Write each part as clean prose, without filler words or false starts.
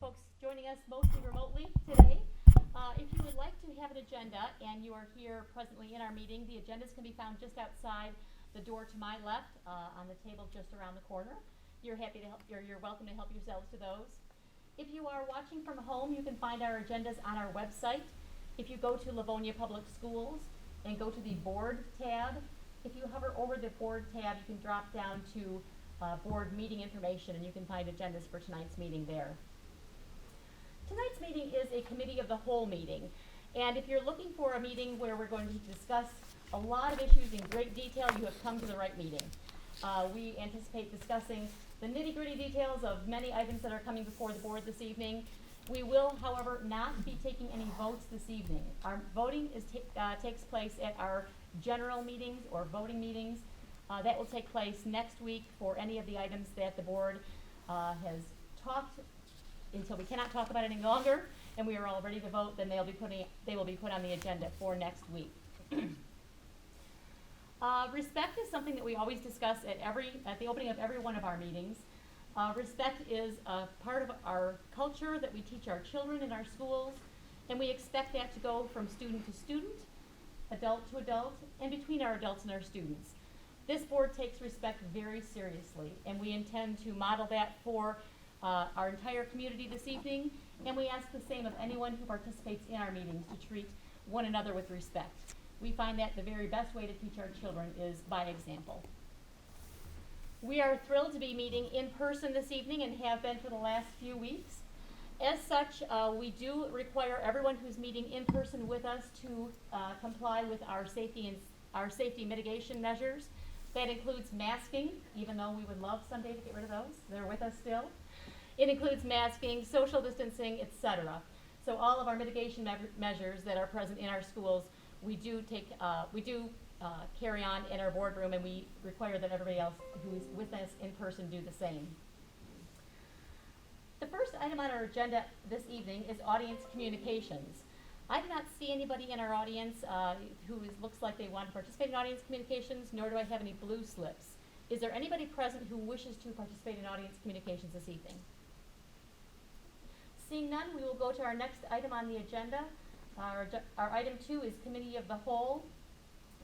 folks joining us mostly remotely today. If you would like to have an agenda and you are here presently in our meeting, the agendas can be found just outside the door to my left on the table just around the corner. You're welcome to help yourselves to those. If you are watching from home, you can find our agendas on our website. If you go to Livonia Public Schools and go to the board tab, if you hover over the board tab, you can drop down to board meeting information and you can find agendas for tonight's meeting there. Tonight's meeting is a committee of the whole meeting, and if you're looking for a meeting where we're going to discuss a lot of issues in great detail, you have come to the right meeting. We anticipate discussing the nitty-gritty details of many items that are coming before the board this evening. We will, however, not be taking any votes this evening. Our voting takes place at our general meetings or voting meetings. That will take place next week for any of the items that the board has talked until we cannot talk about it any longer and we are all ready to vote. Then they will be put on the agenda for next week. Respect is something that we always discuss at the opening of every one of our meetings. Respect is a part of our culture that we teach our children in our schools, and we expect that to go from student to student, adult to adult, and between our adults and our students. This board takes respect very seriously, and we intend to model that for our entire community this evening, and we ask the same of anyone who participates in our meetings to treat one another with respect. We find that the very best way to teach our children is by example. We are thrilled to be meeting in person this evening and have been for the last few weeks. As such, we do require everyone who's meeting in person with us to comply with our safety mitigation measures. That includes masking, even though we would love someday to get rid of those. They're with us still. It includes masking, social distancing, etc. So all of our mitigation measures that are present in our schools, we do carry on in our boardroom, and we require that everybody else who is with us in person do the same. The first item on our agenda this evening is audience communications. I do not see anybody in our audience who looks like they want to participate in audience communications, nor do I have any blue slips. Is there anybody present who wishes to participate in audience communications this evening? Seeing none, we will go to our next item on the agenda. Our item 2 is Committee of the Whole,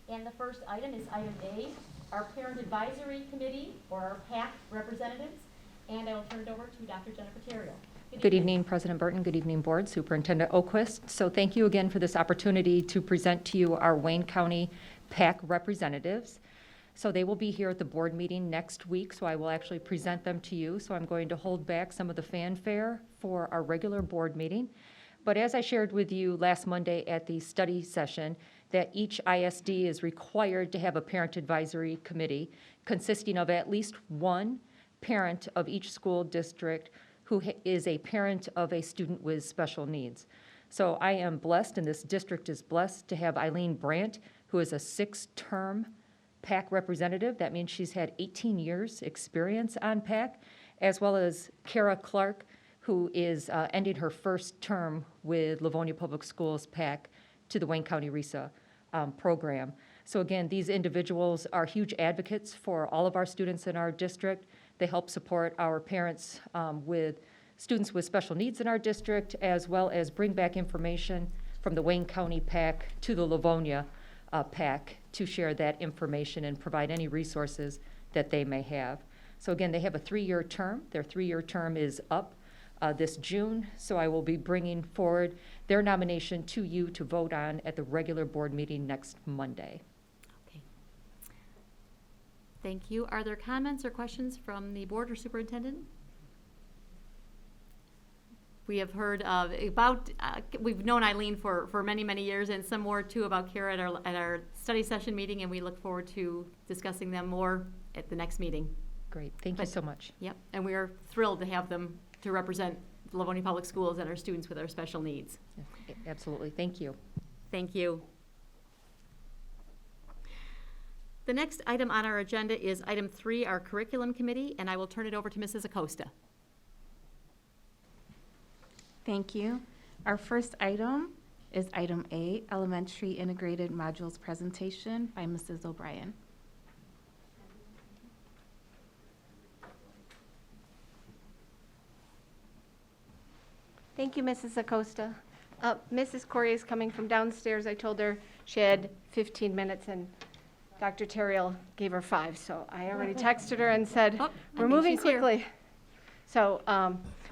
and the first item is item A, our Parent Advisory Committee, or our PAC representatives, and I will turn it over to Dr. Jennifer Terrio. Good evening, President Burton. Good evening, Board. Superintendent Oquist. So thank you again for this opportunity to present to you our Wayne County PAC representatives. So they will be here at the board meeting next week, so I will actually present them to you. So I'm going to hold back some of the fanfare for our regular board meeting. But as I shared with you last Monday at the study session, that each ISD is required to have a parent advisory committee consisting of at least one parent of each school district who is a parent of a student with special needs. So I am blessed, and this district is blessed, to have Eileen Brandt, who is a 6-term PAC representative. That means she's had 18 years experience on PAC, as well as Kara Clark, who is ending her first term with Livonia Public Schools PAC to the Wayne County RESA program. So again, these individuals are huge advocates for all of our students in our district. They help support our parents with students with special needs in our district, as well as bring back information from the Wayne County PAC to the Livonia PAC to share that information and provide any resources that they may have. So again, they have a 3-year term. Their 3-year term is up this June, so I will be bringing forward their nomination to you to vote on at the regular board meeting next Monday. Okay. Thank you. Are there comments or questions from the board or superintendent? We have heard we've known Eileen for many, many years, and some more too about Kara at our study session meeting, and we look forward to discussing them more at the next meeting. Great, thank you so much. Yep, and we are thrilled to have them to represent Livonia Public Schools and our students with our special needs. Yeah, absolutely, thank you. Thank you. The next item on our agenda is item 3, our curriculum committee, and I will turn it over to Mrs. Acosta. Thank you. Our first item is item A, Elementary Integrated Modules Presentation by Mrs. O'Brien. Thank you, Mrs. Acosta. Mrs. Corey is coming from downstairs. I told her she had 15 minutes, and Dr. Terriel gave her 5, so I already texted her and said, we're moving quickly. So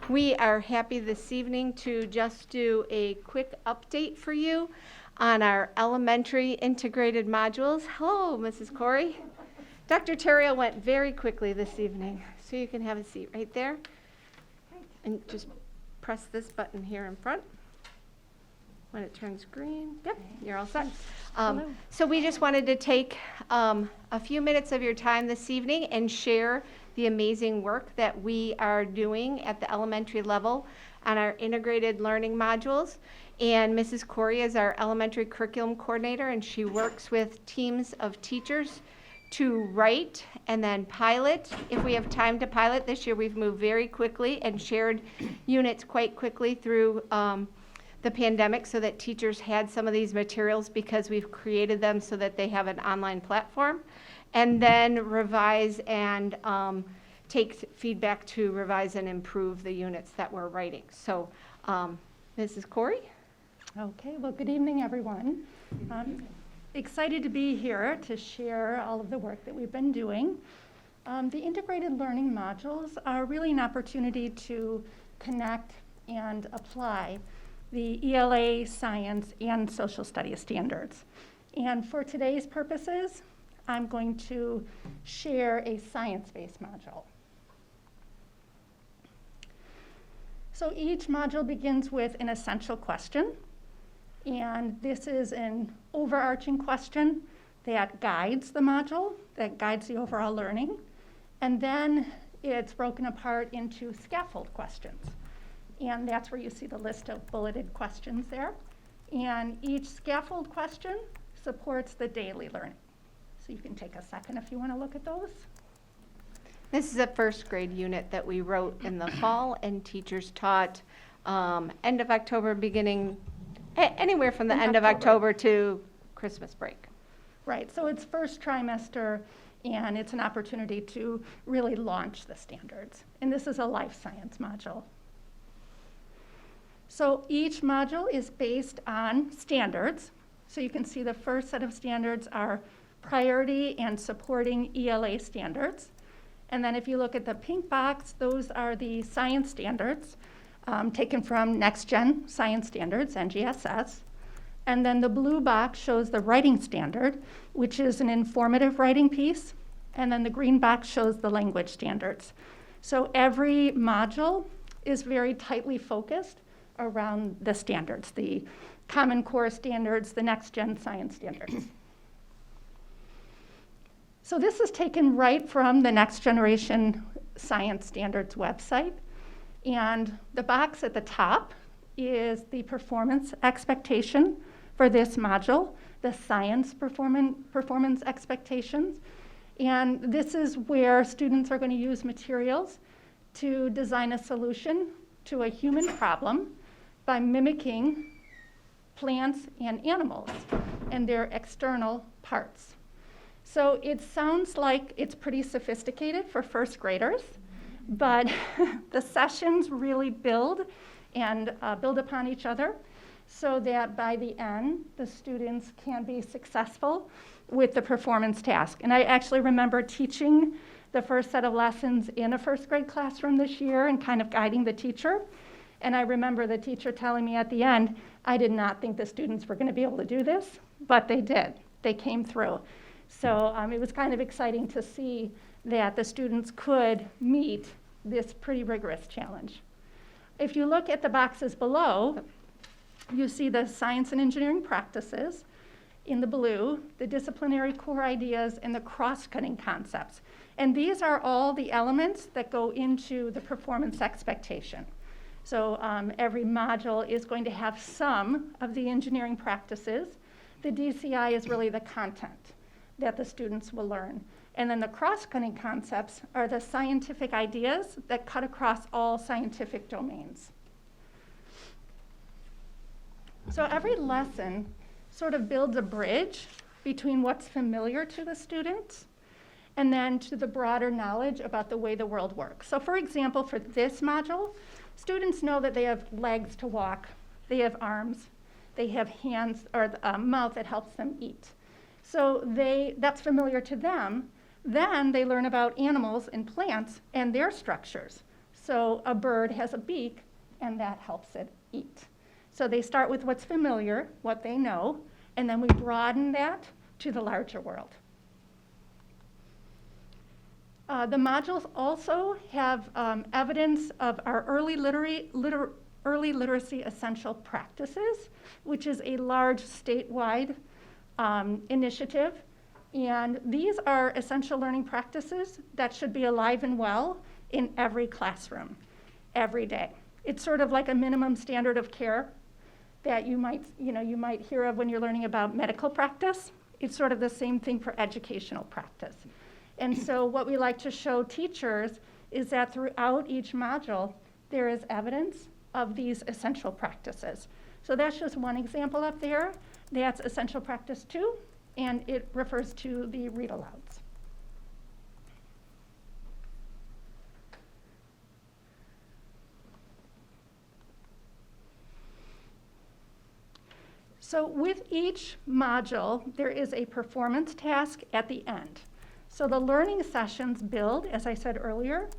we are happy this evening to just do a quick update for you on our elementary integrated modules. Hello, Mrs. Corey. Dr. Terriel went very quickly this evening, so you can have a seat right there. And just press this button here in front. When it turns green, yep, you're all set. So we just wanted to take a few minutes of your time this evening and share the amazing work that we are doing at the elementary level on our integrated learning modules. And Mrs. Corey is our elementary curriculum coordinator, and she works with teams of teachers to write and then pilot. If we have time to pilot, this year we've moved very quickly and shared units quite quickly through the pandemic so that teachers had some of these materials because we've created them so that they have an online platform. And then revise and take feedback to revise and improve the units that we're writing. So, Mrs. Corey? Okay, well, good evening, everyone. Excited to be here to share all of the work that we've been doing. The integrated learning modules are really an opportunity to connect and apply the ELA, science, and social studies standards. And for today's purposes, I'm going to share a science-based module. So each module begins with an essential question. And this is an overarching question that guides the module, that guides the overall learning. And then it's broken apart into scaffold questions. And that's where you see the list of bulleted questions there. And each scaffold question supports the daily learning. So you can take a second if you want to look at those. This is a first grade unit that we wrote in the fall, and teachers taught end of October, beginning anywhere from the end of October to Christmas break. Right, so it's first trimester, and it's an opportunity to really launch the standards. And this is a life science module. So each module is based on standards. So you can see the first set of standards are priority and supporting ELA standards. And then if you look at the pink box, those are the science standards taken from Next Gen Science Standards, NGSS. And then the blue box shows the writing standard, which is an informative writing piece. And then the green box shows the language standards. So every module is very tightly focused around the standards, the Common Core standards, the Next Gen Science standards. So this is taken right from the Next Generation Science Standards website. And the box at the top is the performance expectation for this module, the science performance expectations. And this is where students are going to use materials to design a solution to a human problem by mimicking plants and animals and their external parts. So it sounds like it's pretty sophisticated for first graders, but the sessions really build upon each other so that by the end, the students can be successful with the performance task. And I actually remember teaching the first set of lessons in a first grade classroom this year and kind of guiding the teacher. And I remember the teacher telling me at the end, I did not think the students were going to be able to do this, but they did. They came through. So it was kind of exciting to see that the students could meet this pretty rigorous challenge. If you look at the boxes below, you see the science and engineering practices in the blue, the disciplinary core ideas, and the cross-cutting concepts. And these are all the elements that go into the performance expectation. So every module is going to have some of the engineering practices. The DCI is really the content that the students will learn. And then the cross-cutting concepts are the scientific ideas that cut across all scientific domains. So every lesson sort of builds a bridge between what's familiar to the students and then to the broader knowledge about the way the world works. So for example, for this module, students know that they have legs to walk, they have arms, they have hands or a mouth that helps them eat. So that's familiar to them. Then they learn about animals and plants and their structures. So a bird has a beak, and that helps it eat. So they start with what's familiar, what they know, and then we broaden that to the larger world. The modules also have evidence of our early literacy essential practices, which is a large statewide initiative. And these are essential learning practices that should be alive and well in every classroom, every day. It's sort of like a minimum standard of care that you might hear of when you're learning about medical practice. It's sort of the same thing for educational practice. And so what we like to show teachers is that throughout each module, there is evidence of these essential practices. So that's just one example up there. That's essential practice 2, and it refers to the read-alouds. So with each module, there is a performance task at the end. So the learning sessions build, as I said earlier,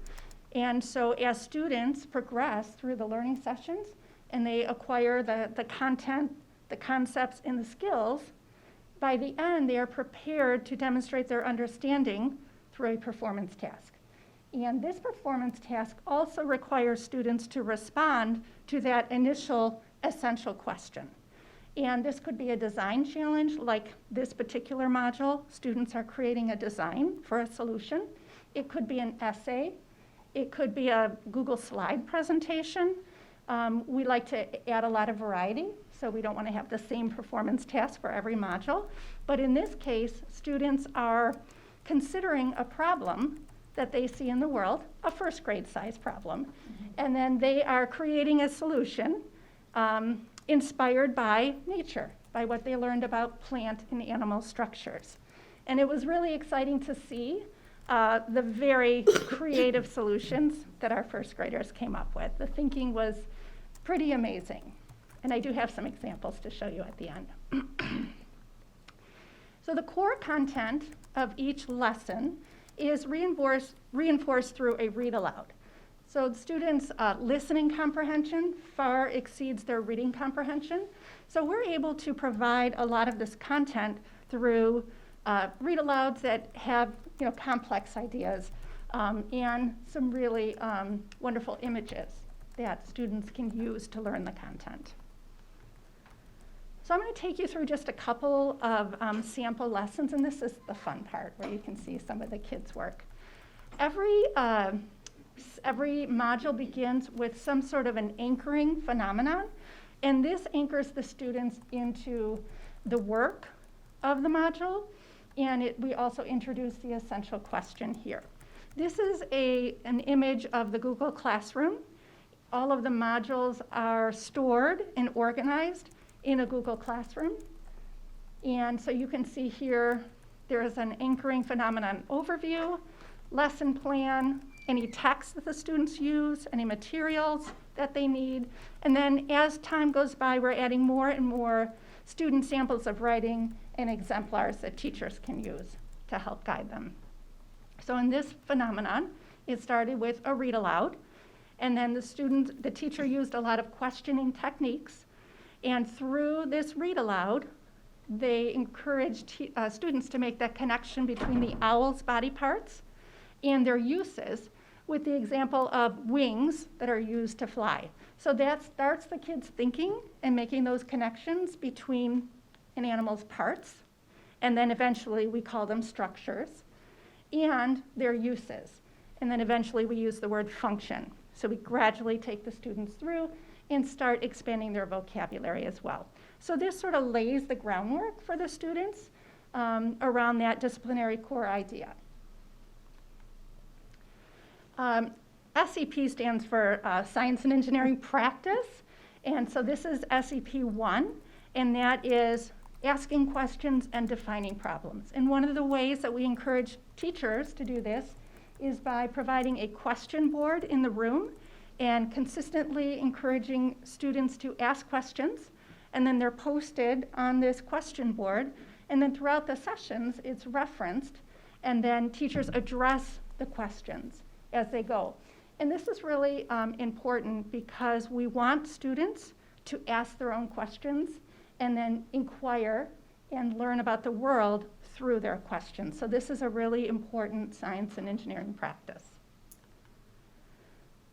and so as students progress through the learning sessions and they acquire the content, the concepts, and the skills, by the end, they are prepared to demonstrate their understanding through a performance task. And this performance task also requires students to respond to that initial essential question. And this could be a design challenge, like this particular module. Students are creating a design for a solution. It could be an essay. It could be a Google slide presentation. We like to add a lot of variety, so we don't want to have the same performance task for every module. But in this case, students are considering a problem that they see in the world, a first grade size problem. And then they are creating a solution inspired by nature, by what they learned about plant and animal structures. And it was really exciting to see the very creative solutions that our first graders came up with. The thinking was pretty amazing. And I do have some examples to show you at the end. So the core content of each lesson is reinforced through a read aloud. So the students' listening comprehension far exceeds their reading comprehension. So we're able to provide a lot of this content through read-alouds that have complex ideas and some really wonderful images that students can use to learn the content. So I'm going to take you through just a couple of sample lessons, and this is the fun part where you can see some of the kids' work. Every module begins with some sort of an anchoring phenomenon, and this anchors the students into the work of the module, and we also introduce the essential question here. This is an image of the Google Classroom. All of the modules are stored and organized in a Google Classroom, and so you can see here there is an anchoring phenomenon overview, lesson plan, any text that the students use, any materials that they need. And then as time goes by, we're adding more and more student samples of writing and exemplars that teachers can use to help guide them. So in this phenomenon, it started with a read aloud, and then the teacher used a lot of questioning techniques. And through this read aloud, they encouraged students to make that connection between the owl's body parts and their uses, with the example of wings that are used to fly. So that starts the kids thinking and making those connections between an animal's parts, and then eventually we call them structures, and their uses. And then eventually we use the word function. So we gradually take the students through and start expanding their vocabulary as well. So this sort of lays the groundwork for the students around that disciplinary core idea. SEP stands for Science and Engineering Practice, and so this is SEP 1, and that is asking questions, and defining problems. And one of the ways that we encourage teachers to do this is by providing a question board in the room and consistently encouraging students to ask questions. And then they're posted on this question board. And then throughout the sessions, it's referenced. And then teachers address the questions as they go. And this is really important because we want students to ask their own questions and then inquire and learn about the world through their questions. So this is a really important science and engineering practice.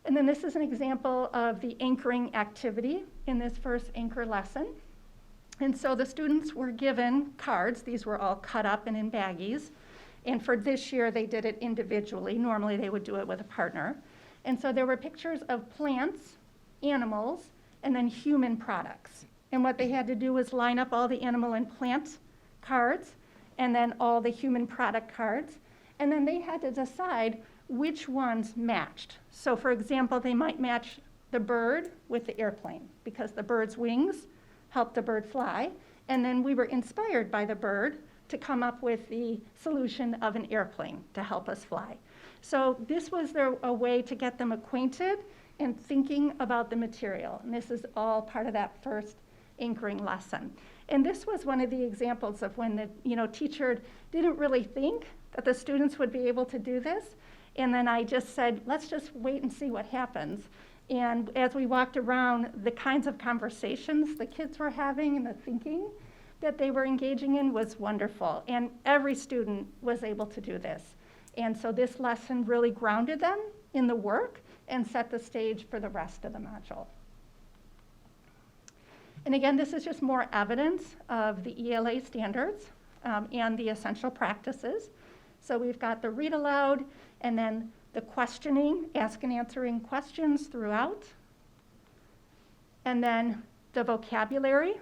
And then this is an example of the anchoring activity in this first anchor lesson. And so the students were given cards. These were all cut up and in baggies. And for this year, they did it individually. Normally, they would do it with a partner. And so there were pictures of plants, animals, and then human products. And what they had to do was line up all the animal and plant cards, and then all the human product cards. And then they had to decide which ones matched. So for example, they might match the bird with the airplane, because the bird's wings help the bird fly. And then we were inspired by the bird to come up with the solution of an airplane to help us fly. So this was a way to get them acquainted and thinking about the material. And this is all part of that first anchoring lesson. And this was one of the examples of when the teacher didn't really think that the students would be able to do this. And then I just said, let's just wait and see what happens. And as we walked around, the kinds of conversations the kids were having and the thinking that they were engaging in was wonderful. And every student was able to do this. And so this lesson really grounded them in the work and set the stage for the rest of the module. And again, this is just more evidence of the ELA standards and the essential practices. So we've got the read aloud, and then the questioning, ask and answering questions throughout. And then the vocabulary,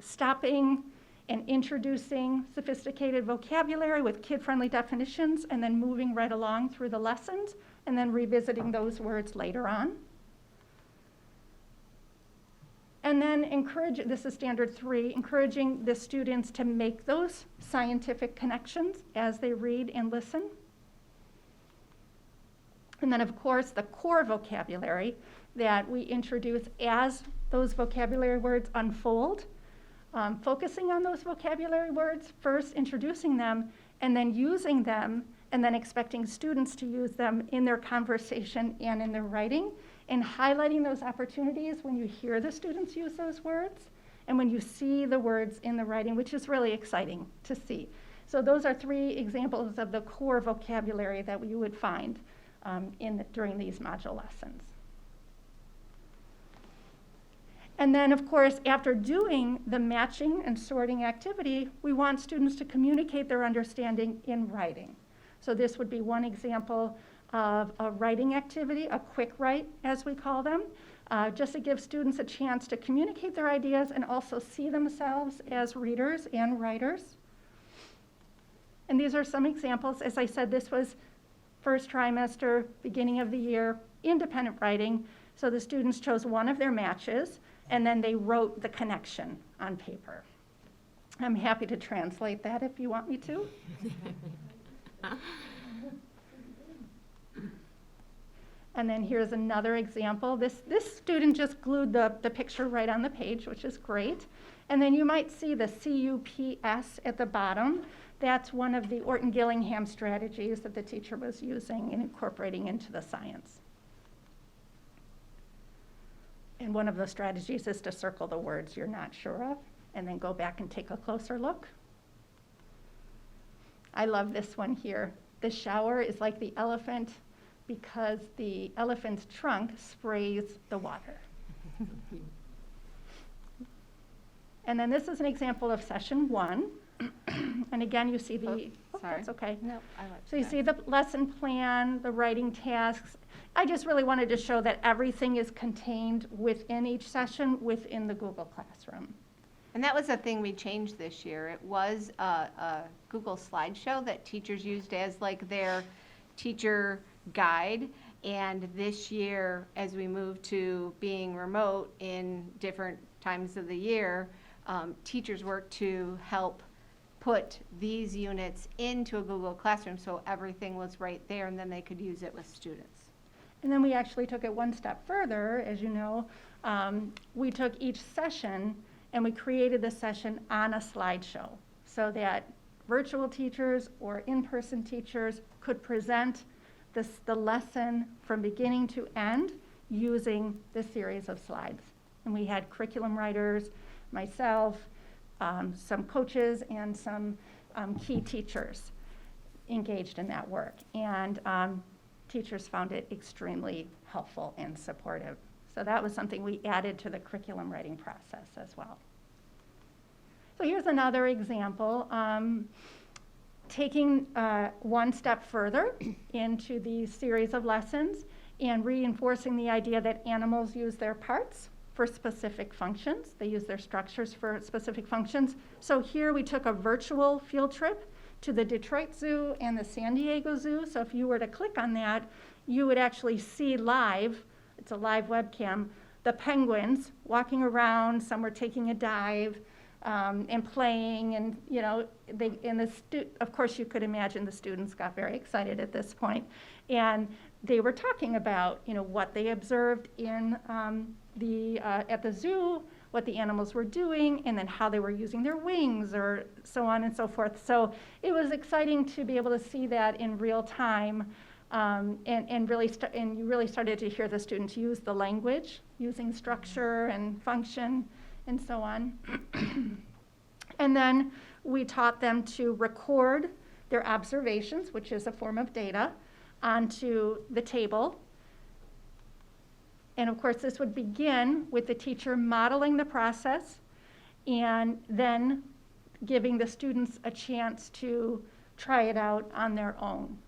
stopping and introducing sophisticated vocabulary with kid-friendly definitions, and then moving right along through the lessons, and then revisiting those words later on. And then this is standard 3, encouraging the students to make those scientific connections as they read and listen. And then, of course, the core vocabulary that we introduce as those vocabulary words unfold, focusing on those vocabulary words, first introducing them, and then using them, and then expecting students to use them in their conversation and in their writing, and highlighting those opportunities when you hear the students use those words, and when you see the words in the writing, which is really exciting to see. So those are 3 examples of the core vocabulary that we would find during these module lessons. And then, of course, after doing the matching and sorting activity, we want students to communicate their understanding in writing. So this would be one example of a writing activity, a quick write, as we call them, just to give students a chance to communicate their ideas and also see themselves as readers and writers. And these are some examples. As I said, this was first trimester, beginning of the year, independent writing. So the students chose one of their matches, and then they wrote the connection on paper. I'm happy to translate that if you want me to. And then here's another example. This student just glued the picture right on the page, which is great. And then you might see the CUPS at the bottom. That's one of the Orton-Gillingham strategies that the teacher was using and incorporating into the science. And one of the strategies is to circle the words you're not sure of, and then go back and take a closer look. I love this one here. The shower is like the elephant because the elephant's trunk sprays the water. And then this is an example of session 1. And again, you see sorry. That's okay. No, I like So you that. see the lesson plan, the writing tasks. I just really wanted to show that everything is contained within each session within the Google Classroom. And that was a thing we changed this year. It was a Google slideshow that teachers used as like their teacher guide. And this year, as we move to being remote in different times of the year, teachers worked to help put these units into a Google Classroom so everything was right there and then they could use it with students. And then we actually took it one step further, as you know. We took each session and we created the session on a slideshow so that virtual teachers or in-person teachers could present the lesson from beginning to end using this series of slides. And we had curriculum writers, myself, some coaches, and some key teachers engaged in that work. And teachers found it extremely helpful and supportive. So that was something we added to the curriculum writing process as well. So here's another example. Taking one step further into these series of lessons and reinforcing the idea that animals use their parts for specific functions. They use their structures for specific functions. So here we took a virtual field trip to the Detroit Zoo and the San Diego Zoo. So if you were to click on that, you would actually see live, it's a live webcam, the penguins walking around. Some were taking a dive and playing, and of course you could imagine the students got very excited at this point, and they were talking about what they observed in at the zoo, what the animals were doing, and then how they were using their wings, or so on and so forth. So it was exciting to be able to see that in real time, and you really started to hear the students use the language, using structure and function, and so on. And then we taught them to record their observations, which is a form of data, onto the table. And of course, this would begin with the teacher modeling the process and then giving the students a chance to try it out on their own.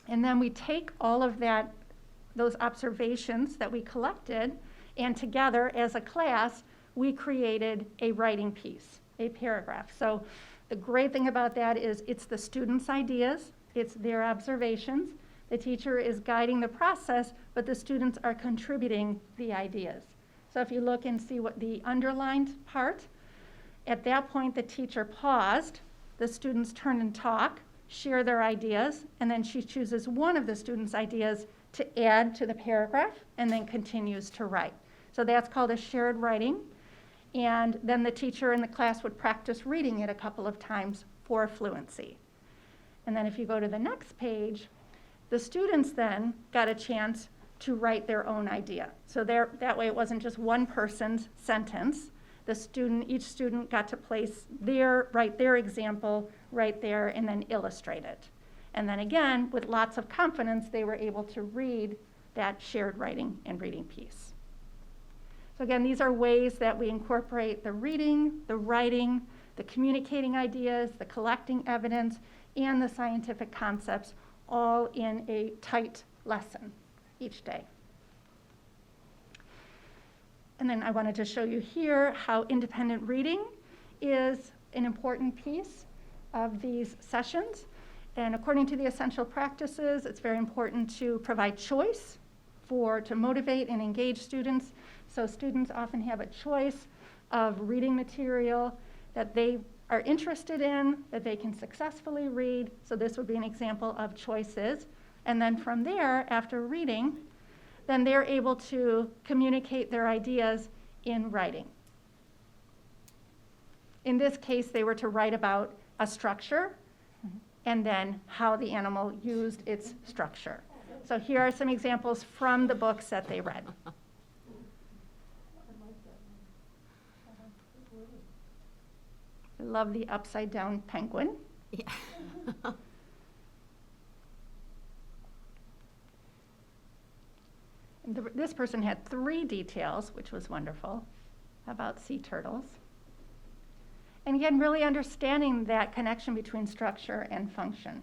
And then we take all of those observations that we collected, and together as a class, we created a writing piece, a paragraph. So the great thing about that is it's the students' ideas, it's their observations. The teacher is guiding the process, but the students are contributing the ideas. So if you look and see what the underlined part, at that point the teacher paused, the students turn and talk, share their ideas, and then she chooses one of the students' ideas to add to the paragraph and then continues to write. So that's called a shared writing. And then the teacher in the class would practice reading it a couple of times for fluency. And then if you go to the next page, the students then got a chance to write their own idea. So that way it wasn't just one person's sentence. Each student got to write their example right there and then illustrate it. And then again, with lots of confidence, they were able to read that shared writing and reading piece. So again, these are ways that we incorporate the reading, the writing, the communicating ideas, the collecting evidence, and the scientific concepts all in a tight lesson each day. And then I wanted to show you here how independent reading is an important piece of these sessions. And according to the essential practices, it's very important to provide choice to motivate and engage students. So students often have a choice of reading material that they are interested in, that they can successfully read. So this would be an example of choices. And then from there, after reading, then they're able to communicate their ideas in writing. In this case, they were to write about a structure and then how the animal used its structure. So here are some examples from the books that they read. I love the upside down penguin. Yeah. This person had 3 details, which was wonderful, about sea turtles. And again, really understanding that connection between structure and function.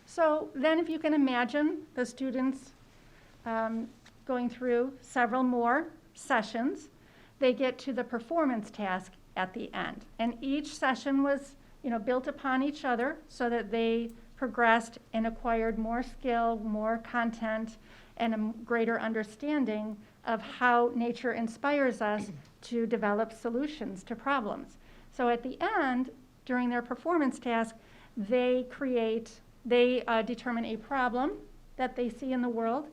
So then if you can imagine the students going through several more sessions, they get to the performance task at the end. And each session was, built upon each other so that they progressed and acquired more skill, more content, and a greater understanding of how nature inspires us to develop solutions to problems. So at the end, during their performance task, they determine a problem that they see in the world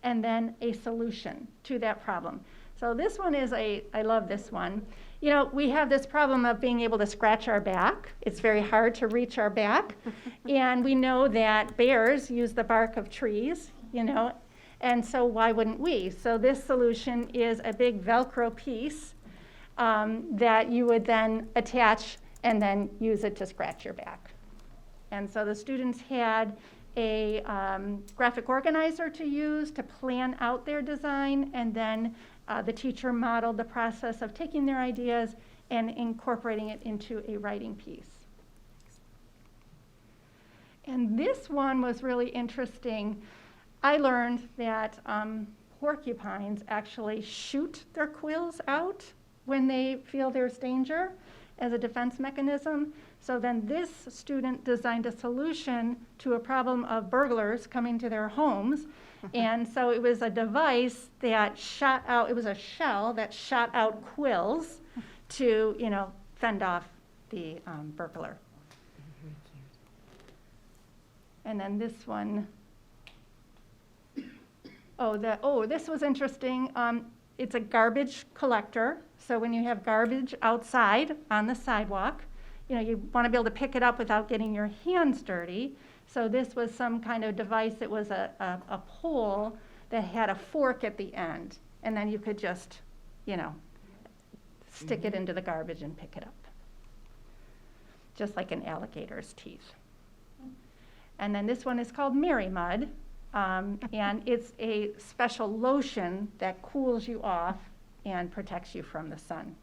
and then a solution to that problem. So this one is I love this one. We have this problem of being able to scratch our back. It's very hard to reach our back. And we know that bears use the bark of trees, and so why wouldn't we? So this solution is a big Velcro piece that you would then attach and then use it to scratch your back. And so the students had a graphic organizer to use to plan out their design, and then the teacher modeled the process of taking their ideas and incorporating it into a writing piece. And this one was really interesting. I learned that porcupines actually shoot their quills out when they feel there's danger as a defense mechanism. So then this student designed a solution to a problem of burglars coming to their homes. And so it was a device that shot out, it was a shell that shot out quills to, fend off the burglar. And then this one, this was interesting. It's a garbage collector. So when you have garbage outside on the sidewalk, you want to be able to pick it up without getting your hands dirty. So this was some kind of device that was a pole that had a fork at the end. And then you could just, stick it into the garbage and pick it up. Just like an alligator's teeth. And then this one is called Mary Mud. And it's a special lotion that cools you off and protects you from the sun,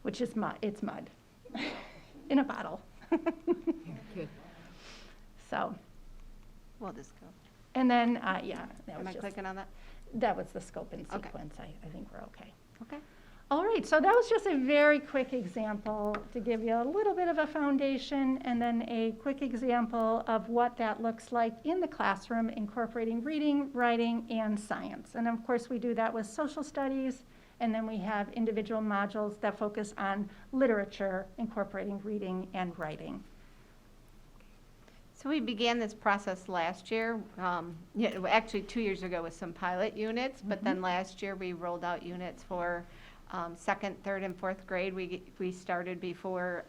which is mud. It's mud in a bottle. Good. So, We'll just go. and then, that Am was I just, clicking on that? that was the scope and Okay. sequence. I think we're okay. Okay. All right, so that was just a very quick example to give you a little bit of a foundation and then a quick example of what that looks like in the classroom, incorporating reading, writing, and science. And of course, we do that with social studies, and then we have individual modules that focus on literature, incorporating reading and writing. So we began this process last year, actually 2 years ago with some pilot units, but then last year we rolled out units for second, third, and fourth grade. We started before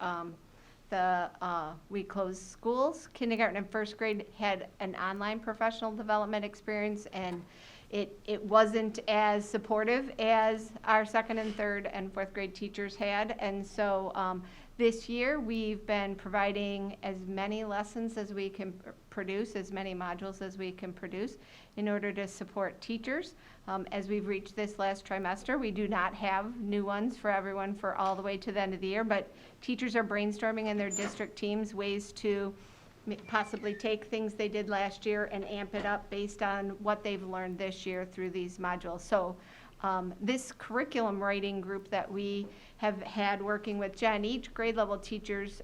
we closed schools. Kindergarten and first grade had an online professional development experience, and it wasn't as supportive as our second and third and fourth grade teachers had. And so this year we've been providing as many lessons as we can produce, as many modules as we can produce in order to support teachers. As we've reached this last trimester, we do not have new ones for everyone for all the way to the end of the year, but teachers are brainstorming in their district teams ways to possibly take things they did last year and amp it up based on what they've learned this year through these modules. So this curriculum writing group that we have had working with Jen, each grade level teachers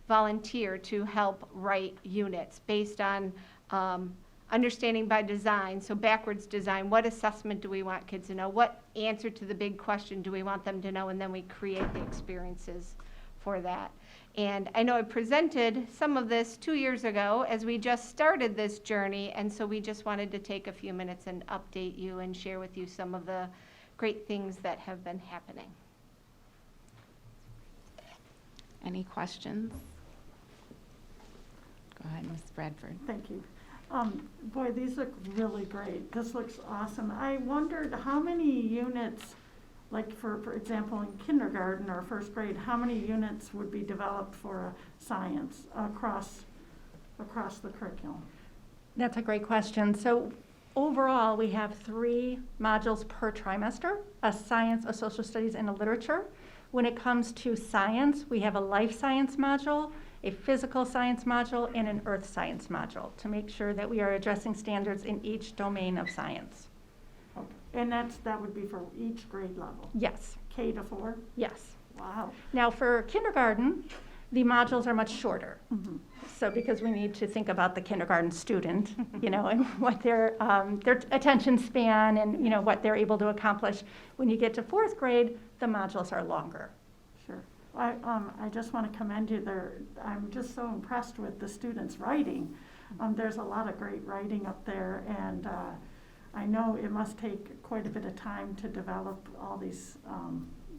volunteer to help write units based on understanding by design, so backwards design. What assessment do we want kids to know? What answer to the big question do we want them to know? And then we create the experiences for that. And I know I presented some of this 2 years ago as we just started this journey, and so we just wanted to take a few minutes and update you and share with you some of the great things that have been happening. Any questions? Go ahead, Ms. Bradford. Thank you. Boy, these look really great. This looks awesome. I wondered how many units, like for example, in kindergarten or first grade, how many units would be developed for science across the curriculum? That's a great question. So overall, we have 3 modules per trimester, a science, a social studies, and a literature. When it comes to science, we have a life science module, a physical science module, and an earth science module to make sure that we are addressing standards in each domain of science. Okay. And that would be for each grade level, Yes, K to 4? yes. Wow. Now for kindergarten, the modules are much shorter. So because we need to think about the kindergarten student, you know, and what their attention span and, you know, what they're able to accomplish. When you get to fourth grade, the modules are longer. Sure. I just want to commend you there. I'm just so impressed with the students' writing. There's a lot of great writing up there, and I know it must take quite a bit of time to develop all these,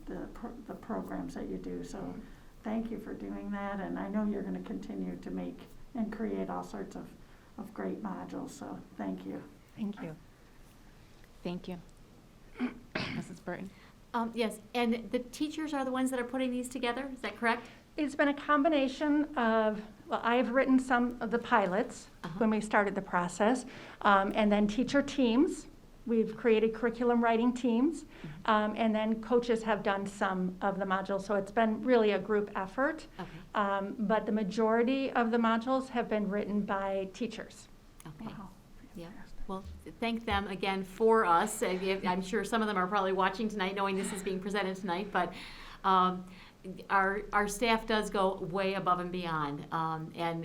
the programs that you do. So thank you for doing that, and I know you're going to continue to make and create all sorts of great modules, so thank you. Thank you. Thank you. Mrs. Burton. Yes, and the teachers are the ones that are putting these together, is that correct? It's been a combination of, well, I've written some of the pilots when we started the process, and then teacher teams. We've created curriculum writing teams, and then coaches have done some of the modules, so it's been really a group effort. Okay. But the majority of the modules have been written by teachers. Okay. Wow. Yeah. Well, thank them again for us. I'm sure some of them are probably watching tonight, knowing this is being presented tonight, but our staff does go way above and beyond, and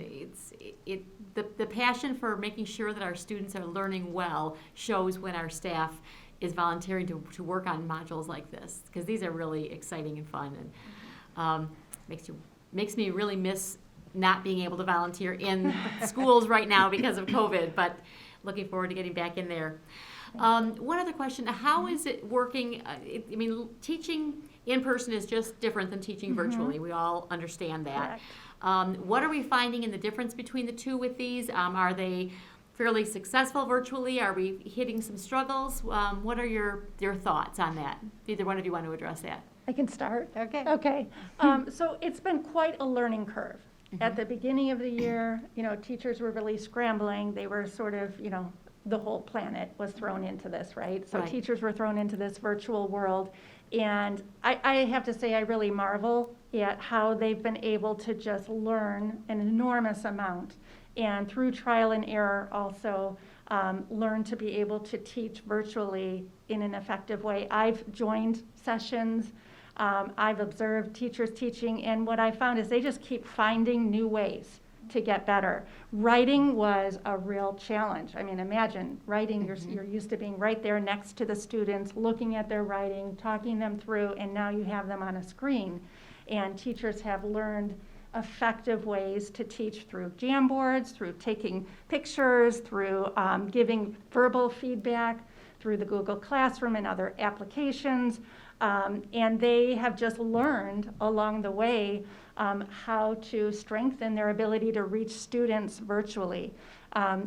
the passion for making sure that our students are learning well shows when our staff is volunteering to work on modules like this, because these are really exciting and fun, and makes me really miss not being able to volunteer in schools right now because of COVID, but looking forward to getting back in there. One other question, how is it working? I mean, teaching in person is just different than teaching virtually. We all understand that. What are we finding in the difference between the two with these? Are they fairly successful virtually? Are we hitting some struggles? What are your thoughts on that? If either one of you want to address that. I can start? Okay. Okay. So it's been quite a learning curve. At the beginning of the year, you know, teachers were really scrambling. They were sort of, you know, the whole planet was thrown into this, right? So Right. teachers were thrown into this virtual world. And I have to say, I really marvel at how they've been able to just learn an enormous amount. And through trial and error also learn to be able to teach virtually in an effective way. I've joined sessions. I've observed teachers teaching, and what I found is they just keep finding new ways to get better. Writing was a real challenge. I mean, imagine writing, you're used to being right there next to the students, looking at their writing, talking them through, and now you have them on a screen. And teachers have learned effective ways to teach through Jamboards, through taking pictures, through giving verbal feedback, through the Google Classroom and other applications. And they have just learned along the way how to strengthen their ability to reach students virtually.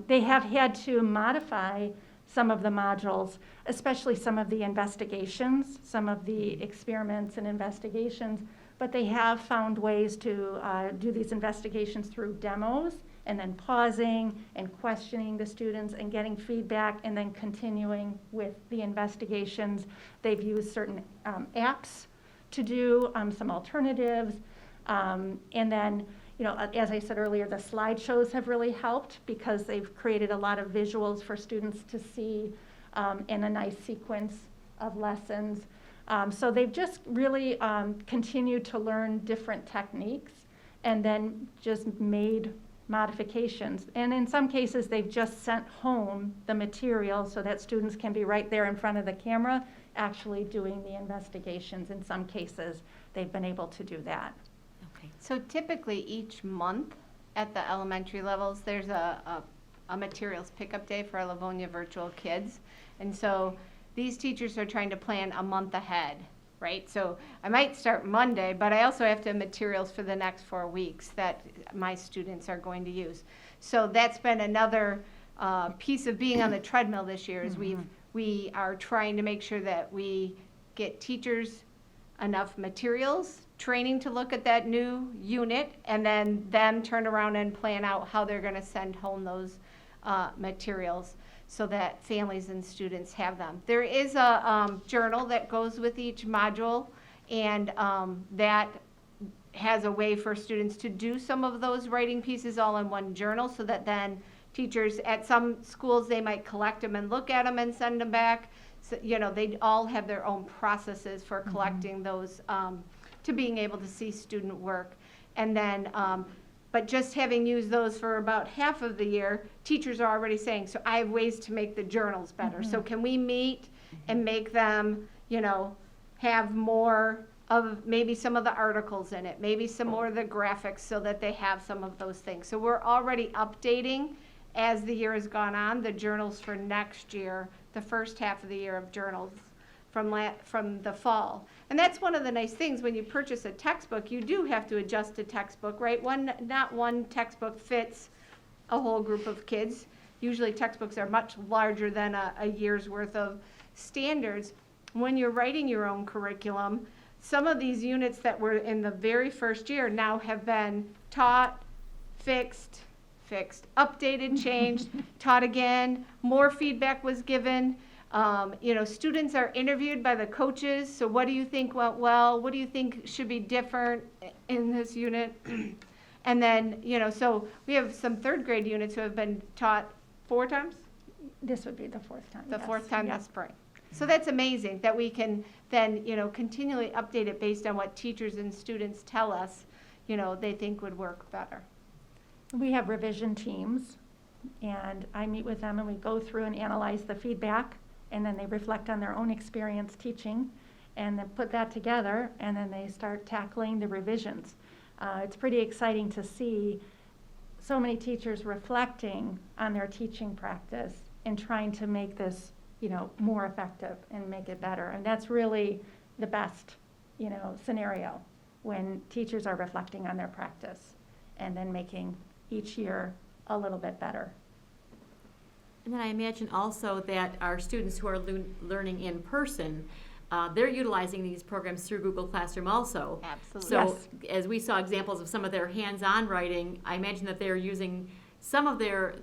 They have had to modify some of the modules, especially some of the investigations, some of the experiments and investigations, but they have found ways to do these investigations through demos and then pausing and questioning the students and getting feedback and then continuing with the investigations. They've used certain apps to do some alternatives. And then, you know, as I said earlier, the slideshows have really helped because they've created a lot of visuals for students to see in a nice sequence of lessons. So they've just really continued to learn different techniques and then just made modifications. And in some cases, they've just sent home the material so that students can be right there in front of the camera actually doing the investigations. In some cases, they've been able to do that. Okay. So typically each month at the elementary levels, there's a materials pickup day for our Livonia virtual kids. And so these teachers are trying to plan a month ahead, right? So I might start Monday, but I also have to have materials for the next 4 weeks that my students are going to use. So that's been another piece of being on the treadmill this year is we are trying to make sure that we get teachers enough materials, training to look at that new unit, and then them turn around and plan out how they're going to send home those materials so that families and students have them. There is a journal that goes with each module, and that has a way for students to do some of those writing pieces all in one journal so that then teachers at some schools, they might collect them and look at them and send them back. So, you know, they all have their own processes for collecting those to being able to see student work. And then, but just having used those for about half of the year, teachers are already saying, so I have ways to make the journals better. So can we meet and make them, have more of maybe some of the articles in it, maybe some more of the graphics so that they have some of those things. So we're already updating as the year has gone on, the journals for next year, the first half of the year of journals from the fall. And that's one of the nice things when you purchase a textbook, you do have to adjust a textbook, right? Not one textbook fits a whole group of kids. Usually textbooks are much larger than a year's worth of standards. When you're writing your own curriculum, some of these units that were in the very first year now have been taught, fixed, updated, changed, taught again, more feedback was given. Students are interviewed by the coaches, so what do you think went well? What do you think should be different in this unit? And then, so we have some third grade units who have been taught 4 times? This would be the fourth time. The yes. fourth time Yeah. this spring. So that's amazing that we can then, continually update it based on what teachers and students tell us, they think would work better. We have revision teams, and I meet with them and we go through and analyze the feedback, and then they reflect on their own experience teaching, and then put that together, and then they start tackling the revisions. It's pretty exciting to see so many teachers reflecting on their teaching practice and trying to make this, more effective and make it better. And that's really the best, scenario, when teachers are reflecting on their practice and then making each year a little bit better. And then I imagine also that our students who are learning in person, they're utilizing these programs through Google Classroom also. Absolutely. So Yes. as we saw examples of some of their hands-on writing, I imagine that they're using some of their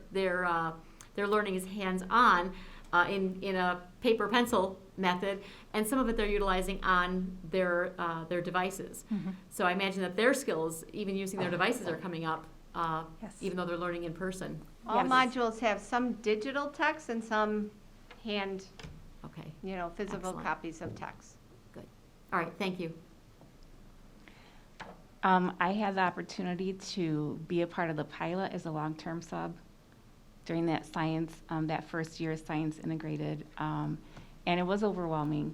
learning is hands-on in a paper pencil method, and some of it they're utilizing on their devices. So I imagine that their skills, even using their devices, are coming up, Yes. even though they're learning in person. All Yes. modules have some digital text and some hand, Okay, physical Excellent. copies of text. good. All right, thank you. I had the opportunity to be a part of the pilot as a long-term sub during that science, that first year science integrated, and it was overwhelming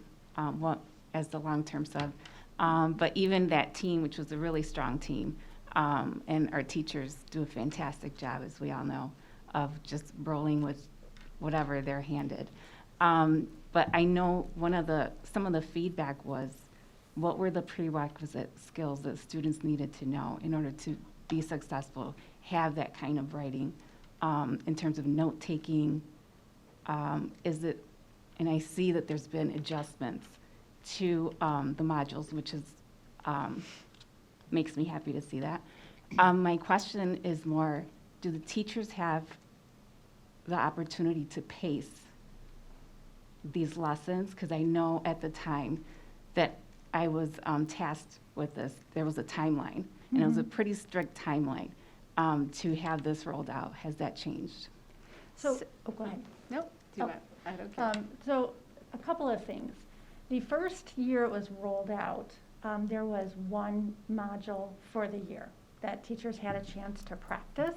as the long-term sub. But even that team, which was a really strong team, and our teachers do a fantastic job, as we all know, of just rolling with whatever they're handed. But I know some of the feedback was, what were the prerequisite skills that students needed to know in order to be successful, have that kind of writing, in terms of note-taking? And I see that there's been adjustments to the modules, which makes me happy to see that. My question is more, do the teachers have the opportunity to pace these lessons? Because I know at the time that I was tasked with this, there was a timeline, and it was a pretty strict timeline to have this rolled out. Has that changed? So, go ahead. Nope. Oh. I don't care. So a couple of things. The first year it was rolled out, there was one module for the year that teachers had a chance to practice.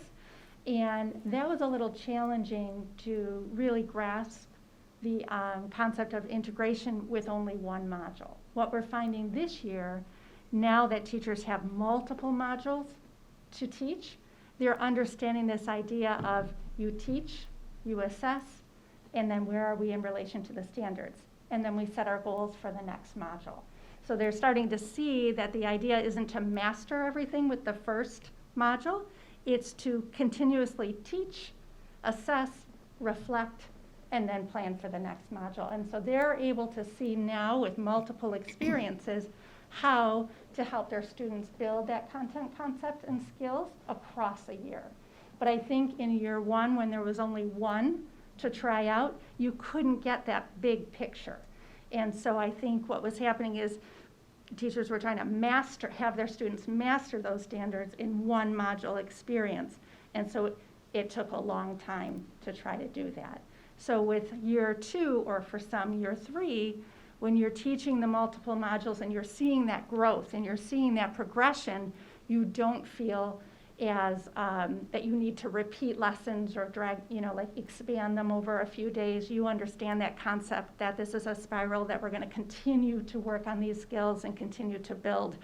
And that was a little challenging to really grasp the concept of integration with only one module. What we're finding this year, now that teachers have multiple modules to teach, they're understanding this idea of you teach, you assess, and then where are we in relation to the standards? And then we set our goals for the next module. So they're starting to see that the idea isn't to master everything with the first module, it's to continuously teach, assess, reflect, and then plan for the next module. And so they're able to see now with multiple experiences how to help their students build that content concept and skills across a year. But I think in year one, when there was only one to try out, you couldn't get that big picture. And so I think what was happening is teachers were trying to have their students master those standards in one module experience. And so it took a long time to try to do that. So with year two, or for some year three, when you're teaching the multiple modules and you're seeing that growth and you're seeing that progression, you don't feel as that you need to repeat lessons or drag, like expand them over a few days. You understand that concept that this is a spiral, that we're going to continue to work on these skills and continue to build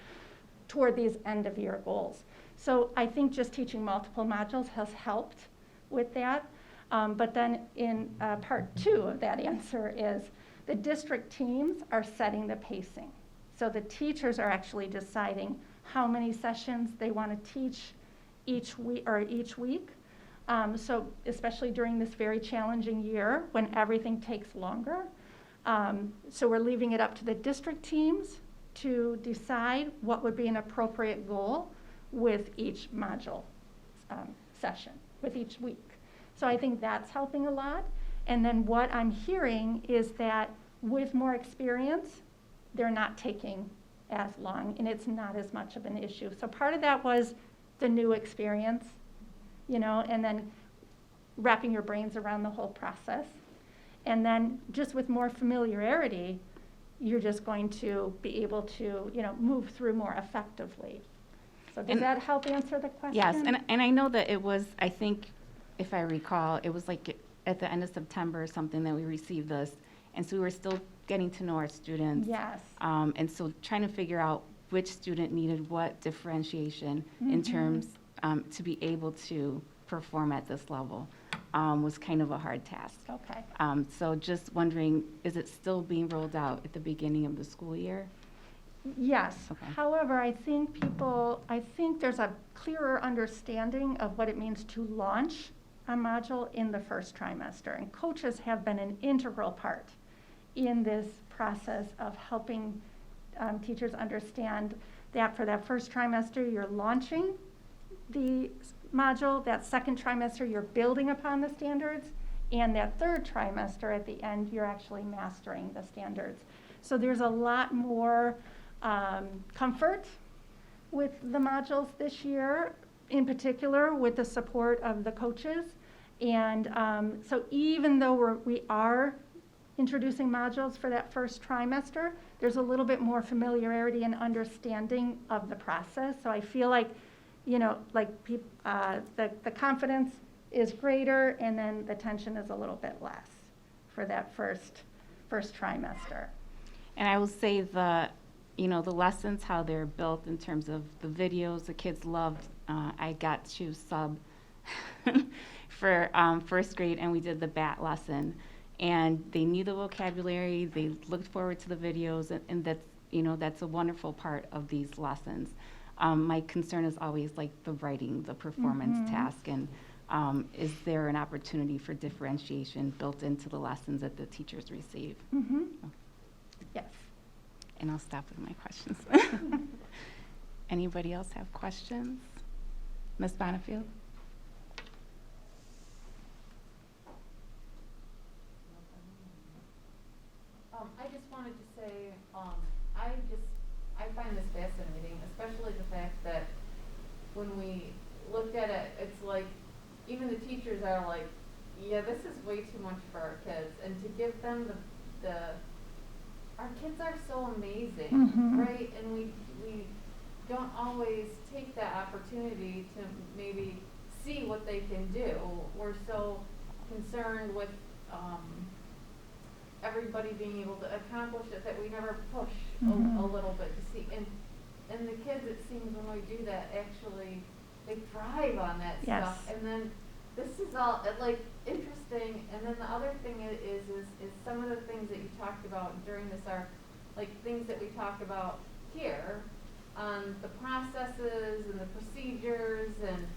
toward these end of year goals. So I think just teaching multiple modules has helped with that. But then in part 2 of that answer is the district teams are setting the pacing. So the teachers are actually deciding how many sessions they want to teach each week. So especially during this very challenging year when everything takes longer. So we're leaving it up to the district teams to decide what would be an appropriate goal with each module session, with each week. So I think that's helping a lot. And then what I'm hearing is that with more experience, they're not taking as long, and it's not as much of an issue. So part of that was the new experience, and then wrapping your brains around the whole process. And then just with more familiarity, you're just going to be able to, move through more effectively. So does that help answer the question? Yes, and I know that it was, I think, if I recall, it was like at the end of September or something that we received this. And so we were still getting to know our students. Yes. And so trying to figure out which student needed what differentiation in terms to be able to perform at this level was kind of a hard task. Okay. So just wondering, is it still being rolled out at the beginning of the school year? Yes. Okay. However, I think there's a clearer understanding of what it means to launch a module in the first trimester. And coaches have been an integral part in this process of helping teachers understand that for that first trimester, you're launching the module. That second trimester, you're building upon the standards. And that third trimester, at the end, you're actually mastering the standards. So there's a lot more comfort with the modules this year, in particular with the support of the coaches. And so even though we are introducing modules for that first trimester, there's a little bit more familiarity and understanding of the process. So I feel like, the confidence is greater, and then the tension is a little bit less for that first trimester. And I will say the lessons, how they're built in terms of the videos the kids loved. I got to sub for first grade, and we did the BAT lesson. And they knew the vocabulary, they looked forward to the videos, and that's a wonderful part of these lessons. My concern is always like the writing, the performance task, and is there an opportunity for differentiation built into the lessons that the teachers receive? Yes. And I'll stop with my questions. Anybody else have questions? Ms. Bonifield? I just wanted to say, I find this fascinating, especially the fact that when we looked at it, it's like, even the teachers are like, yeah, this is way too much for our kids, and to give them our kids are so amazing, right? And we don't always take that opportunity to maybe see what they can do. We're so concerned with everybody being able to accomplish it that we never push a little bit to see. And the kids, it seems, when we do that, actually they thrive on that stuff. And then this is all interesting. And then the other thing is some of the things that you talked about during this are like things that we talk about here on the processes and the procedures and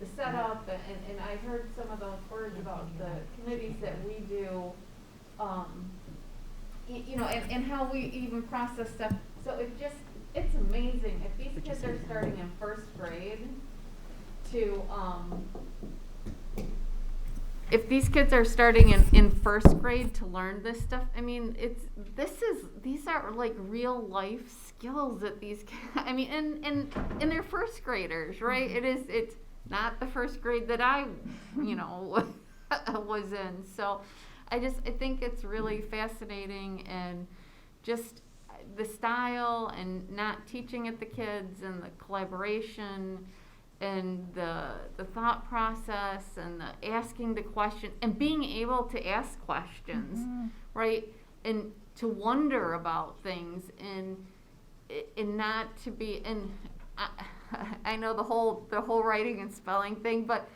the setup, and I heard some of those words about the committees that we do, and how we even process stuff. So it's amazing. If these kids are starting in first grade to learn this stuff, I mean, these are like real life skills that these kids, I mean, and they're first graders, right? It's not the first grade that I, was in. So I think it's really fascinating, and just the style and not teaching at the kids and the collaboration and the thought process and the asking the question and being able to ask questions, right? And to wonder about things and not to be, and I know the whole writing and spelling thing, but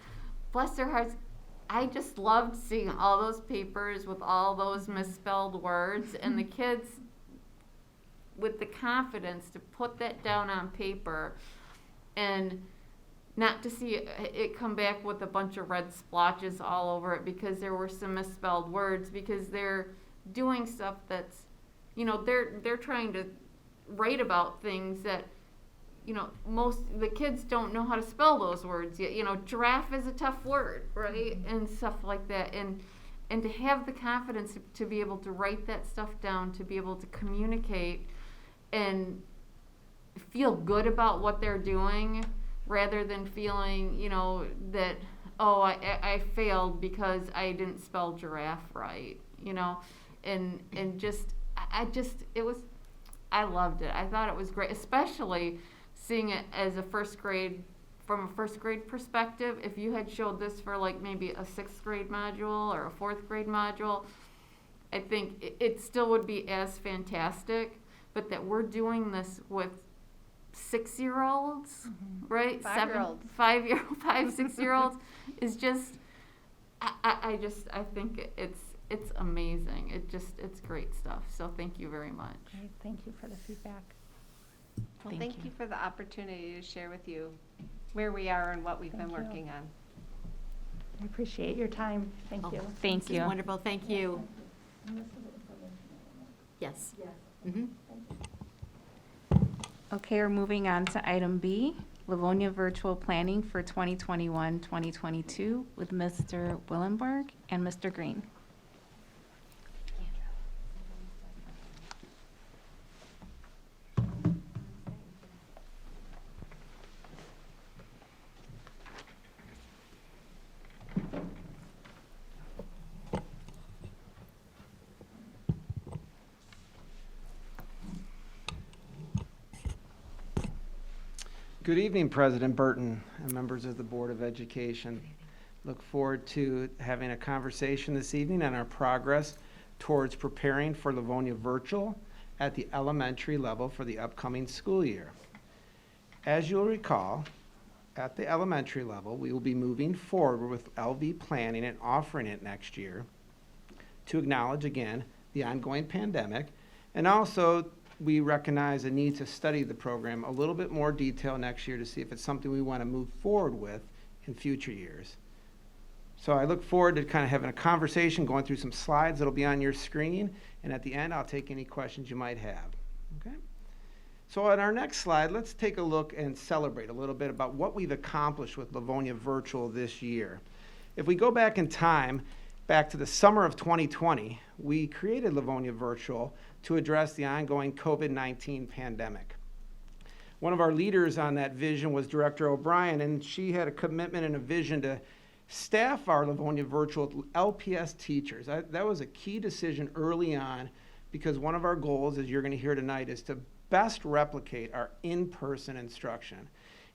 bless their hearts, I just loved seeing all those papers with all those misspelled words and the kids with the confidence to put that down on paper and not to see it come back with a bunch of red splotches all over it because there were some misspelled words, because they're doing stuff that's, you know, they're trying to write about things that, you know, most the kids don't know how to spell those words yet. You know, giraffe is a tough word, right? And stuff like that. And to have the confidence to be able to write that stuff down, to be able to communicate and feel good about what they're doing, rather than feeling, you know, that, oh, I failed because I didn't spell giraffe right, you know, and just, I loved it. I thought it was great, especially seeing it as from a first grade perspective. If you had showed this for like maybe a 6th grade module or a 4th grade module, I think it still would be as fantastic, but that we're doing this with 6-year-olds, right? 5-year-olds. 6-year-olds is just, I think it's amazing. It's great stuff. So thank you very much. Great, thank you for the feedback. Well, thank you for the opportunity to share with you where we are and what we've been Thank you. working on. I appreciate your time. Thank you. Thank This is you. wonderful, thank you. Yes. Mm-hmm. Okay, we're moving on to item B, Livonia Virtual Planning for 2021-2022 with Mr. Willenberg and Mr. Green. Good evening, President Burton and members of the Board of Education. Look forward to having a conversation this evening on our progress towards preparing for Livonia Virtual at the elementary level for the upcoming school year. As you'll recall, at the elementary level, we will be moving forward with LV planning and offering it next year to acknowledge, again, the ongoing pandemic, and also we recognize a need to study the program a little bit more detail next year to see if it's something we want to move forward with in future years. So I look forward to kind of having a conversation, going through some slides that'll be on your screen, and at the end I'll take any questions you might have. Okay? So on our next slide, let's take a look and celebrate a little bit about what we've accomplished with Livonia Virtual this year. If we go back in time, back to the summer of 2020, we created Livonia Virtual to address the ongoing COVID-19 pandemic. One of our leaders on that vision was Director O'Brien, and she had a commitment and a vision to staff our Livonia Virtual with LPS teachers. That was a key decision early on, because one of our goals, as you're going to hear tonight, is to best replicate our in-person instruction.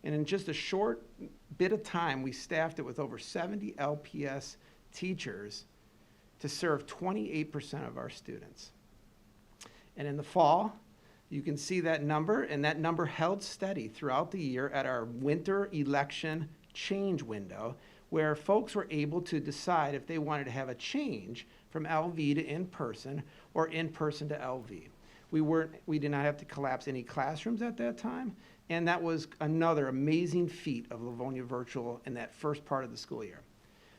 And in just a short bit of time, we staffed it with over 70 LPS teachers to serve 28% of our students. And in the fall, you can see that number, and that number held steady throughout the year at our winter election change window, where folks were able to decide if they wanted to have a change from LV to in-person or in-person to LV. We did not have to collapse any classrooms at that time, and that was another amazing feat of Livonia Virtual in that first part of the school year.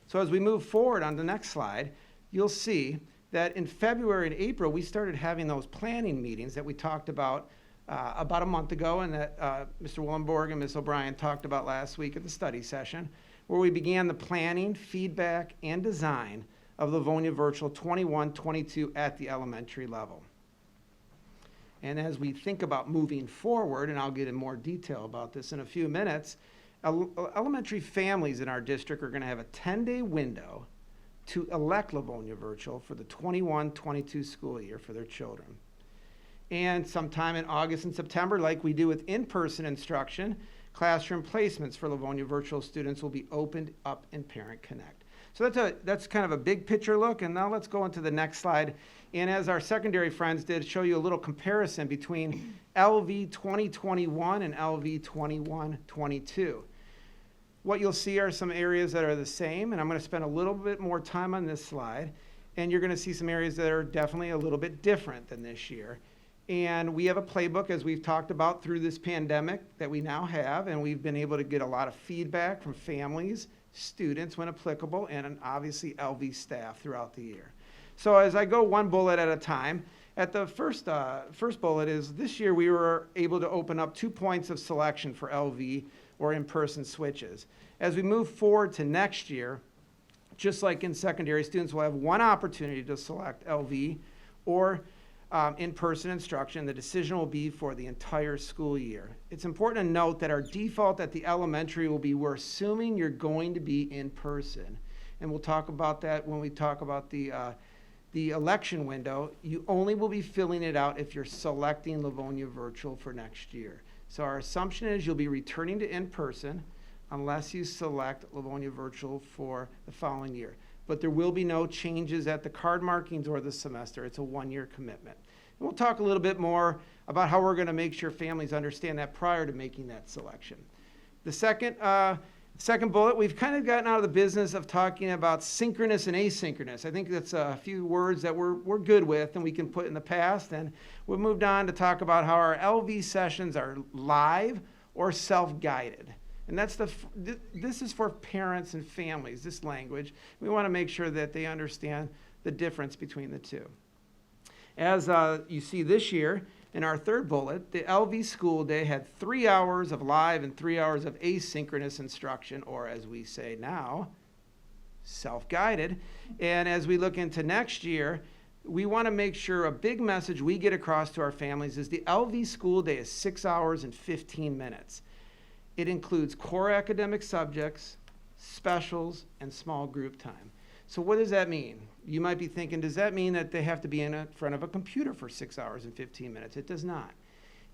So as we move forward on the next slide, you'll see that in February and April, we started having those planning meetings that we talked about a month ago, and that Mr. Willenborg and Ms. O'Brien talked about last week at the study session, where we began the planning, feedback, and design of Livonia Virtual 21-22 at the elementary level. And as we think about moving forward, and I'll get in more detail about this in a few minutes, elementary families in our district are going to have a 10-day window to elect Livonia Virtual for the 21-22 school year for their children. And sometime in August and September, like we do with in-person instruction, classroom placements for Livonia virtual students will be opened up in Parent Connect. So that's kind of a big picture look, and now let's go into the next slide. And as our secondary friends did, show you a little comparison between LV 2021 and LV 21-22. What you'll see are some areas that are the same, and I'm going to spend a little bit more time on this slide, and you're going to see some areas that are definitely a little bit different than this year. And we have a playbook, as we've talked about through this pandemic, that we now have, and we've been able to get a lot of feedback from families, students when applicable, and obviously LV staff throughout the year. So as I go one bullet at a time, at the first bullet is this year we were able to open up 2 points of selection for LV or in-person switches. As we move forward to next year, just like in secondary, students will have one opportunity to select LV or in-person instruction. The decision will be for the entire school year. It's important to note that our default at the elementary will be we're assuming you're going to be in person. And we'll talk about that when we talk about the election window. You only will be filling it out if you're selecting Livonia virtual for next year. So our assumption is you'll be returning to in-person unless you select Livonia virtual for the following year. But there will be no changes at the card markings or the semester. It's a one-year commitment. And we'll talk a little bit more about how we're going to make sure families understand that prior to making that selection. The second bullet, we've kind of gotten out of the business of talking about synchronous and asynchronous. I think that's a few words that we're good with and we can put in the past. And we've moved on to talk about how our LV sessions are live or self-guided. And this is for parents and families, this language. We want to make sure that they understand the difference between the two. As you see this year, in our third bullet, the LV school day had 3 hours of live and 3 hours of asynchronous instruction, or as we say now, self-guided. And as we look into next year, we want to make sure a big message we get across to our families is the LV school day is 6 hours and 15 minutes. It includes core academic subjects, specials, and small group time. So what does that mean? You might be thinking, does that mean that they have to be in front of a computer for 6 hours and 15 minutes? It does not.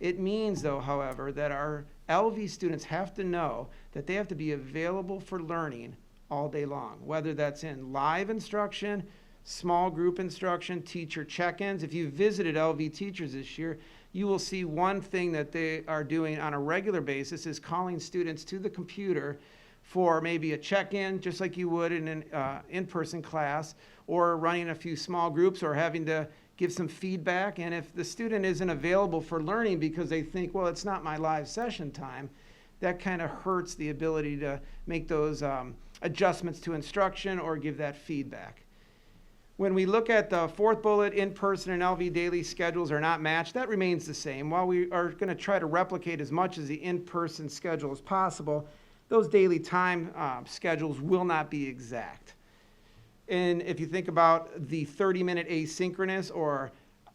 It means, though, however, that our LV students have to know that they have to be available for learning all day long, whether that's in live instruction, small group instruction, teacher check-ins. If you visited LV teachers this year, you will see one thing that they are doing on a regular basis is calling students to the computer for maybe a check-in, just like you would in an in-person class, or running a few small groups, or having to give some feedback. And if the student isn't available for learning because they think, well, it's not my live session time, that kind of hurts the ability to make those adjustments to instruction or give that feedback. When we look at the fourth bullet, in-person and LV daily schedules are not matched. That remains the same. While we are going to try to replicate as much as the in-person schedule as possible, those daily time schedules will not be exact. And if you think about the 30-minute asynchronous or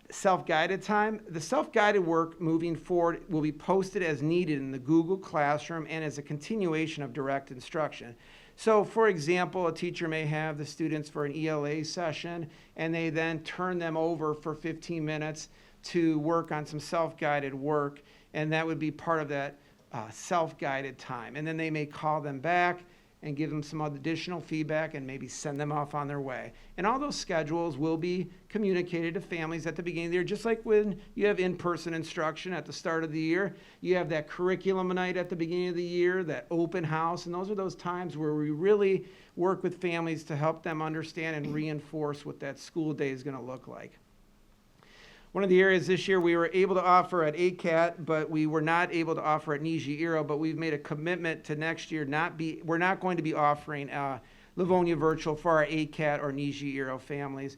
self-guided time, the self-guided work moving forward will be posted as needed in the Google Classroom and as a continuation of direct instruction. So, for example, a teacher may have the students for an ELA session, and they then turn them over for 15 minutes to work on some self-guided work, and that would be part of that self-guided time. And then they may call them back and give them some additional feedback and maybe send them off on their way. And all those schedules will be communicated to families at the beginning of the year, just like when you have in-person instruction at the start of the year. You have that curriculum night at the beginning of the year, that open house, and those are those times where we really work with families to help them understand and reinforce what that school day is going to look like. One of the areas this year we were able to offer at ACAT, but we were not able to offer at Niji-Iro, but we've made a commitment to next year we're not going to be offering Livonia virtual for our ACAT or Niji-Iro families.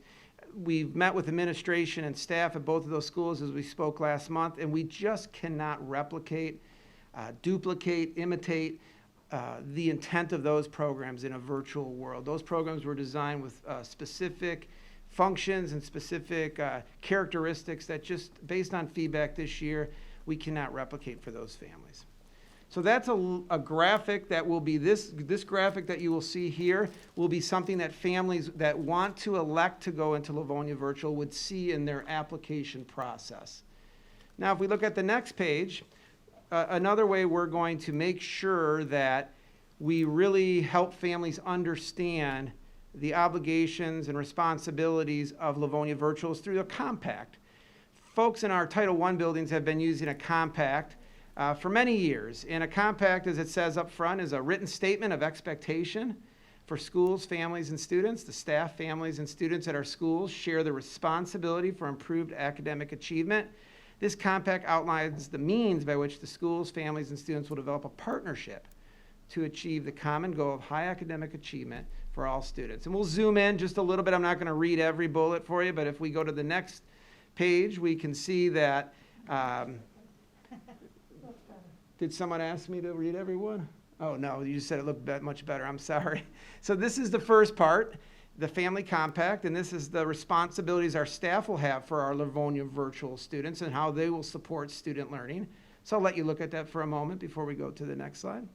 We've met with administration and staff at both of those schools as we spoke last month, and we just cannot replicate, duplicate, imitate the intent of those programs in a virtual world. Those programs were designed with specific functions and specific characteristics that just based on feedback this year, we cannot replicate for those families. So that's a graphic that will be this graphic that you will see here will be something that families that want to elect to go into Livonia Virtual would see in their application process. Now, if we look at the next page, another way we're going to make sure that we really help families understand the obligations and responsibilities of Livonia Virtual is through a compact. Folks in our Title I buildings have been using a compact for many years. And a compact, as it says up front, is a written statement of expectation for schools, families, and students. The staff, families, and students at our schools share the responsibility for improved academic achievement. This compact outlines the means by which the schools, families, and students will develop a partnership to achieve the common goal of high academic achievement for all students. And we'll zoom in just a little bit. I'm not going to read every bullet for you, but if we go to the next page, we can see that. Did someone ask me to read every one? Oh, no, you just said it looked much better. I'm sorry. So this is the first part, the family compact, and this is the responsibilities our staff will have for our Livonia Virtual students and how they will support student learning. So I'll let you look at that for a moment before we go to the next slide.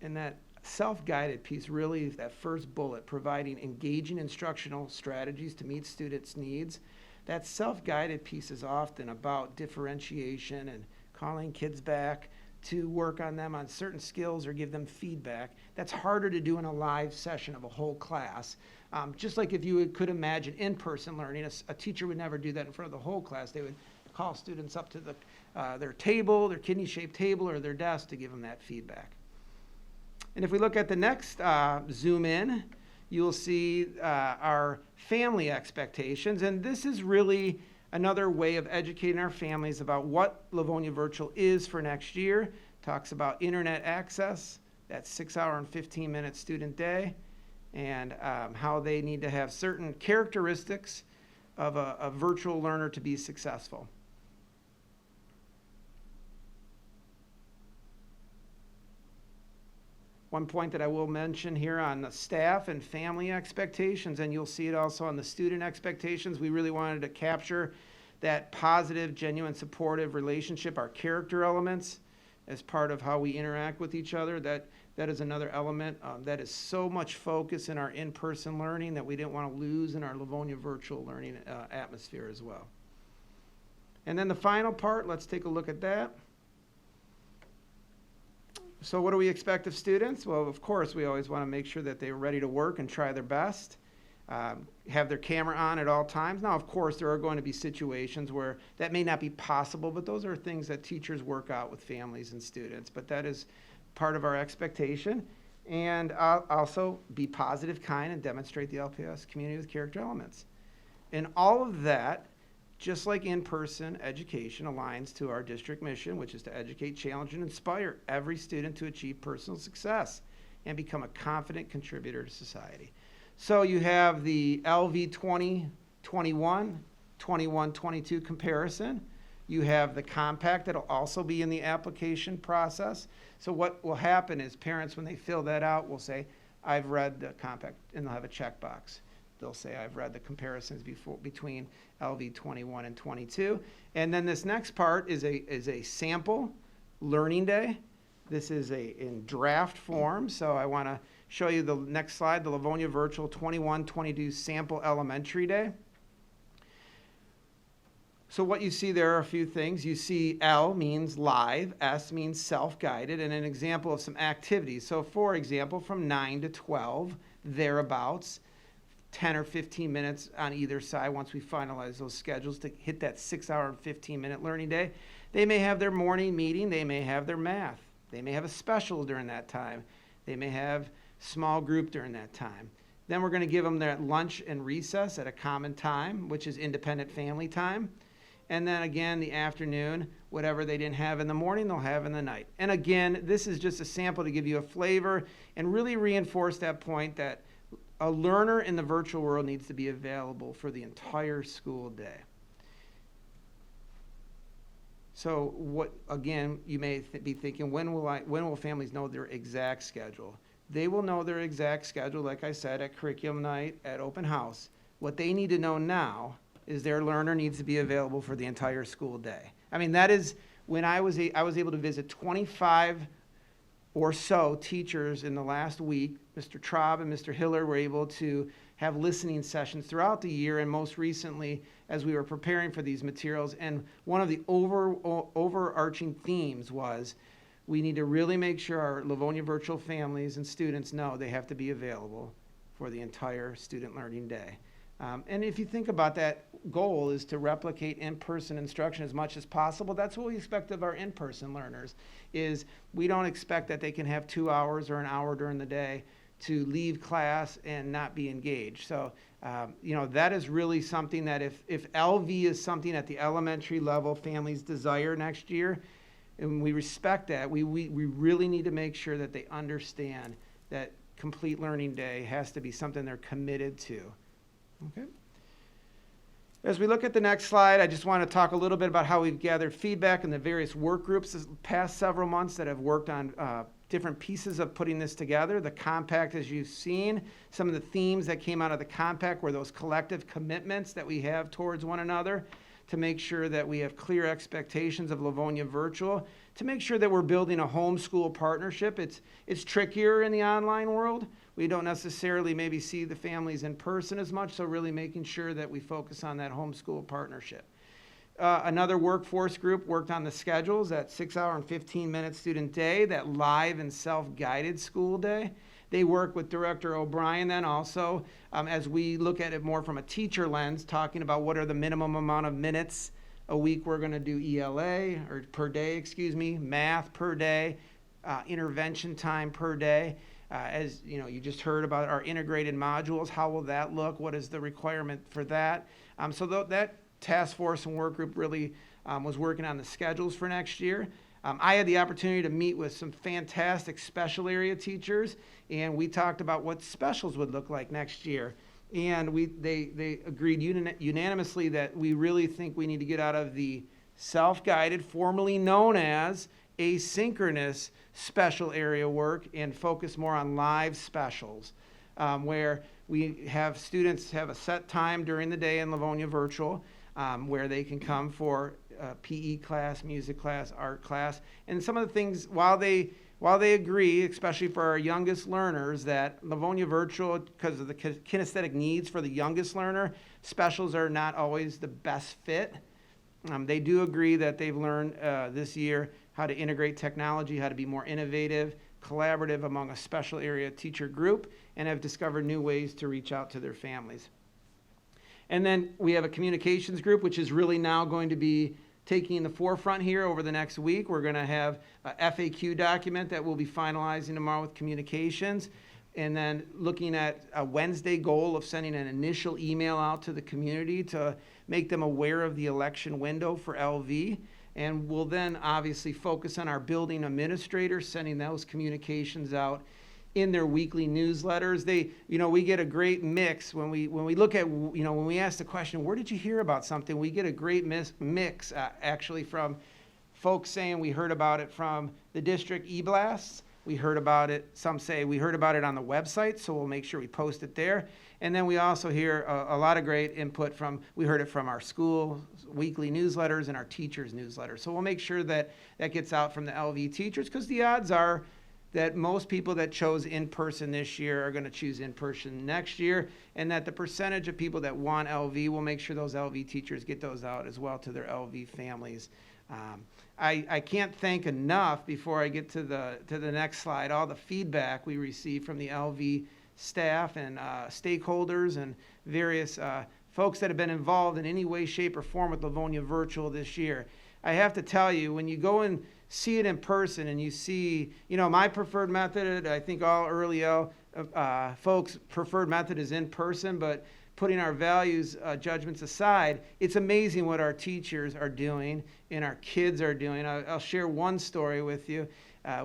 And that self-guided piece really is that first bullet, providing engaging instructional strategies to meet students' needs. That self-guided piece is often about differentiation and calling kids back to work on them on certain skills or give them feedback. That's harder to do in a live session of a whole class. Just like if you could imagine in-person learning, a teacher would never do that in front of the whole class. They would call students up to their table, their kidney-shaped table, or their desk to give them that feedback. And if we look at the next zoom in, you'll see our family expectations. And this is really another way of educating our families about what Livonia Virtual is for next year. Talks about internet access, that 6-hour and 15-minute student day, and how they need to have certain characteristics of a virtual learner to be successful. One point that I will mention here on the staff and family expectations, and you'll see it also on the student expectations, we really wanted to capture that positive, genuine, supportive relationship, our character elements, as part of how we interact with each other. That is another element that is so much focus in our in-person learning that we didn't want to lose in our Livonia virtual learning atmosphere as well. And then the final part, let's take a look at that. So what do we expect of students? Well, of course, we always want to make sure that they're ready to work and try their best, have their camera on at all times. Now, of course, there are going to be situations where that may not be possible, but those are things that teachers work out with families and students. But that is part of our expectation. And also be positive, kind, and demonstrate the LPS community with character elements. And all of that, just like in-person education, aligns to our district mission, which is to educate, challenge, and inspire every student to achieve personal success and become a confident contributor to society. So you have the LV 2021, 21-22 comparison. You have the compact that'll also be in the application process. So what will happen is parents, when they fill that out, will say, I've read the compact, and they'll have a checkbox. They'll say, I've read the comparisons between LV 21 and 22. And then this next part is a sample learning day. This is in draft form. So I want to show you the next slide, the Livonia Virtual 21-22 Sample Elementary Day. So what you see there are a few things. You see L means live, S means self-guided, and an example of some activities. So for example, from 9 to 12, thereabouts, 10 or 15 minutes on either side once we finalize those schedules to hit that 6-hour and 15-minute learning day. They may have their morning meeting. They may have their math. They may have a special during that time. They may have small group during that time. Then we're going to give them their lunch and recess at a common time, which is independent family time. And then again, the afternoon, whatever they didn't have in the morning, they'll have in the night. And again, this is just a sample to give you a flavor and really reinforce that point that a learner in the virtual world needs to be available for the entire school day. So what, again, you may be thinking, when will families know their exact schedule? They will know their exact schedule, like I said, at curriculum night, at open house. What they need to know now is their learner needs to be available for the entire school day. I mean, that is when I was able to visit 25 or so teachers in the last week. Mr. Traub and Mr. Hiller were able to have listening sessions throughout the year, and most recently as we were preparing for these materials. And one of the overarching themes was we need to really make sure our Livonia virtual families and students know they have to be available for the entire student learning day. And if you think about that, goal is to replicate in-person instruction as much as possible. That's what we expect of our in-person learners, is we don't expect that they can have 2 hours or an hour during the day to leave class and not be engaged. So, that is really something that if LV is something at the elementary level families desire next year, and we respect that, we really need to make sure that they understand that complete learning day has to be something they're committed to. Okay. As we look at the next slide, I just want to talk a little bit about how we've gathered feedback in the various work groups this past several months that have worked on different pieces of putting this together. The compact, as you've seen, some of the themes that came out of the compact were those collective commitments that we have towards one another to make sure that we have clear expectations of Livonia Virtual, to make sure that we're building a homeschool partnership. It's trickier in the online world. We don't necessarily maybe see the families in person as much, so really making sure that we focus on that homeschool partnership. Another workforce group worked on the schedules, that 6-hour and 15-minute student day, that live and self-guided school day. They work with Director O'Brien then also, as we look at it more from a teacher lens, talking about what are the minimum amount of minutes a week we're going to do ELA, or per day, math per day, intervention time per day. As you know, you just heard about our integrated modules. How will that look? What is the requirement for that? So that task force and work group really was working on the schedules for next year. I had the opportunity to meet with some fantastic special area teachers, and we talked about what specials would look like next year. And they agreed unanimously that we really think we need to get out of the self-guided, formerly known as asynchronous special area work, and focus more on live specials, where we have students have a set time during the day in Livonia Virtual, where they can come for PE class, music class, art class. And some of the things, while they agree, especially for our youngest learners, that Livonia Virtual, because of the kinesthetic needs for the youngest learner, specials are not always the best fit. They do agree that they've learned this year how to integrate technology, how to be more innovative, collaborative among a special area teacher group, and have discovered new ways to reach out to their families. And then we have a communications group, which is really now going to be taking the forefront here over the next week. We're going to have a FAQ document that we'll be finalizing tomorrow with communications, and then looking at a Wednesday goal of sending an initial email out to the community to make them aware of the election window for LV. And we'll then obviously focus on our building administrators, sending those communications out in their weekly newsletters. We get a great mix when we look at, when we ask the question, where did you hear about something? We get a great mix actually from folks saying we heard about it from the district e-blasts. We heard about it, some say we heard about it on the website, so we'll make sure we post it there. And then we also hear a lot of great input we heard it from our school weekly newsletters and our teachers' newsletters. So we'll make sure that gets out from the LV teachers, because the odds are that most people that chose in-person this year are going to choose in-person next year, and that the percentage of people that want LV, will make sure those LV teachers get those out as well to their LV families. I can't thank enough, before I get to the next slide, all the feedback we received from the LV staff and stakeholders and various folks that have been involved in any way, shape, or form with Livonia Virtual this year. I have to tell you, when you go and see it in person and you see, my preferred method, I think all early L folks' preferred method is in person, but putting our values judgments aside, it's amazing what our teachers are doing and our kids are doing. I'll share one story with you. I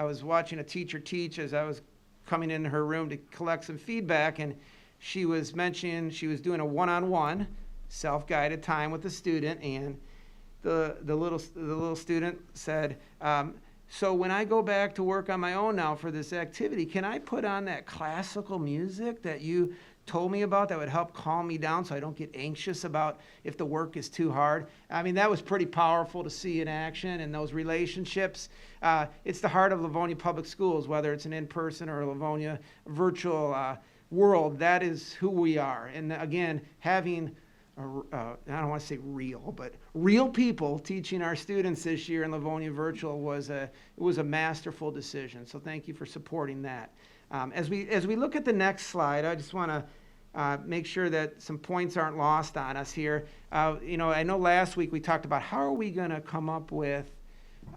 was watching a teacher teach as I was coming into her room to collect some feedback, and she was mentioning she was doing a one-on-one self-guided time with the student, and the little student said, so when I go back to work on my own now for this activity, can I put on that classical music that you told me about that would help calm me down so I don't get anxious about if the work is too hard? I mean, that was pretty powerful to see in action, and those relationships. It's the heart of Livonia Public Schools, whether it's an in-person or a Livonia virtual world, that is who we are. And again, having, I don't want to say real, but real people teaching our students this year in Livonia Virtual was a masterful decision. So thank you for supporting that. As we look at the next slide, I just want to make sure that some points aren't lost on us here. I know last week we talked about how are we going to come up with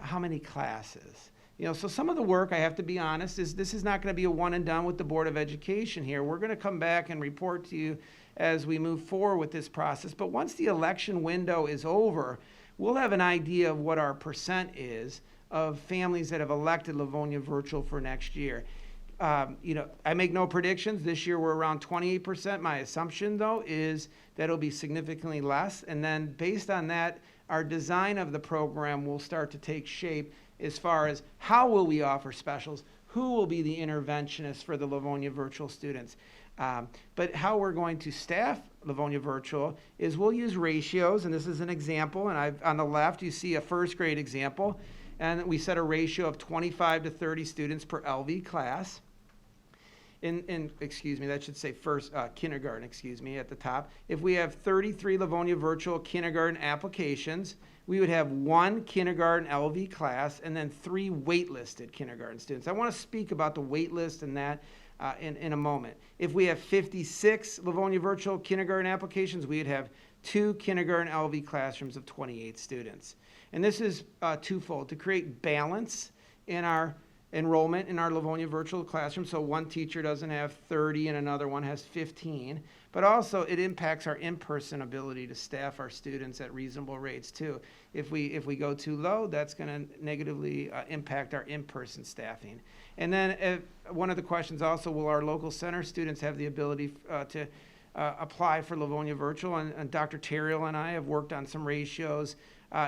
how many classes. So some of the work, I have to be honest, is this is not going to be a one and done with the Board of Education here. We're going to come back and report to you as we move forward with this process. But once the election window is over, we'll have an idea of what our percent is of families that have elected Livonia Virtual for next year. I make no predictions. This year we're around 28%. My assumption, though, is that it'll be significantly less. And then based on that, our design of the program will start to take shape as far as how will we offer specials, who will be the interventionist for the Livonia Virtual students. But how we're going to staff Livonia Virtual is we'll use ratios, and this is an example, and on the left you see a first grade example, and we set a ratio of 25 to 30 students per LV class. Excuse me, that should say kindergarten, at the top. If we have 33 Livonia Virtual kindergarten applications, we would have 1 kindergarten LV class and then 3 waitlisted kindergarten students. I want to speak about the waitlist and that in a moment. If we have 56 Livonia Virtual kindergarten applications, we would have 2 kindergarten LV classrooms of 28 students. And this is twofold, to create balance in our enrollment in our Livonia Virtual classroom, so one teacher doesn't have 30 and another one has 15, but also it impacts our in-person ability to staff our students at reasonable rates too. If we go too low, that's going to negatively impact our in-person staffing. And then one of the questions also, will our local center students have the ability to apply for Livonia Virtual? And Dr. Terrill and I have worked on some ratios.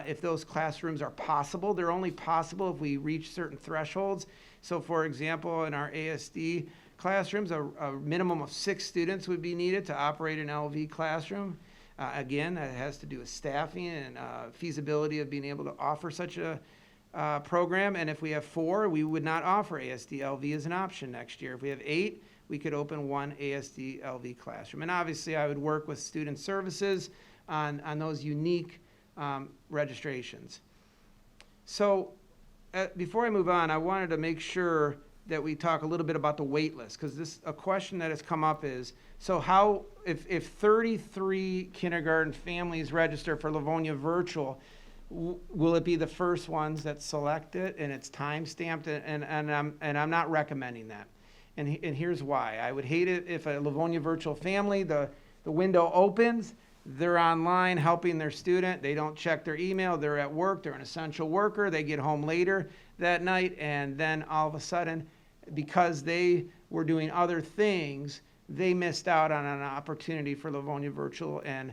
If those classrooms are possible, they're only possible if we reach certain thresholds. So for example, in our ASD classrooms, a minimum of 6 students would be needed to operate an LV classroom. Again, that has to do with staffing and feasibility of being able to offer such a program. And if we have 4, we would not offer ASD LV as an option next year. If we have 8, we could open 1 ASD LV classroom. And obviously, I would work with student services on those unique registrations. So before I move on, I wanted to make sure that we talk a little bit about the wait list, because a question that has come up is, so how, if 33 kindergarten families register for Livonia Virtual, will it be the first ones that select it and it's time stamped? And I'm not recommending that. And here's why. I would hate it if a Livonia Virtual family, the window opens, they're online helping their student, they don't check their email, they're at work, they're an essential worker, they get home later that night, and then all of a sudden, because they were doing other things, they missed out on an opportunity for Livonia Virtual. And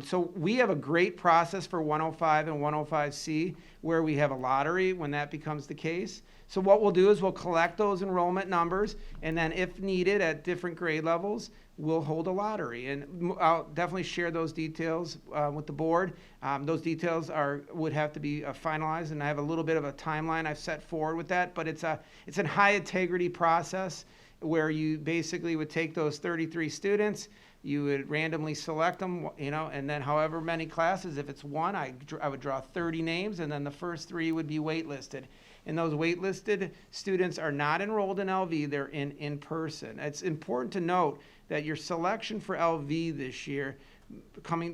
so we have a great process for 105 and 105C where we have a lottery when that becomes the case. So what we'll do is we'll collect those enrollment numbers, and then if needed at different grade levels, we'll hold a lottery. And I'll definitely share those details with the board. Those details would have to be finalized, and I have a little bit of a timeline I've set forward with that, but it's a high integrity process where you basically would take those 33 students, you would randomly select them, and then however many classes, if it's 1, I would draw 30 names, and then the first 3 would be waitlisted. And those waitlisted students are not enrolled in LV, they're in person. It's important to note that your selection for LV this year,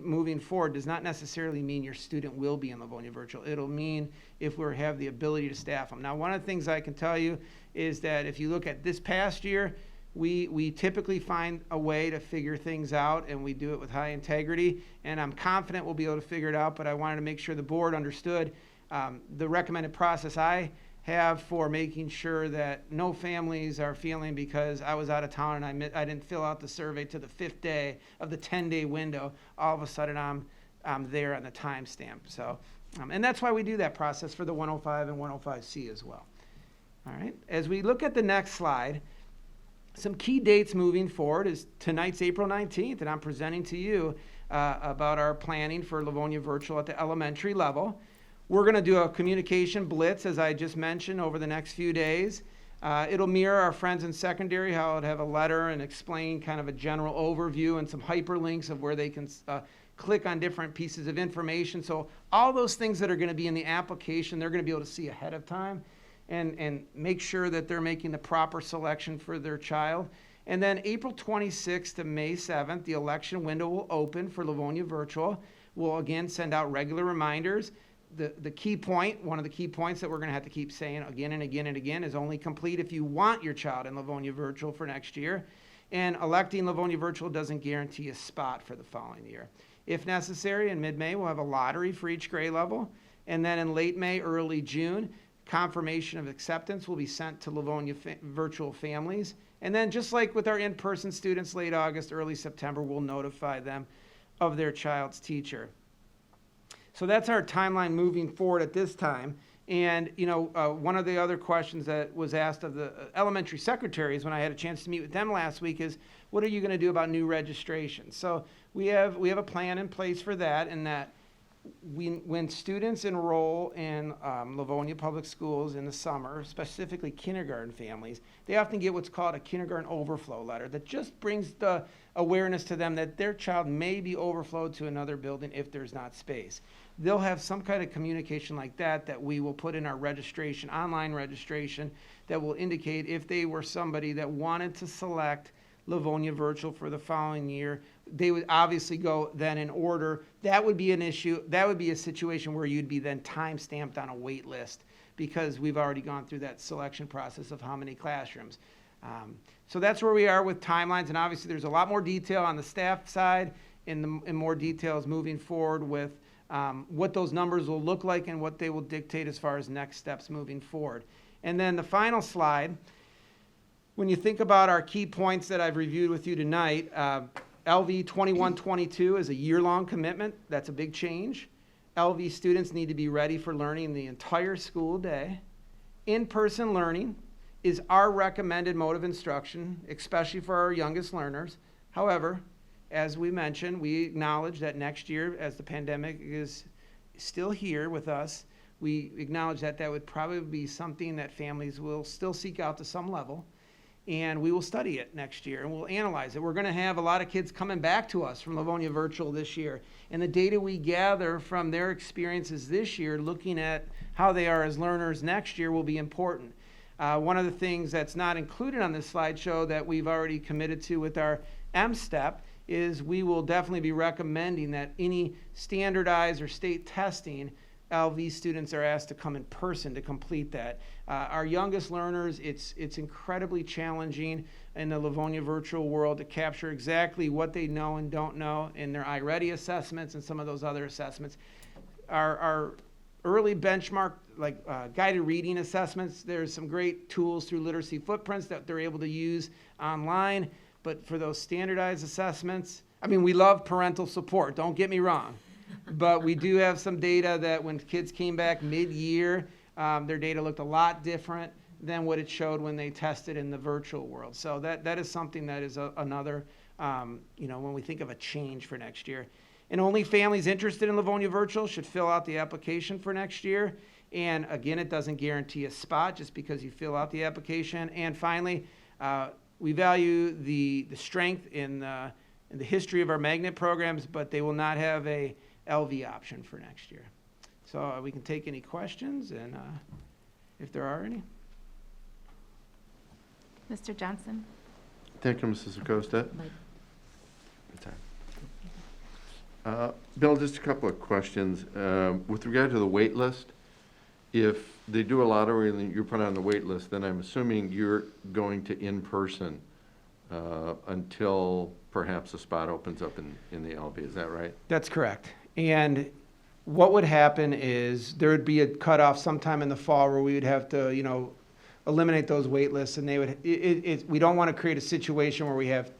moving forward, does not necessarily mean your student will be in Livonia Virtual. It'll mean if we have the ability to staff them. Now, one of the things I can tell you is that if you look at this past year, we typically find a way to figure things out, and we do it with high integrity, and I'm confident we'll be able to figure it out, but I wanted to make sure the board understood the recommended process I have for making sure that no families are feeling because I was out of town and I didn't fill out the survey to the 5th day of the 10-day window, all of a sudden I'm there on the timestamp. So, and that's why we do that process for the 105 and 105C as well. All right, as we look at the next slide, some key dates moving forward is tonight's April 19th, and I'm presenting to you about our planning for Livonia Virtual at the elementary level. We're going to do a communication blitz, as I just mentioned, over the next few days. It'll mirror our friends in secondary, how it'll have a letter and explain kind of a general overview and some hyperlinks of where they can click on different pieces of information. So all those things that are going to be in the application, they're going to be able to see ahead of time and make sure that they're making the proper selection for their child. And then April 26th to May 7th, the election window will open for Livonia Virtual. We'll again send out regular reminders. The key point, one of the key points that we're going to have to keep saying again and again and again, is only complete if you want your child in Livonia Virtual for next year. And electing Livonia Virtual doesn't guarantee a spot for the following year. If necessary, in mid-May, we'll have a lottery for each grade level. And then in late May, early June, confirmation of acceptance will be sent to Livonia Virtual families. And then just like with our in-person students, late August, early September, we'll notify them of their child's teacher. So that's our timeline moving forward at this time. And, one of the other questions that was asked of the elementary secretaries when I had a chance to meet with them last week is, what are you going to do about new registration? So we have a plan in place for that, and that when students enroll in Livonia Public Schools in the summer, specifically kindergarten families, they often get what's called a kindergarten overflow letter that just brings the awareness to them that their child may be overflowed to another building if there's not space. They'll have some kind of communication like that we will put in our registration, online registration, that will indicate if they were somebody that wanted to select Livonia Virtual for the following year, they would obviously go then in order. That would be an issue. That would be a situation where you'd be then time-stamped on a wait list because we've already gone through that selection process of how many classrooms. So that's where we are with timelines, and obviously there's a lot more detail on the staff side and more details moving forward with what those numbers will look like and what they will dictate as far as next steps moving forward. And then the final slide, when you think about our key points that I've reviewed with you tonight, LV 21-22 is a year-long commitment. That's a big change. LV students need to be ready for learning the entire school day. In-person learning is our recommended mode of instruction, especially for our youngest learners. However, as we mentioned, we acknowledge that next year, as the pandemic is still here with us, we acknowledge that would probably be something that families will still seek out to some level. And we will study it next year, and we'll analyze it. We're going to have a lot of kids coming back to us from Livonia Virtual this year. And the data we gather from their experiences this year, looking at how they are as learners next year, will be important. One of the things that's not included on this slideshow that we've already committed to with our M-STEP is we will definitely be recommending that any standardized or state testing, LV students are asked to come in person to complete that. Our youngest learners, it's incredibly challenging in the Livonia Virtual world to capture exactly what they know and don't know in their iReady assessments and some of those other assessments. Our early benchmark, like guided reading assessments, there's some great tools through Literacy Footprints that they're able to use online. But for those standardized assessments, I mean, we love parental support, don't get me wrong. But we do have some data that when kids came back mid-year, their data looked a lot different than what it showed when they tested in the virtual world. So that is something that is another, when we think of a change for next year. And only families interested in Livonia Virtual should fill out the application for next year. And again, it doesn't guarantee a spot just because you fill out the application. And finally, we value the strength in the history of our magnet programs, but they will not have a LV option for next year. So we can take any questions, and if there are any. Mr. Johnson? Thank you, Mrs. Acosta. Bill, just a couple of questions. With regard to the wait list, if they do a lottery and you're put on the wait list, then I'm assuming you're going to in-person until perhaps a spot opens up in the LV. Is that right? That's correct. And what would happen is there would be a cutoff sometime in the fall where we would have to, eliminate those wait lists, and they would. We don't want to create a situation where we have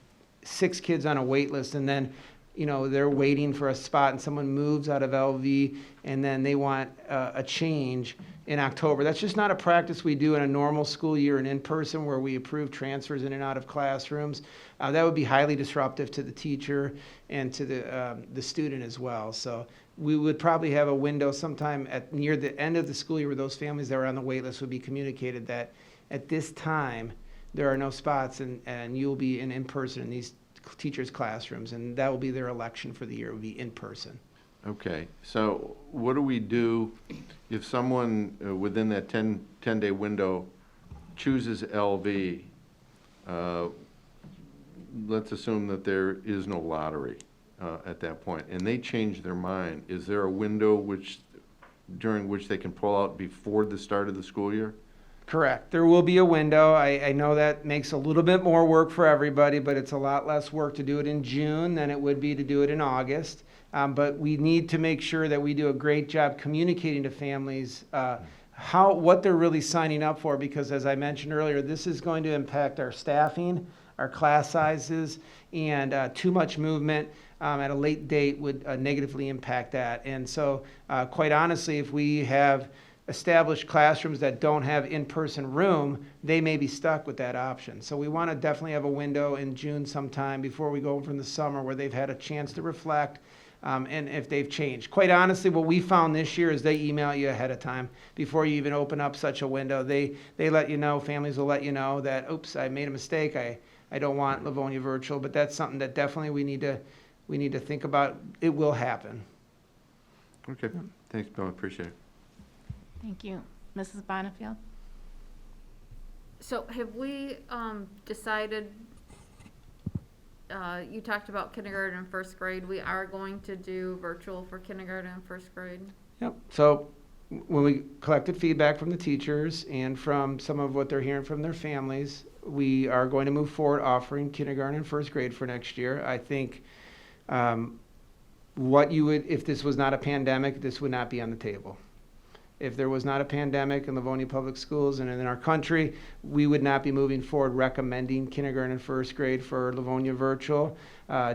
6 kids on a wait list and then, they're waiting for a spot and someone moves out of LV and then they want a change in October. That's just not a practice we do in a normal school year and in person where we approve transfers in and out of classrooms. That would be highly disruptive to the teacher and to the student as well. So we would probably have a window sometime near the end of the school year where those families that are on the wait list would be communicated that at this time, there are no spots, and you'll be in person in these teachers' classrooms, and that will be their election for the year, will be in person. Okay, so what do we do if someone within that 10-day window chooses LV? Let's assume that there is no lottery at that point, and they change their mind. Is there a window during which they can pull out before the start of the school year? Correct. There will be a window. I know that makes a little bit more work for everybody, but it's a lot less work to do it in June than it would be to do it in August. But we need to make sure that we do a great job communicating to families what they're really signing up for, because as I mentioned earlier, this is going to impact our staffing, our class sizes, and too much movement at a late date would negatively impact that. And so quite honestly, if we have established classrooms that don't have in-person room, they may be stuck with that option. So we want to definitely have a window in June sometime before we go from the summer where they've had a chance to reflect and if they've changed. Quite honestly, what we found this year is they email you ahead of time before you even open up such a window. They let you know, families will let you know that, oops, I made a mistake, I don't want Livonia virtual, but that's something that definitely we need to think about. It will happen. Okay, thanks, Bill, I appreciate it. Thank you. Mrs. Bonifield? So have we decided, you talked about kindergarten and first grade, we are going to do virtual for kindergarten and first grade? Yep. So when we collected feedback from the teachers and from some of what they're hearing from their families, we are going to move forward offering kindergarten and first grade for next year. I think if this was not a pandemic, this would not be on the table. If there was not a pandemic in Livonia Public Schools and in our country, we would not be moving forward recommending kindergarten and first grade for Livonia virtual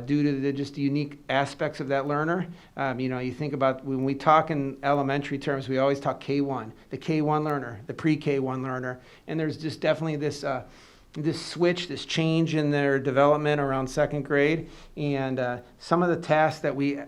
due to the just unique aspects of that learner. You think about when we talk in elementary terms, we always talk K1, the K1 learner, the pre-K1 learner, and there's just definitely this switch, this change in their development around second grade, and some of the tasks that we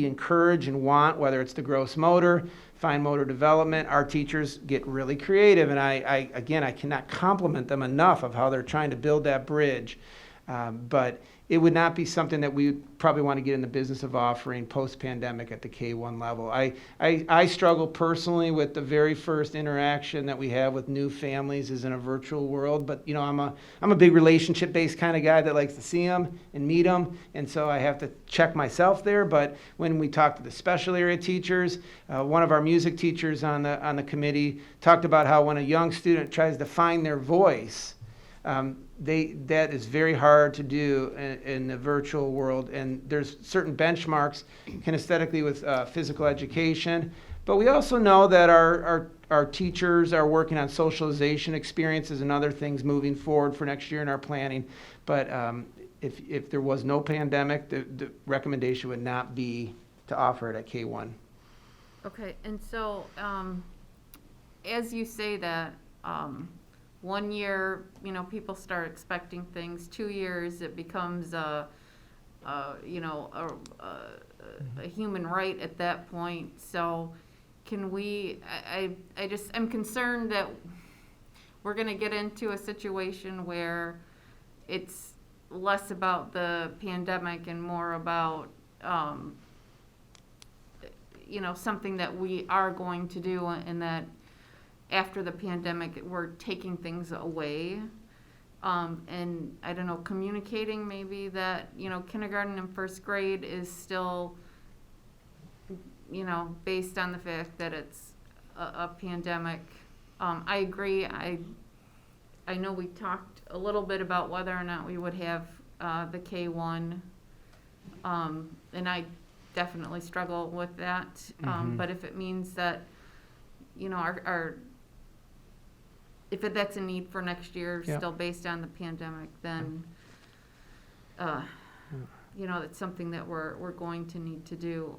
encourage and want, whether it's the gross motor, fine motor development, our teachers get really creative, and I cannot compliment them enough of how they're trying to build that bridge. But it would not be something that we probably want to get in the business of offering post-pandemic at the K1 level. I struggle personally with the very first interaction that we have with new families is in a virtual world, but I'm a big relationship-based kind of guy that likes to see them and meet them, and so I have to check myself there. But when we talk to the special area teachers, one of our music teachers on the committee talked about how when a young student tries to find their voice, that is very hard to do in the virtual world, and there's certain benchmarks kinesthetically with physical education, but we also know that our teachers are working on socialization experiences and other things moving forward for next year in our planning. But if there was no pandemic, the recommendation would not be to offer it at K1. Okay, and so, as you say that, 1 year, people start expecting things. 2 years, it becomes a human right at that point. So can we, I'm concerned that we're gonna get into a situation where it's less about the pandemic and more about, something that we are going to do, and that after the pandemic, we're taking things away. And I don't know, communicating maybe that, kindergarten and first grade is still, based on the fact that it's a pandemic. I agree. I know we talked a little bit about whether or not we would have the K1. And I definitely struggle with that. But if it means that, if that's a need for next year, Yeah. still based on the pandemic, then, it's something that we're going to need to do.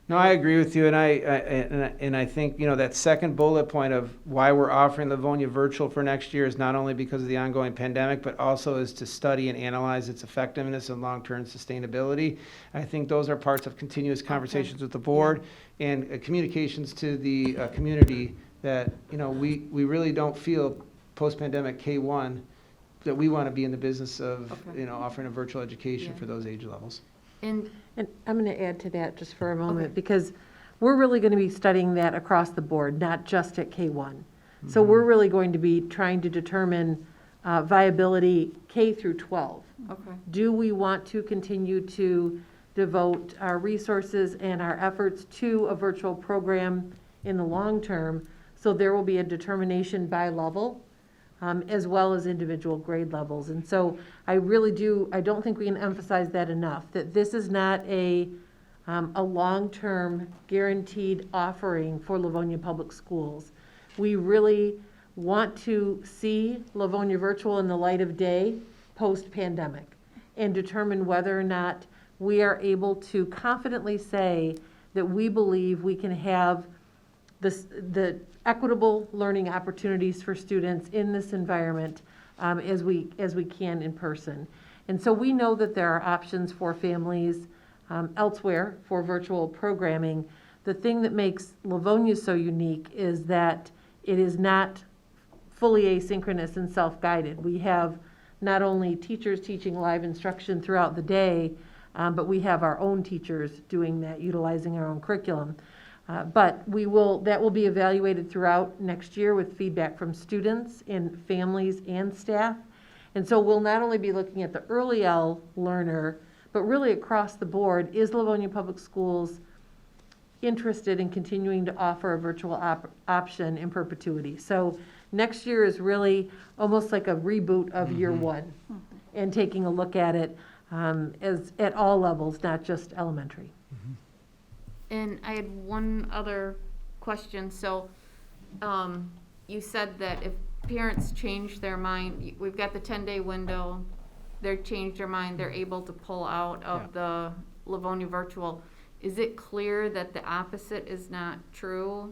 No, I agree with you, and I think that second bullet point of why we're offering Livonia virtual for next year is not only because of the ongoing pandemic, but also is to study and analyze its effectiveness and long-term sustainability. I think those are parts of continuous conversations with the board and communications to the community that, we really don't feel post-pandemic K-1 that we want to be in the business of, offering a virtual education for those age levels. And And I'm going to add to that just for a moment, because we're really going to be studying that across the board, not just at K-1. So we're really going to be trying to determine viability K through 12. okay. Do we want to continue to devote our resources and our efforts to a virtual program in the long term? So there will be a determination by level, as well as individual grade levels. And so I don't think we can emphasize that enough, that this is not a long-term guaranteed offering for Livonia Public Schools. We really want to see Livonia Virtual in the light of day post-pandemic and determine whether or not we are able to confidently say that we believe we can have the equitable learning opportunities for students in this environment as we can in person. And so we know that there are options for families elsewhere for virtual programming. The thing that makes Livonia so unique is that it is not fully asynchronous and self-guided. We have not only teachers teaching live instruction throughout the day, but we have our own teachers doing that, utilizing our own curriculum. But that will be evaluated throughout next year with feedback from students and families and staff. And so we'll not only be looking at the early L learner, but really across the board, is Livonia Public Schools interested in continuing to offer a virtual option in perpetuity? So next year is really almost like a reboot of year one, and taking a look at it as at all levels, not just elementary. And I had one other question. So, you said that if parents change their mind, we've got the 10-day window, they've changed their mind, they're able to pull out of the Livonia Virtual. Is it clear that the opposite is not true?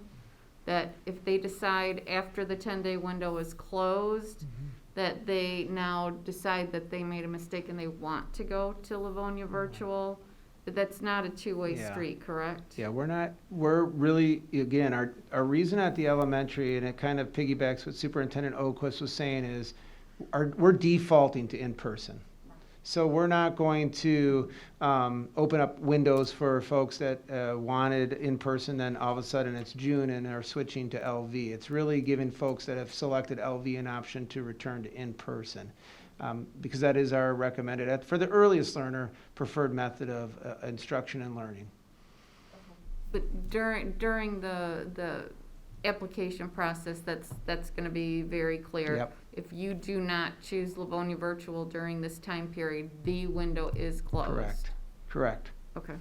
That if they decide after the 10-day window is closed, that they now decide that they made a mistake and they want to go to Livonia Virtual? But that's not a two-way street, correct? Yeah, we're really, again, our reason at the elementary, and it kind of piggybacks what Superintendent Oquist was saying, is we're defaulting to in-person. So we're not going to open up windows for folks that wanted in-person, then all of a sudden it's June and are switching to LV. It's really giving folks that have selected LV an option to return to in-person. Because that is our recommended, for the earliest learner, preferred method of instruction and learning. But during the application process, that's going to be very clear. Yep. If you do not choose Livonia Virtual during this time period, the window is closed. Correct. Okay.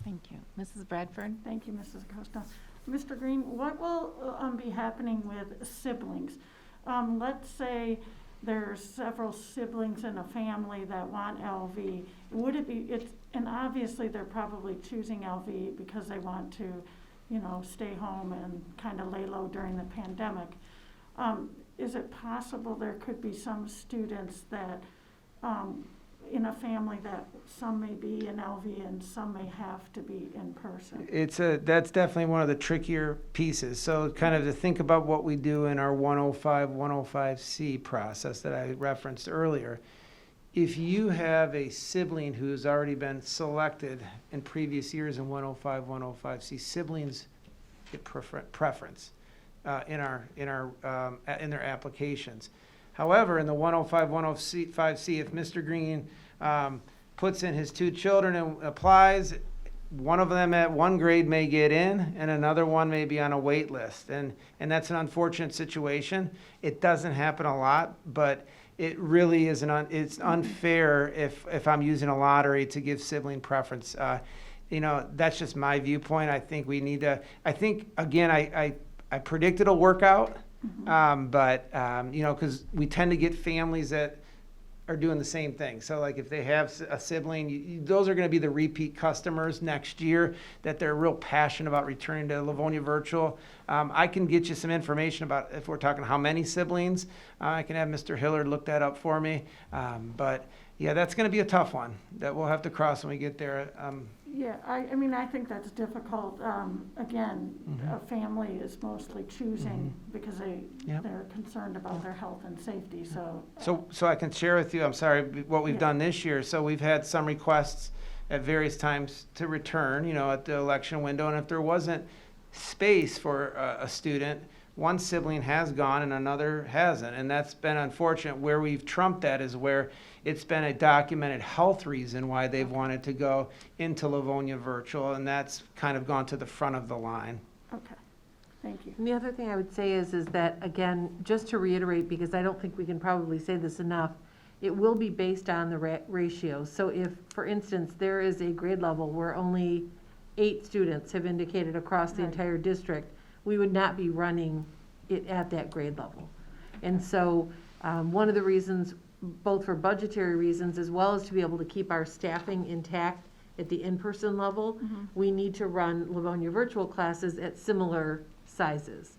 Thank you. Mrs. Bradford? Thank you, Mrs. Costa. Mr. Green, what will be happening with siblings? Let's say there's several siblings in a family that want LV. Would it be, and obviously they're probably choosing LV because they want to, stay home and kind of lay low during the pandemic. Is it possible there could be some students that, in a family, that some may be in LV and some may have to be in person? That's definitely one of the trickier pieces. So kind of to think about what we do in our 105C process that I referenced earlier. If you have a sibling who's already been selected in previous years in 105C, siblings get preference in their applications. However, in the 105C, if Mr. Green puts in his two children and applies, one of them at one grade may get in and another one may be on a wait list. And that's an unfortunate situation. It doesn't happen a lot, but it really is it's unfair if I'm using a lottery to give sibling preference. That's just my viewpoint. I think we need to, again, I predict it'll work out. But because we tend to get families that are doing the same thing. So like if they have a sibling, those are going to be the repeat customers next year that they're real passionate about returning to Livonia Virtual. I can get you some information about if we're talking how many siblings. I can have Mr. Hillard look that up for me. But yeah, that's going to be a tough one that we'll have to cross when we get there. Yeah, I mean, I think that's difficult. Again, a family is mostly choosing because Yep. they're concerned about their health and safety, so. So I can share with you, I'm sorry, what we've done this year. So we've had some requests at various times to return, at the election window. And if there wasn't space for a student, one sibling has gone and another hasn't. And that's been unfortunate. Where we've trumped that is where it's been a documented health reason why they've wanted to go into Livonia virtual. And that's kind of gone to the front of the line. Okay, thank you. And the other thing I would say is that, again, just to reiterate, because I don't think we can probably say this enough, it will be based on the ratio. So if, for instance, there is a grade level where only 8 students have indicated across the entire district, we would not be running it at that grade level. And so one of the reasons, both for budgetary reasons as well as to be able to keep our staffing intact at the in-person level, we need to run Livonia virtual classes at similar sizes.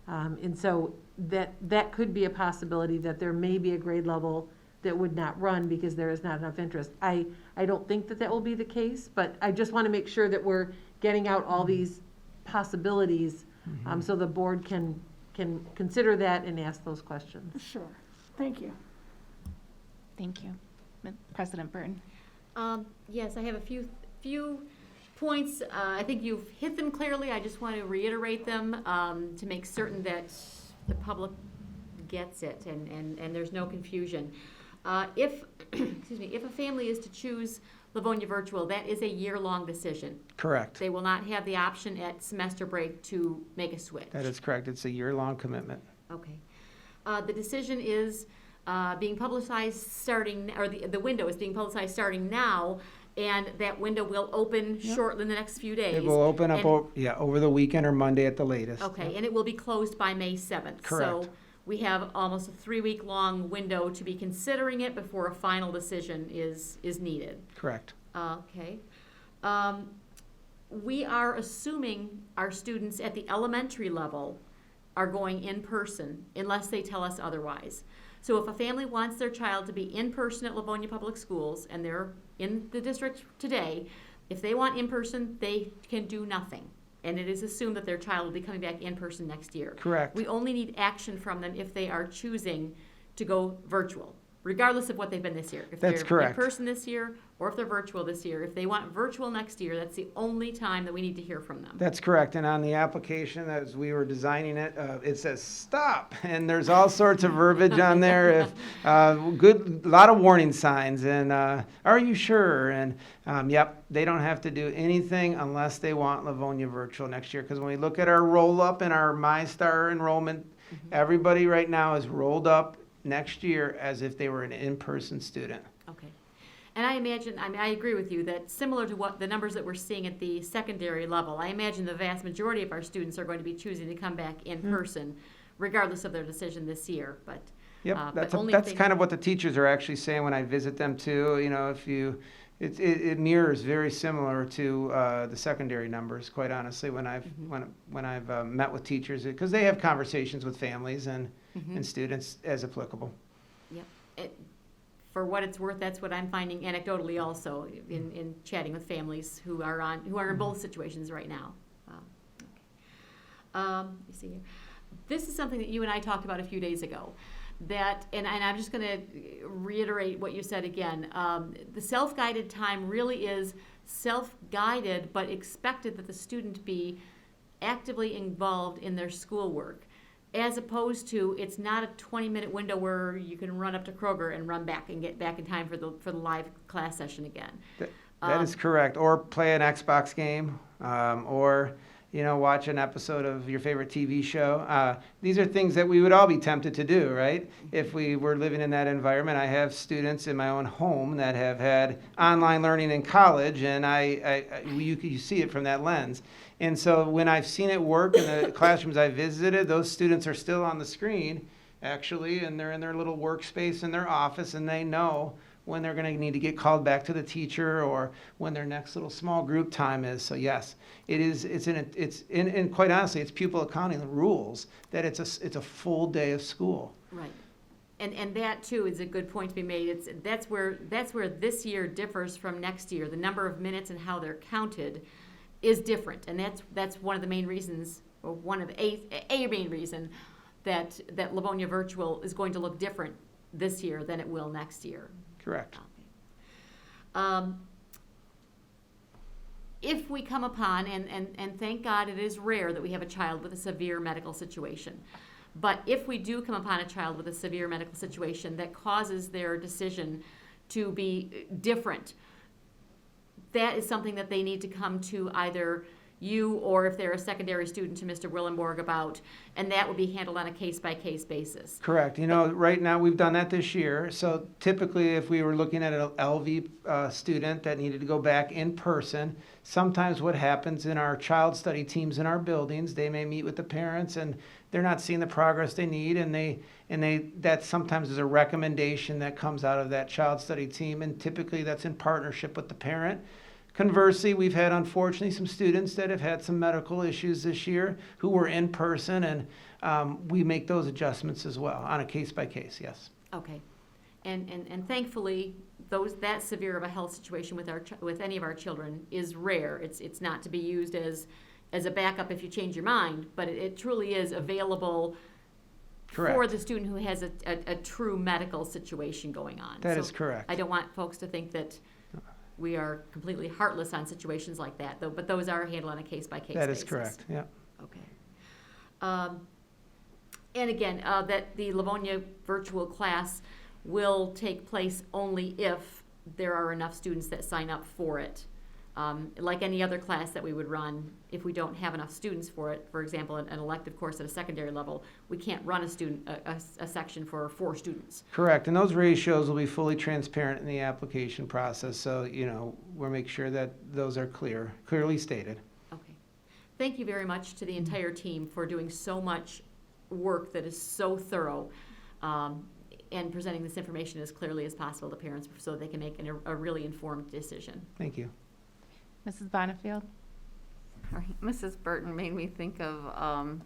And so that could be a possibility, that there may be a grade level that would not run because there is not enough interest. I don't think that will be the case, but I just want to make sure that we're getting out all these possibilities so the board can consider that and ask those questions. Sure, thank you. Thank you. President Burton. Yes, I have a few points. I think you've hit them clearly. I just want to reiterate them to make certain that the public gets it and there's no confusion. If a family is to choose Livonia Virtual, that is a year-long decision. Correct. They will not have the option at semester break to make a switch. That is correct. It's a year-long commitment. Okay. The decision is being publicized starting, or the window is being publicized starting now, and that window will open shortly in the next few days. It will open up, over the weekend or Monday at the latest. Okay, and it will be closed by May 7th. Correct. So we have almost a 3-week-long window to be considering it before a final decision is needed. Correct. Okay. We are assuming our students at the elementary level are going in person unless they tell us otherwise. So if a family wants their child to be in person at Livonia Public Schools and they're in the district today, if they want in person, they can do nothing. And it is assumed that their child will be coming back in person next year. Correct. We only need action from them if they are choosing to go virtual, regardless of what they've been this year. If That's they're correct. in person this year or if they're virtual this year. If they want virtual next year, that's the only time that we need to hear from them. That's correct. And on the application, as we were designing it, it says stop. And there's all sorts of verbiage on there. A lot of warning signs. And are you sure? And yep, they don't have to do anything unless they want Livonia Virtual next year. Because when we look at our roll up and our MyStar enrollment, everybody right now is rolled up next year as if they were an in-person student. Okay. And I imagine, I agree with you that similar to what the numbers that we're seeing at the secondary level, I imagine the vast majority of our students are going to be choosing to come back in person, regardless of their decision this year. But Yep, but that's kind of what the teachers are actually saying when I visit them too. It mirrors very similar to the secondary numbers. Quite honestly, when I've met with teachers, because they have conversations with families and students as applicable. Yep. For what it's worth, that's what I'm finding anecdotally also in chatting with families who are in both situations right now. Let me see here. This is something that you and I talked about a few days ago. And I'm just going to reiterate what you said again. The self-guided time really is self-guided, but expected that the student be actively involved in their schoolwork, as opposed to it's not a 20-minute window where you can run up to Kroger and run back and get back in time for the live class session again. That is correct. Or play an Xbox game, or watch an episode of your favorite TV show. These are things that we would all be tempted to do, right? If we were living in that environment. I have students in my own home that have had online learning in college, and you see it from that lens. And so when I've seen it work in the classrooms I visited, those students are still on the screen, actually, and they're in their little workspace in their office, and they know when they're going to need to get called back to the teacher or when their next little small group time is. So yes, and quite honestly, it's pupil accounting rules that it's a full day of school. Right. And that too is a good point to be made. That's where this year differs from next year. The number of minutes and how they're counted is different, and that's one of the main reasons, or one of a main reason that Livonia Virtual is going to look different this year than it will next year. Correct. If we come upon, and thank God it is rare that we have a child with a severe medical situation, but if we do come upon a child with a severe medical situation that causes their decision to be different, that is something that they need to come to either you or if they're a secondary student to Mr. Willenborg about, and that would be handled on a case-by-case basis. Correct. Right now, we've done that this year. So typically, if we were looking at an LV student that needed to go back in person, sometimes what happens in our child study teams in our buildings, they may meet with the parents and they're not seeing the progress they need, and that sometimes is a recommendation that comes out of that child study team, and typically that's in partnership with the parent. Conversely, we've had, unfortunately, some students that have had some medical issues this year who were in person, and we make those adjustments as well on a case-by-case, yes. Okay. And thankfully, that severe of a health situation with any of our children is rare. It's not to be used as a backup if you change your mind, but it truly is available Correct. for the student who has a true medical situation going on. That is correct. I don't want folks to think that we are completely heartless on situations like that, though. But those are handled on a case-by-case basis. That is correct, yeah. Okay. And again, that the Livonia virtual class will take place only if there are enough students that sign up for it. Like any other class that we would run, if we don't have enough students for it, for example, an elective course at a secondary level, we can't run a section for 4 students. Correct, and those ratios will be fully transparent in the application process, so, we'll make sure that those are clearly stated. Okay. Thank you very much to the entire team for doing so much work that is so thorough, and presenting this information as clearly as possible to parents so they can make a really informed decision. Thank you. Mrs. Bonifield? Sorry, Mrs. Burton made me think of,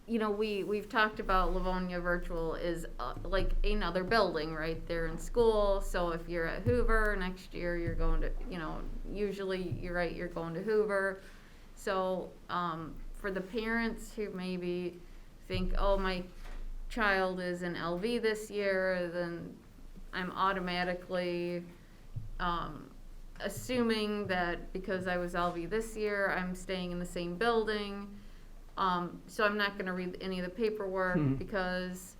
we've talked about Livonia Virtual is like another building right there in school. So if you're at Hoover, next year you're going to, usually you're going to Hoover. So for the parents who maybe think, oh, my child is in LV this year, then I'm automatically assuming that because I was LV this year, I'm staying in the same building. So I'm not going to read any of the paperwork because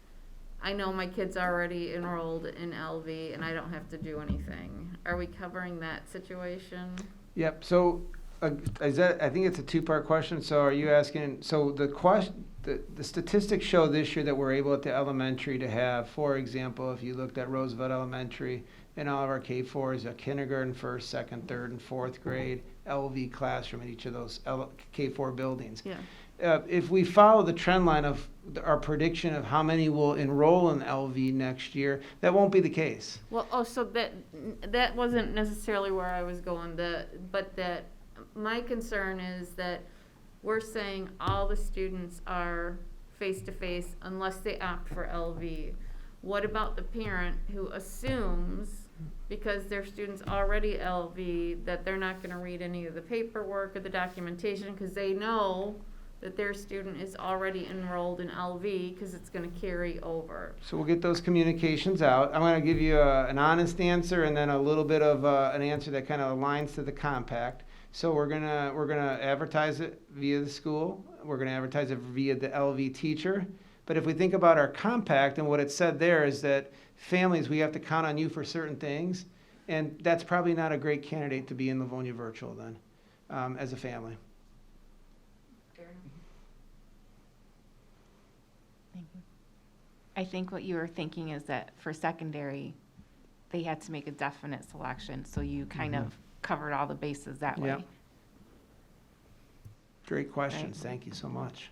I know my kid's already enrolled in LV and I don't have to do anything. Are we covering that situation? Yep, so I think it's a 2-part question. So are you asking, so the statistics show this year that we're able at the elementary to have, for example, if you looked at Roosevelt Elementary, in all of our K4s, a kindergarten, 1st, 2nd, 3rd, and 4th grade LV classroom in each of those K4 buildings. Yeah. If we follow the trend line of our prediction of how many will enroll in LV next year, that won't be the case. Well, so that wasn't necessarily where I was going, but that my concern is that we're saying all the students are face-to-face unless they opt for LV. What about the parent who assumes, because their student's already LV, that they're not going to read any of the paperwork or the documentation because they know that their student is already enrolled in LV because it's going to carry over? So we'll get those communications out. I'm going to give you an honest answer and then a little bit of an answer that kind of aligns to the compact. So we're gonna advertise it via the school. We're gonna advertise it via the LV teacher. But if we think about our compact and what it said there is that families, we have to count on you for certain things, and that's probably not a great candidate to be in Livonia Virtual then, as a family. Fair enough. Thank you. I think what you were thinking is that for secondary, they had to make a definite selection, so you kind of covered all the bases that way. Yep. Great questions. Right. Thank you so much.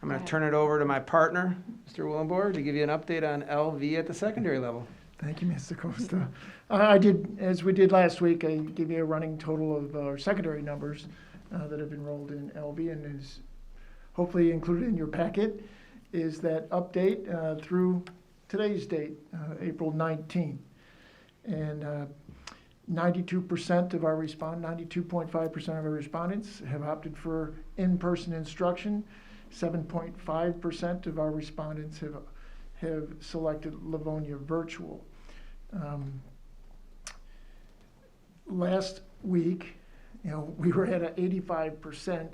I'm going to turn it over to my partner, Mr. Willenborg, to give you an update on LV at the secondary level. Thank you, Mr. Costa. I did, as we did last week, I gave you a running total of our secondary numbers that have enrolled in LV, and as hopefully included in your packet, is that update through today's date, April 19th. And 92% of our 92.5% of our respondents have opted for in-person instruction. 7.5% of our respondents have selected Livonia virtual. Last week, we were at 85%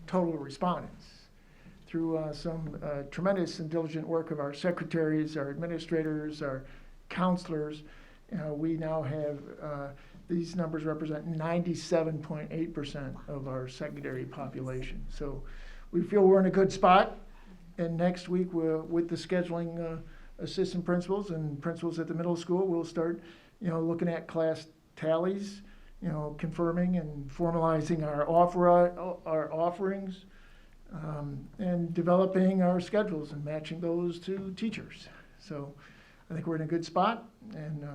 total respondents. Through some tremendous and diligent work of our secretaries, our administrators, our counselors, we now have, these numbers represent 97.8% of our secondary population. So we feel we're in a good spot. And next week, with the scheduling assistant principals and principals at the middle school, we'll start, looking at class tallies, confirming and formalizing our offerings, and developing our schedules and matching those to teachers. So I think we're in a good spot, and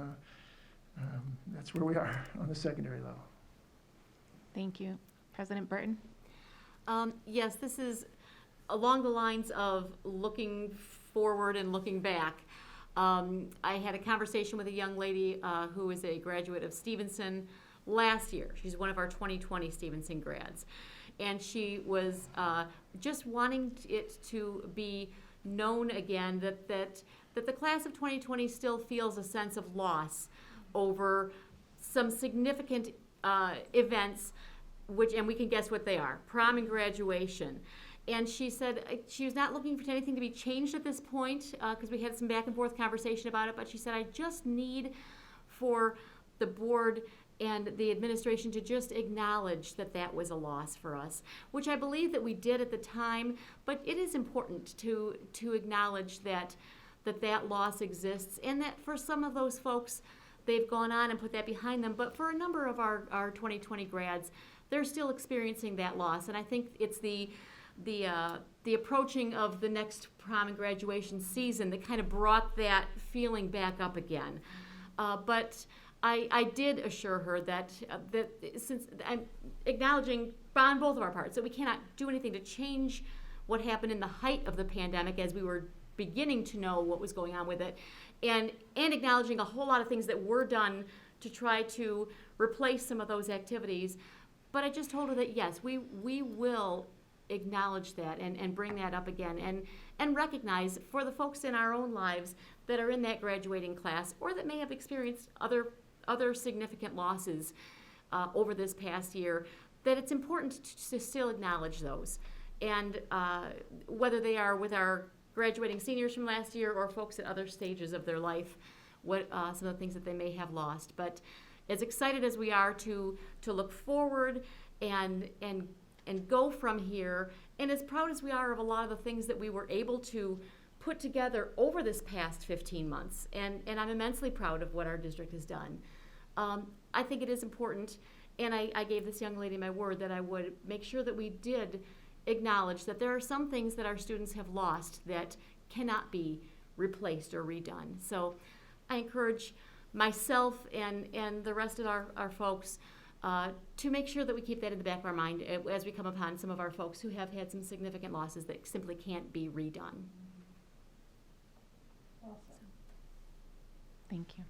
that's where we are on the secondary level. Thank you. President Burton? Yes, this is along the lines of looking forward and looking back. I had a conversation with a young lady who is a graduate of Stevenson last year. She's one of our 2020 Stevenson grads. And she was just wanting it to be known again that the class of 2020 still feels a sense of loss over some significant events, and we can guess what they are: prom and graduation. And she said she was not looking for anything to be changed at this point, because we had some back and forth conversation about it, but she said, I just need for the board and the administration to just acknowledge that that was a loss for us, which I believe that we did at the time, but it is important to acknowledge that loss exists, and that for some of those folks, they've gone on and put that behind them, but for a number of our 2020 grads, they're still experiencing that loss. And I think it's the approaching of the next prom and graduation season that kind of brought that feeling back up again. But I did assure her that since I'm acknowledging on both of our parts that we cannot do anything to change what happened in the height of the pandemic as we were beginning to know what was going on with it, and acknowledging a whole lot of things that were done to try to replace some of those activities. But I just told her that yes, we will acknowledge that and bring that up again, and recognize for the folks in our own lives that are in that graduating class or that may have experienced other significant losses over this past year, that it's important to still acknowledge those. And whether they are with our graduating seniors from last year or folks at other stages of their life, what some of the things that they may have lost. But as excited as we are to look forward and go from here, and as proud as we are of a lot of the things that we were able to put together over this past 15 months, and I'm immensely proud of what our district has done. I think it is important, and I gave this young lady my word that I would make sure that we did acknowledge that there are some things that our students have lost that cannot be replaced or redone. So I encourage myself and the rest of our folks to make sure that we keep that in the back of our mind as we come upon some of our folks who have had some significant losses that simply can't be redone. Thank you.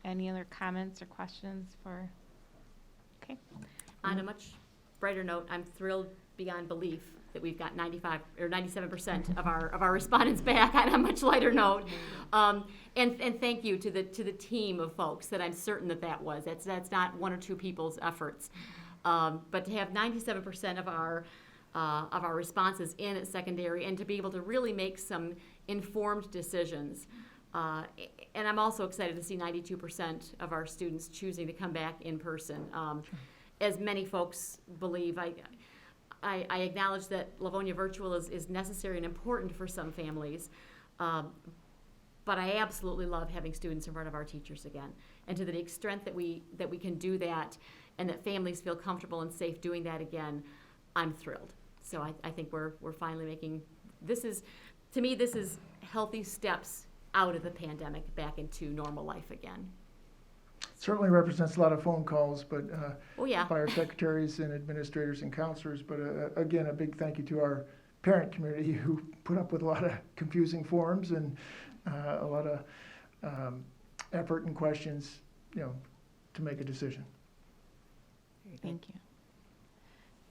Any other comments or questions for? Okay. On a much brighter note, I'm thrilled beyond belief that we've got 95 or 97% of our respondents back. On a much lighter note, and thank you to the team of folks that I'm certain that was. That's not one or two people's efforts, but to have 97% of our responses in at secondary, and to be able to really make some informed decisions. And I'm also excited to see 92% of our students choosing to come back in person. As many folks believe, I acknowledge that Livonia Virtual is necessary and important for some families, but I absolutely love having students in front of our teachers again. And to the extent that we can do that, and that families feel comfortable and safe doing that again, I'm thrilled. So I think we're finally making, to me, this is healthy steps out of the pandemic back into normal life again. certainly represents a lot of phone calls, but Oh, yeah. by our secretaries and administrators and counselors. But again, a big thank you to our parent community who put up with a lot of confusing forms and a lot of effort and questions, to make a decision. Thank you.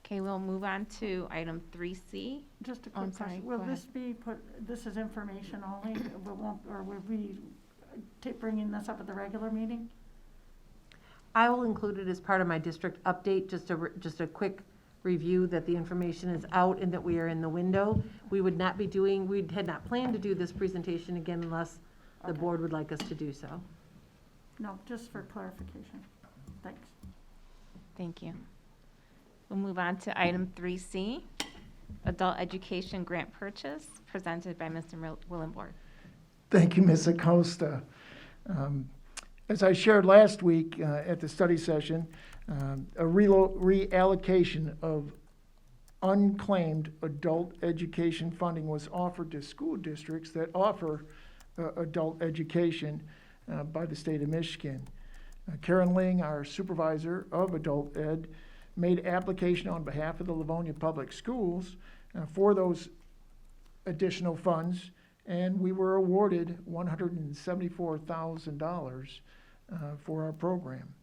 Okay, we'll move on to item 3C. Just a Oh, I'm quick sorry, question. go Will ahead. this be put, this is information only, or will we bringing this up at the regular meeting? I will include it as part of my district update, just a quick review that the information is out and that we are in the window. We had not planned to do this presentation again unless the Okay. board would like us to do so. No, just for clarification. Thanks. Thank you. We'll move on to item 3C, adult education grant purchase, presented by Mr. Willenborg. Thank you, Ms. Acosta. As I shared last week at the study session, a reallocation of unclaimed adult education funding was offered to school districts that offer adult education by the state of Michigan. Karen Ling, our supervisor of adult ed, made application on behalf of the Livonia Public Schools for those additional funds, and we were awarded $174,000 for our program.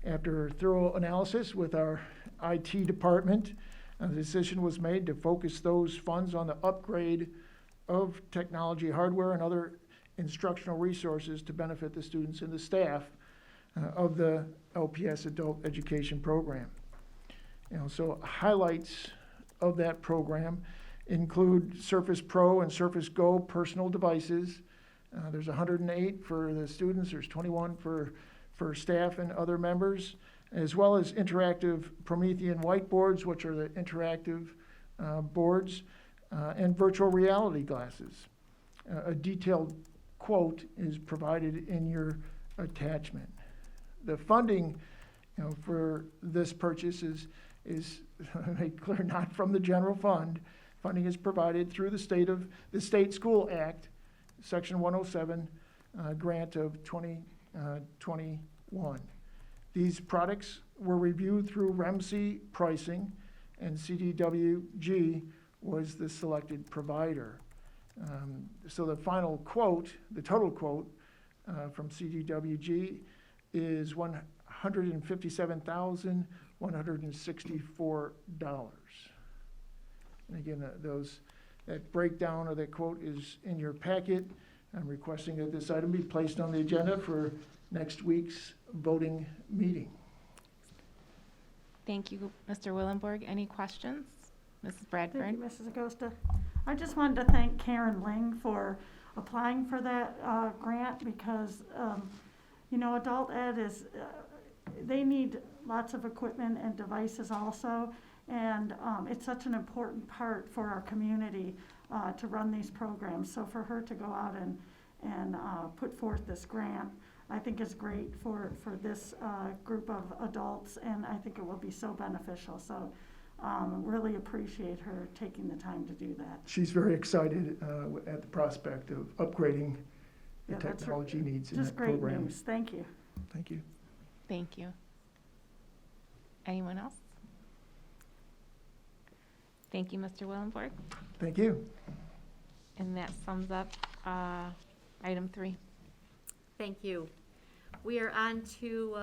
After thorough analysis with our IT department, the decision was made to focus those funds on the upgrade of technology hardware and other instructional resources to benefit the students and the staff of the LPS adult education program. So highlights of that program include Surface Pro and Surface Go personal devices. There's 108 for the students, there's 21 for staff and other members, as well as interactive Promethean whiteboards, which are the interactive boards, and virtual reality glasses. A detailed quote is provided in your attachment. The funding for this purchase is made clear, not from the general fund. Funding is provided through the State School Act, Section 107, grant of 2021. These products were reviewed through REMC pricing, and CDWG was the selected provider. So the final quote, the total quote from CDWG is $157,164. And again, that breakdown of that quote is in your packet. I'm requesting that this item be placed on the agenda for next week's voting meeting. Thank you, Mr. Willenborg. Any questions? Mrs. Thank Bradford? you, Mrs. Acosta. I just wanted to thank Karen Ling for applying for that grant because, adult ed is, they need lots of equipment and devices also. And it's such an important part for our community to run these programs. So for her to go out and put forth this grant, I think is great for this group of adults, and I think it will be so beneficial. So really appreciate her taking the time to do that. She's very excited at the prospect of upgrading the Yeah, that's technology needs in Just that great program. news. Thank you. Thank you. Thank you. Anyone else? Thank you, Mr. Willenborg. Thank you. And that sums up item 3. Thank you. We are on to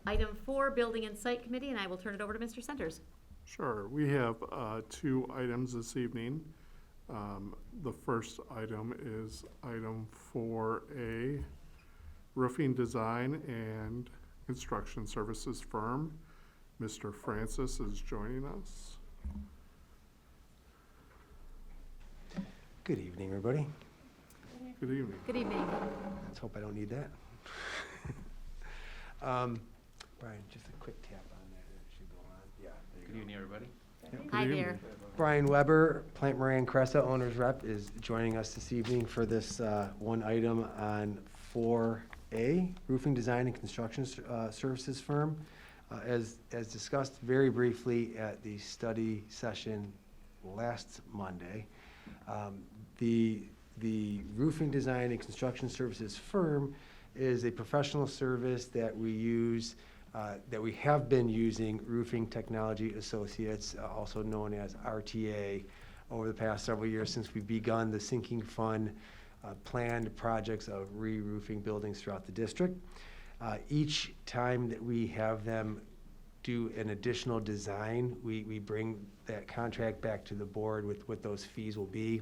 item 4, Building and Site Committee, and I will turn it over to Mr. Centers. Sure. We have 2 items this evening. The first item is item 4A, roofing design and construction services firm. Mr. Francis is joining us. Good evening, everybody. Good evening. Good evening. Let's hope I don't need that. Brian, just a quick tap on that. It should go on. Yeah. Good evening, everybody. Hi Good there. evening. Brian Weber, Plant Moran Cressa Owners Rep, is joining us this evening for this one item on 4A, roofing design and construction services firm. As discussed very briefly at the study session last Monday, the roofing design and construction services firm is a professional service that we use, that we have been using, Roofing Technology Associates, also known as RTA, over the past several years since we've begun the sinking fund planned projects of re-roofing buildings throughout the district. Each time that we have them do an additional design, we bring that contract back to the board with what those fees will be.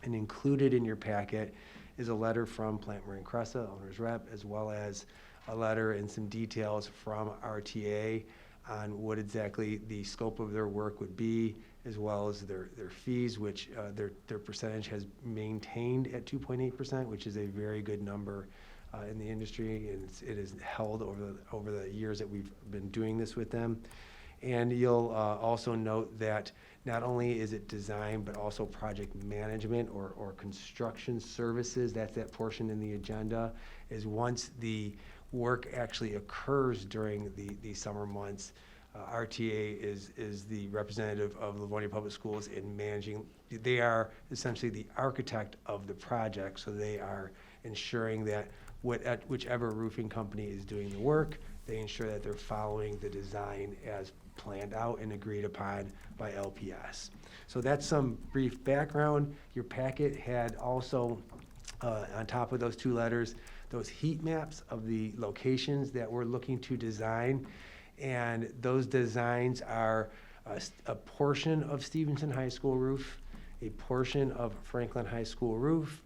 And included in your packet is a letter from Plant Moran Cressa, owner's rep, as well as a letter and some details from RTA on what exactly the scope of their work would be, as well as their fees, which their percentage has maintained at 2.8%, which is a very good number in the industry, and it is held over the years that we've been doing this with them. And you'll also note that not only is it design, but also project management or construction services. That's that portion in the agenda, is once the work actually occurs during the summer months, RTA is the representative of Livonia Public Schools in managing. They are essentially the architect of the project, so they are ensuring that whichever roofing company is doing the work, they ensure that they're following the design as planned out and agreed upon by LPS. So that's some brief background. Your packet had also, on top of those two letters, those heat maps of the locations that we're looking to design. And those designs are a portion of Stevenson High School roof, a portion of Franklin High School roof,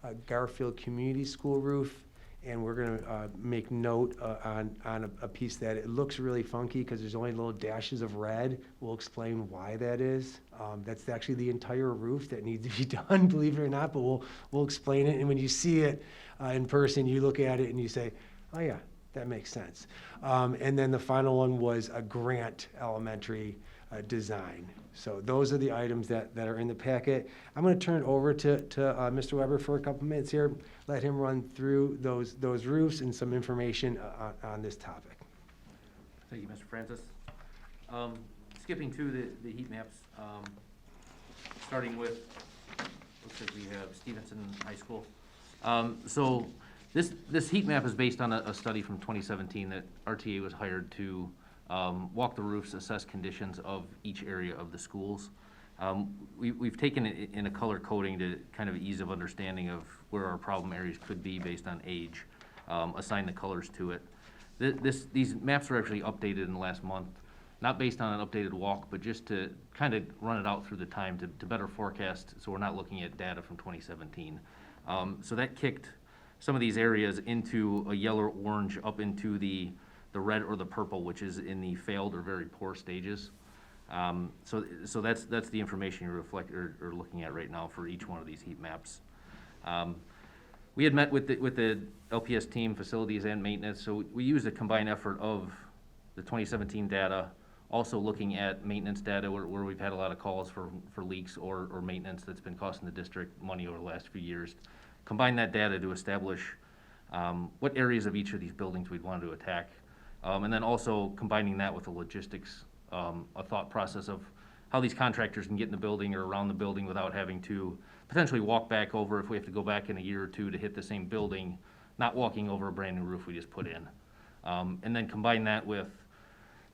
a Garfield Community School roof, and we're going to make note on a piece that it looks really funky because there's only little dashes of red. We'll explain why that is. That's actually the entire roof that needs to be done, believe it or not, but we'll explain it. And when you see it in person, you look at it and you say, oh yeah, that makes sense. And then the final one was a Grant Elementary design. So those are the items that are in the packet. I'm going to turn it over to Mr. Weber for a couple minutes here, let him run through those roofs and some information on this topic. Thank you, Mr. Francis. Skipping to the heat maps, starting with, looks like we have Stevenson High School. So this heat map is based on a study from 2017 that RTA was hired to walk the roofs, assess conditions of each area of the schools. We've taken it in a color coding to kind of ease of understanding of where our problem areas could be based on age, assign the colors to it. These maps were actually updated in the last month, not based on an updated walk, but just to kind of run it out through the time to better forecast, so we're not looking at data from 2017. So that kicked some of these areas into a yellow or orange, up into the red or the purple, which is in the failed or very poor stages. So that's the information you're looking at right now for each one of these heat maps. We had met with the LPS team, facilities and maintenance, so we used a combined effort of the 2017 data, also looking at maintenance data where we've had a lot of calls for leaks or maintenance that's been costing the district money over the last few years. Combine that data to establish what areas of each of these buildings we'd want to attack. And then also combining that with the logistics, a thought process of how these contractors can get in the building or around the building without having to potentially walk back over if we have to go back in a year or two to hit the same building, not walking over a brand new roof we just put in. And then combine that with,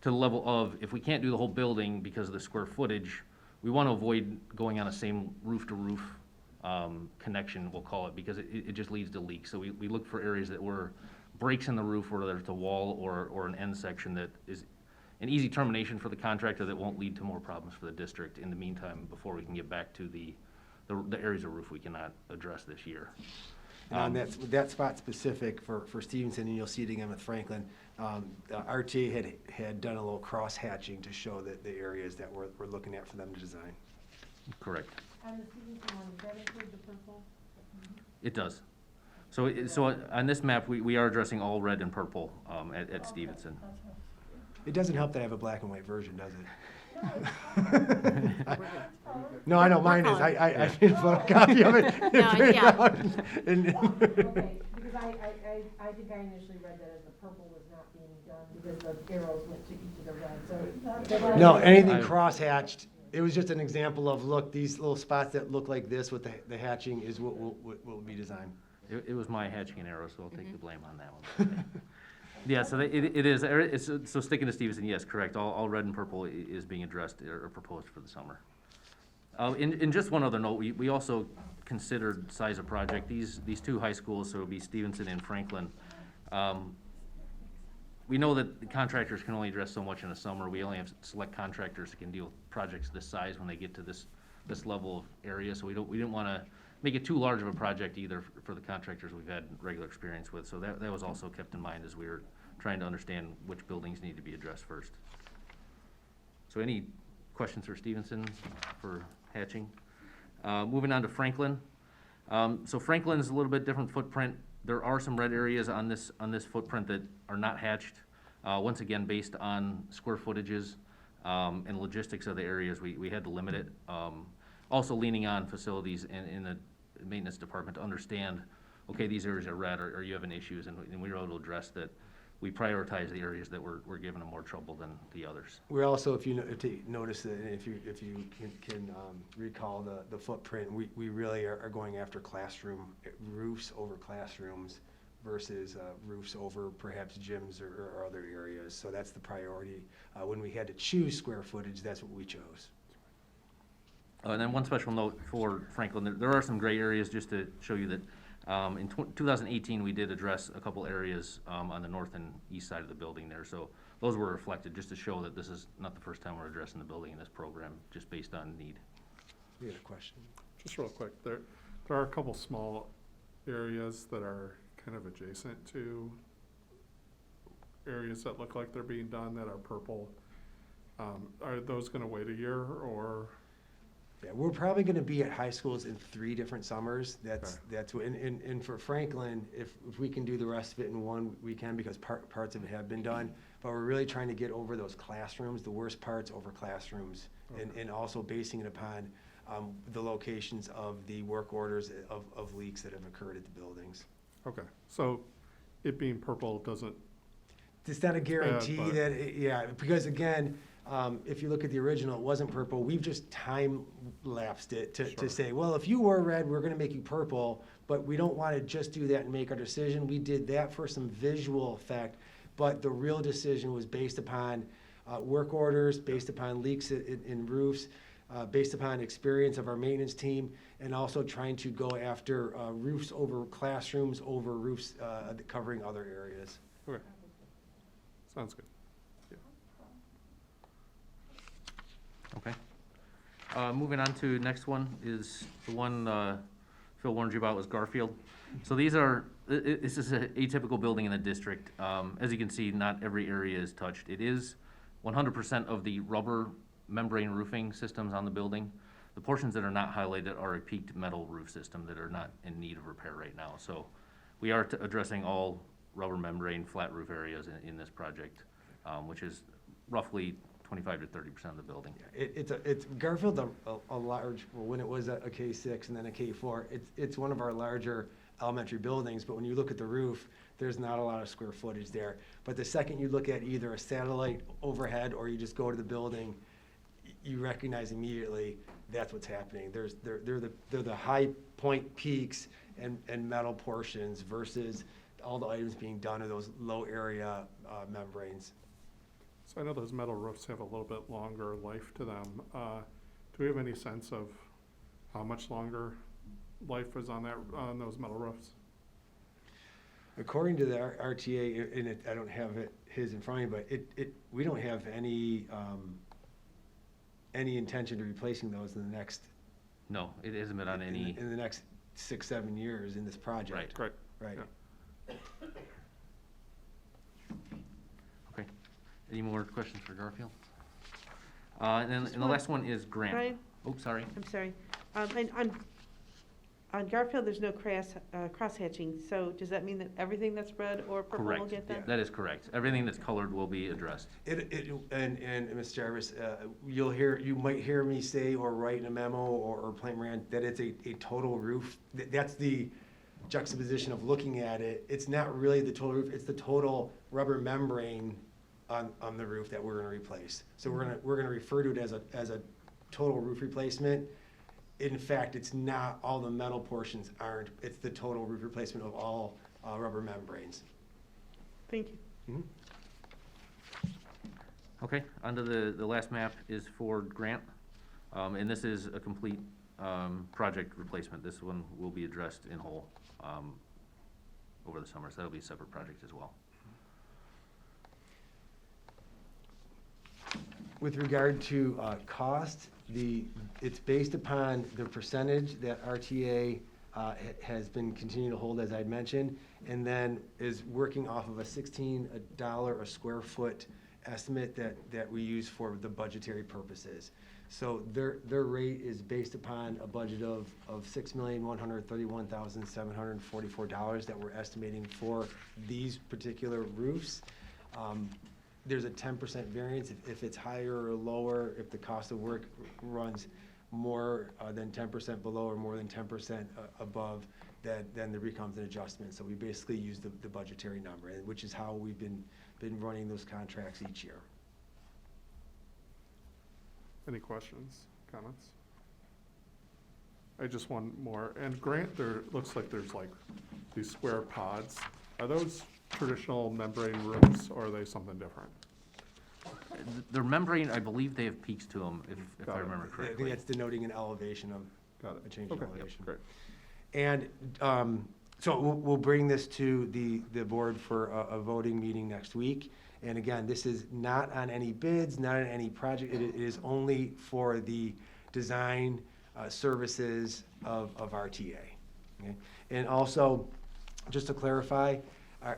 to the level of, if we can't do the whole building because of the square footage, we want to avoid going on a same roof-to-roof connection, we'll call it, because it just leads to leaks. So we look for areas that were breaks in the roof, whether it's a wall or an end section that is an easy termination for the contractor that won't lead to more problems for the district in the meantime before we can get back to the areas of roof we cannot address this year. And on that spot specific for Stevenson, and you'll see it again with Franklin, RTA had done a little cross hatching to show that the areas that we're looking at for them to design. Correct. On the Stevenson one, does that include the purple? It does. So on this map, we are addressing all red and purple at Stevenson. It doesn't help that I have a black and white version, does it? No, I know mine is. I did a photocopy of it. Okay, because I think I initially read that as the purple was not being done because the arrows went to each of the red, so. No, anything cross-hatched, it was just an example of, look, these little spots that look like this with the hatching is what will be designed. It was my hatching an arrow, so I'll take the blame on that one. Yeah, so it is, so sticking to Stevenson, yes, correct, all red and purple is being addressed or proposed for the summer. In just one other note, we also considered size of project, these two high schools, so it'll be Stevenson and Franklin. We know that the contractors can only address so much in the summer, we only have select contractors that can deal with projects this size when they get to this level of area, so we didn't wanna make it too large of a project either for the contractors we've had regular experience with, so that was also kept in mind as we were trying to understand which buildings need to be addressed first. So any questions for Stevenson for hatching? Moving on to Franklin. So Franklin's a little bit different footprint. There are some red areas on this footprint that are not hatched. Once again, based on square footages and logistics of the areas, we had to limit it. Also leaning on facilities in the maintenance department to understand, okay, these areas are red, or you having issues, and we were able to address that. We prioritize the areas that were giving them more trouble than the others. We're also, if you notice that, if you can recall the footprint, we really are going after classroom roofs over classrooms versus roofs over perhaps gyms or other areas. So that's the priority. When we had to choose square footage, that's what we chose. And then one special note for Franklin, there are some gray areas, just to show you that in 2018, we did address a couple areas on the north and east side of the building there. So those were reflected, just to show that this is not the first time we're addressing the building in this program, just based on need. We had a question. Just real quick, there are a couple small areas that are kind of adjacent to areas that look like they're being done that are purple. Are those gonna wait a year, or? Yeah, we're probably gonna be at high schools in 3 different summers. That's what, and for Franklin, if we can do the rest of it in one, we can, because parts of it have been done. But we're really trying to get over those classrooms, the worst parts over classrooms, and also basing it upon the locations of the work orders of leaks that have occurred at the buildings. Okay, so it being purple doesn't. It's not a guarantee because again, if you look at the original, it wasn't purple. We've just time-lapsed it to say, well, if you were red, we're gonna make you purple, but we don't wanna just do that and make our decision. We did that for some visual effect, but the real decision was based upon work orders, based upon leaks in roofs, based upon experience of our maintenance team, and also trying to go after roofs over classrooms, over roofs covering other areas. Okay, sounds good. Okay. Moving on to next one is the one Phil warned you about, was Garfield. So these are, this is an atypical building in the district. As you can see, not every area is touched. It is 100% of the rubber membrane roofing systems on the building. The portions that are not highlighted are a peaked metal roof system that are not in need of repair right now. So we are addressing all rubber membrane flat roof areas in this project, which is roughly 25 to 30% of the building. It's Garfield's a large, well, when it was a K6 and then a K4, it's one of our larger elementary buildings, but when you look at the roof, there's not a lot of square footage there. But the second you look at either a satellite overhead or you just go to the building, you recognize immediately that's what's happening. They're the high point peaks and metal portions versus all the items being done are those low area membranes. So I know those metal roofs have a little bit longer life to them. Do we have any sense of how much longer life is on those metal roofs? According to the RTA, and I don't have his in front of me, but we don't have any intention of replacing those in the next. No, it hasn't been on any. In the next 6-7 years in this project. Right. Yeah. Okay. Any more questions for Garfield? And then the last one is Grant. Brian? Oh, sorry. I'm sorry. On Garfield, there's no cross-hatching, so does that mean that everything that's red or purple will Correct. get that? That is correct. Everything that's colored will be addressed. And Ms. Jarvis, you might hear me say or write in a memo or Plant Moran that it's a total roof. That's the juxtaposition of looking at it. It's not really the total roof, it's the total rubber membrane on the roof that we're gonna replace. So we're gonna refer to it as a total roof replacement. in fact, it's not, all the metal portions aren't, it's the total roof replacement of all rubber membranes. Thank you. Mhm. Okay, onto the last map is for Grant. And this is a complete project replacement. This one will be addressed in whole over the summer, so that'll be a separate project as well. With regard to cost, it's based upon the percentage that RTA has been continuing to hold, as I'd mentioned, and then is working off of a $16 a square foot estimate that we use for the budgetary purposes. So their rate is based upon a budget of $6,131,744 that we're estimating for these particular roofs. There's a 10% variance if it's higher or lower, if the cost of work runs more than 10% below or more than 10% above, then there becomes an adjustment. So we basically use the budgetary number, which is how we've been running those contracts each year. Any questions, comments? I just want more. And Grant, there looks like there's like these square pods. Are those traditional membrane roofs, or are they something different? Their membrane, I believe they have peaks to them, if I remember I think correctly. that's denoting an elevation of a change in Okay, elevation. great. And so we'll bring this to the board for a voting meeting next week. And again, this is not on any bids, not on any project. It is only for the design services of RTA. Okay? And also, just to clarify,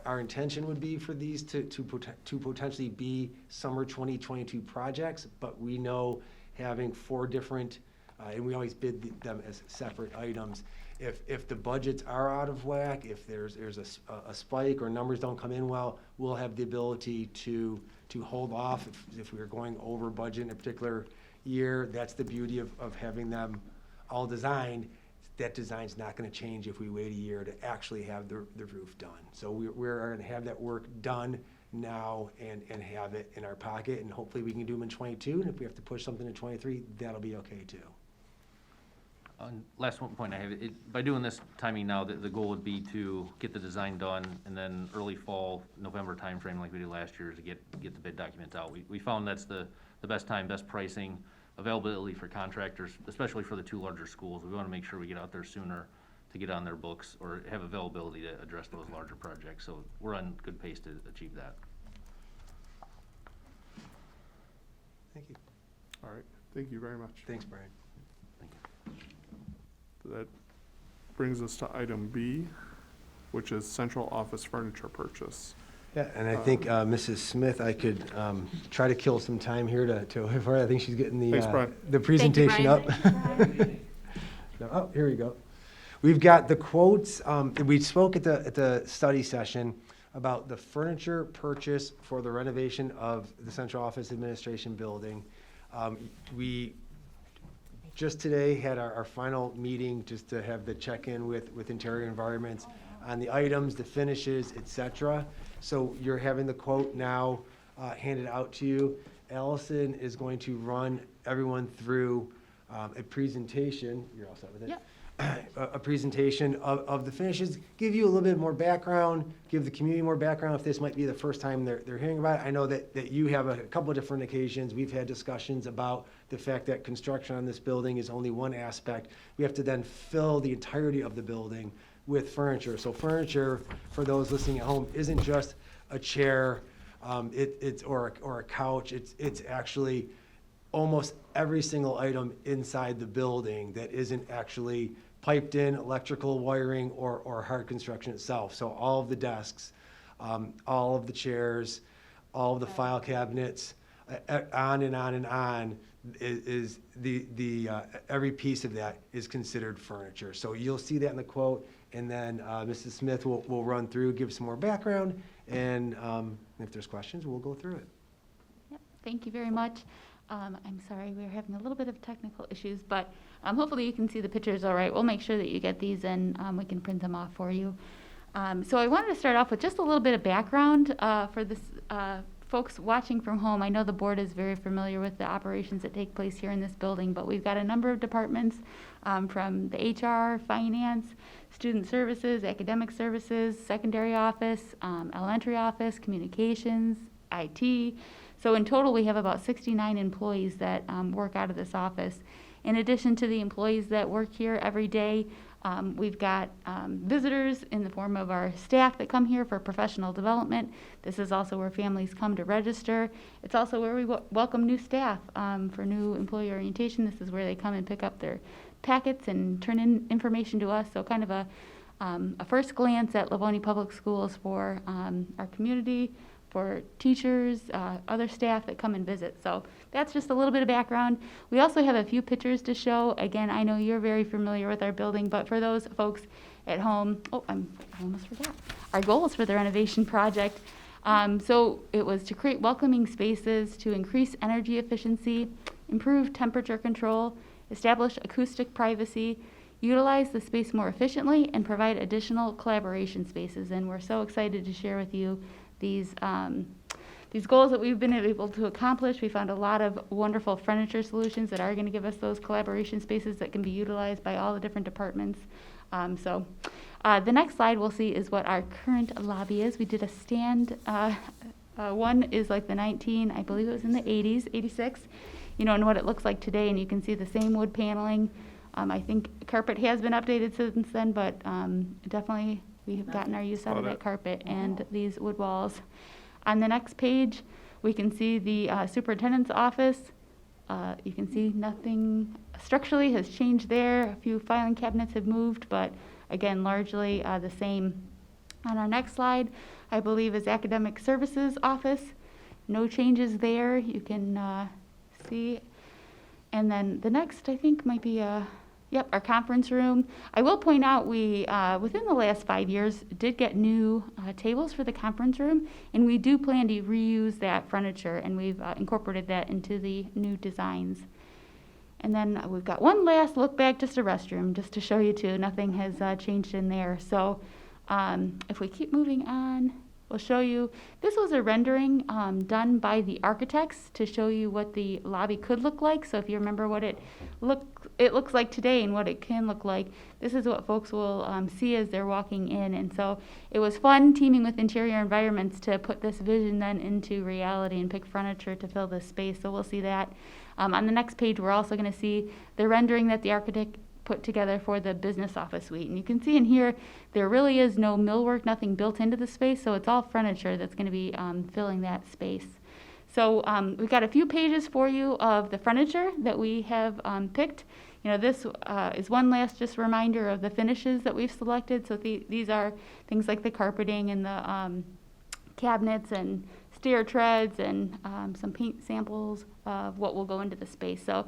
our intention would be for these to potentially be summer 2022 projects, but we know having 4 different, and we always bid them as separate items. If the budgets are out of whack, if there's a spike or numbers don't come in well, we'll have the ability to hold off if we're going over budget in a particular year. That's the beauty of having them all designed. That design's not going to change if we wait a year to actually have the roof done. So we're going to have that work done now and have it in our pocket, and hopefully we can do them in 22, and if we have to push something in 23, that'll be okay too. Last one point I have, by doing this timing now, the goal would be to get the design done, and then early fall, November timeframe like we did last year, to get the bid documents out. We found that's the best time, best pricing, availability for contractors, especially for the 2 larger schools. We want to make sure we get out there sooner to get on their books or have availability to address those larger projects. So we're on good pace to achieve that. Thank you. All right, thank you very much. Thanks, Brian. Thank you. That brings us to item B, which is central office furniture purchase. Yeah, and I think Mrs. Smith, I could try to kill some time here to for I think she's getting Thanks, Brian. the presentation up. Oh, here we go. We've got the quotes. We spoke at the study session about the furniture purchase for the renovation of the central office administration building. We just today had our final meeting just to have the check-in with Interior Environments on the items, the finishes, et cetera. So you're having the quote now handed out to you. Allison is going to run everyone through a presentation. You're all set with it? Yep. A presentation of the finishes, give you a little bit more background, give the community more background if this might be the first time they're hearing about it. I know that you have a couple of different occasions. We've had discussions about the fact that construction on this building is only one aspect. We have to then fill the entirety of the building with furniture. So furniture, for those listening at home, isn't just a chair or a couch. It's actually almost every single item inside the building that isn't actually piped in, electrical wiring, or hard construction itself. So all of the desks, all of the chairs, all of the file cabinets, on and on and on, is every piece of that is considered furniture. So you'll see that in the quote, and then Mrs. Smith will run through, give some more background, and if there's questions, we'll go through it. Yep, thank you very much. I'm sorry, we're having a little bit of technical issues, but hopefully you can see the pictures all right. We'll make sure that you get these and we can print them off for you. So I wanted to start off with just a little bit of background for this folks watching from home, I know the board is very familiar with the operations that take place here in this building, but we've got a number of departments from the HR, finance, student services, academic services, secondary office, elementary office, communications, IT. So in total, we have about 69 employees that work out of this office. In addition to the employees that work here every day, we've got visitors in the form of our staff that come here for professional development. This is also where families come to register. It's also where we welcome new staff for new employee orientation. This is where they come and pick up their packets and turn in information to us. So kind of a first glance at Livonia Public Schools for our community, for teachers, other staff that come and visit. So that's just a little bit of background. We also have a few pictures to show. Again, I know you're very familiar with our building, but for those folks at home, I almost forgot. Our goals for the renovation project. So it was to create welcoming spaces, to increase energy efficiency, improve temperature control, establish acoustic privacy, utilize the space more efficiently, and provide additional collaboration spaces. And we're so excited to share with you these goals that we've been able to accomplish. We found a lot of wonderful furniture solutions that are going to give us those collaboration spaces that can be utilized by all the different departments. The next slide we'll see is what our current lobby is. We did a stand. One is like the 19, I believe it was in the 80s, 86, and what it looks like today. And you can see the same wood paneling. I think carpet has been updated since then, but definitely we have gotten our use out of that carpet and these wood walls. On the next page, we can see the superintendent's office. You can see nothing structurally has changed there. A few filing cabinets have moved, but again, largely the same. On our next slide, I believe is academic services office. No changes there. You can see. And then the next, I think, might be our conference room. I will point out we, within the last 5 years, did get new tables for the conference room, and we do plan to reuse that furniture, and we've incorporated that into the new designs. And then we've got one last look back, just a restroom, just to show you too. Nothing has changed in there. So if we keep moving on, we'll show you, this was a rendering done by the architects to show you what the lobby could look like. So if you remember what it looks like today and what it can look like, this is what folks will see as they're walking in. And so it was fun teaming with Interior Environments to put this vision then into reality and pick furniture to fill this space. So we'll see that. On the next page, we're also going to see the rendering that the architect put together for the business office suite. And you can see in here, there really is no millwork, nothing built into the space, so it's all furniture that's going to be filling that space. So we've got a few pages for you of the furniture that we have picked. This is one last just reminder of the finishes that we've selected. So these are things like the carpeting and the cabinets and stair treads and some paint samples of what will go into the space. So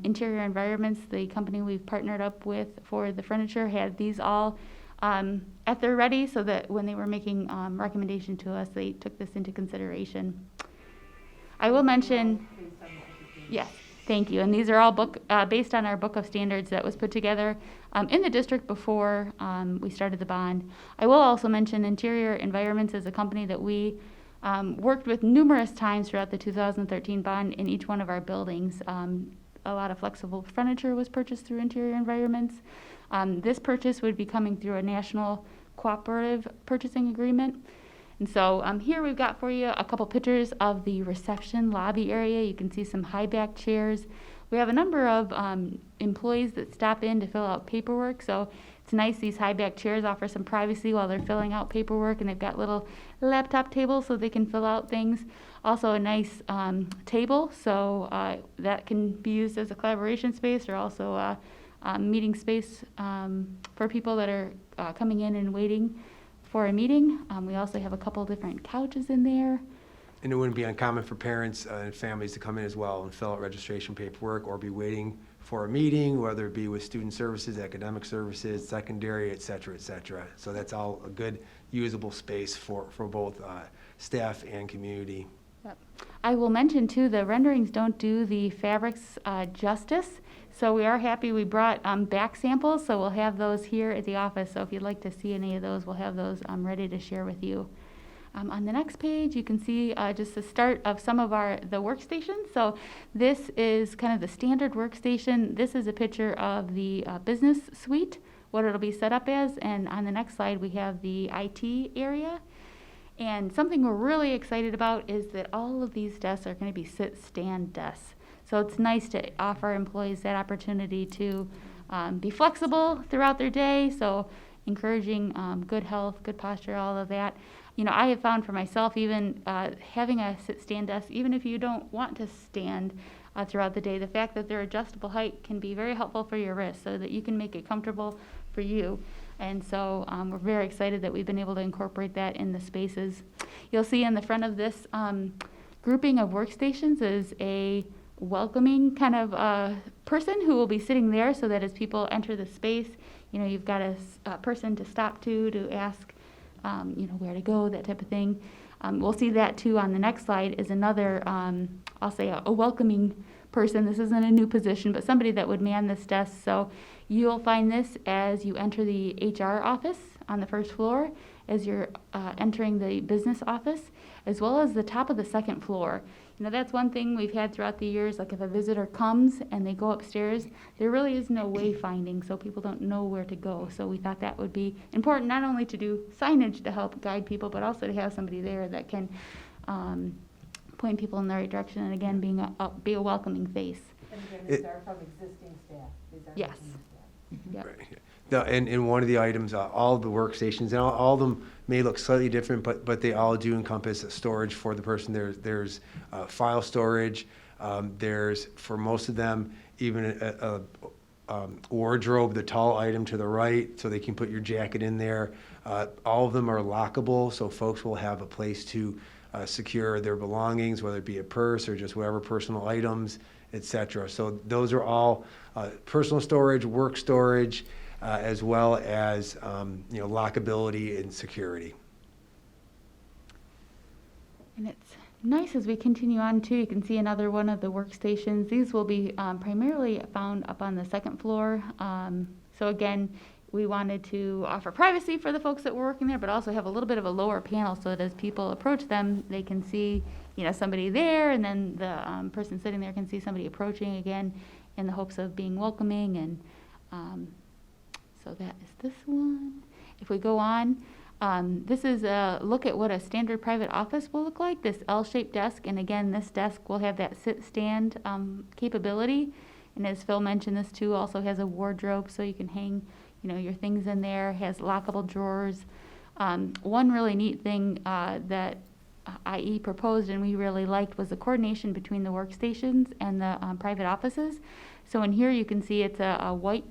Interior Environments, the company we've partnered up with for the furniture, had these all at their ready so that when they were making recommendation to us, they took this into consideration. I will mention, yes, thank you. And these are all based on our book of standards that was put together in the district before we started the bond. I will also mention Interior Environments is a company that we worked with numerous times throughout the 2013 bond in each one of our buildings. A lot of flexible furniture was purchased through Interior Environments. This purchase would be coming through a national cooperative purchasing agreement. And so here we've got for you a couple pictures of the reception lobby area. You can see some high back chairs. We have a number of employees that stop in to fill out paperwork. So it's nice, these high back chairs offer some privacy while they're filling out paperwork, and they've got little laptop tables so they can fill out things. Also a nice table, so that can be used as a collaboration space or also a meeting space for people that are coming in and waiting for a meeting. We also have a couple different couches in there. And it wouldn't be uncommon for parents and families to come in as well and fill out registration paperwork or be waiting for a meeting, whether it be with student services, academic services, secondary, et cetera, et cetera. So that's all a good usable space for both staff and community. Yep. I will mention too, the renderings don't do the fabrics justice. So we are happy we brought back samples, so we'll have those here at the office. So if you'd like to see any of those, we'll have those ready to share with you. On the next page, you can see just the start of some of the workstations. So this is kind of the standard workstation. This is a picture of the business suite, what it'll be set up as. And on the next slide, we have the IT area. And something we're really excited about is that all of these desks are going to be sit-stand desks. So it's nice to offer employees that opportunity to be flexible throughout their day. So encouraging good health, good posture, all of that. You know, I have found for myself, even having a sit-stand desk, even if you don't want to stand throughout the day, the fact that they're adjustable height can be very helpful for your wrist so that you can make it comfortable for you. And so we're very excited that we've been able to incorporate that in the spaces. You'll see in the front of this grouping of workstations is a welcoming kind of person who will be sitting there so that as people enter the space, you know, you've got a person to stop to ask, you know, where to go, that type of thing. We'll see that too on the next slide is another, I'll say a welcoming person. This isn't a new position, but somebody that would man this desk. So you'll find this as you enter the HR office on the first floor, as you're entering the business office, as well as the top of the second floor. You know, that's one thing we've had throughout the years, like if a visitor comes and they go upstairs, there really is no wayfinding, so people don't know where to go. So we thought that would be important, not only to do signage to help guide people, but also to have somebody there that can point people in the right direction, and again, be a welcoming face. And again, these are from existing staff. These are Yes. existing staff. Yep. Right. And one of the items, all of the workstations, and all of them may look slightly different, but they all do encompass storage for the person. There's file storage. There's, for most of them, even a wardrobe, the tall item to the right, so they can put your jacket in there. All of them are lockable, so folks will have a place to secure their belongings, whether it be a purse or just whatever personal items, etc. So those are all personal storage, work storage, as well as you know, lockability and security. And it's nice as we continue on too, you can see another one of the workstations. These will be primarily found up on the second floor. So again, we wanted to offer privacy for the folks that were working there, but also have a little bit of a lower panel so that as people approach them, they can see, you know, somebody there, and then the person sitting there can see somebody approaching again in the hopes of being welcoming. And so that is this one. If we go on, this is a look at what a standard private office will look like, this L-shaped desk. And again, this desk will have that sit-stand capability. And as Phil mentioned, this too also has a wardrobe so you can hang, you know, your things in there, has lockable drawers. One really neat thing that IE proposed and we really liked was the coordination between the workstations and the private offices. So in here you can see it's a white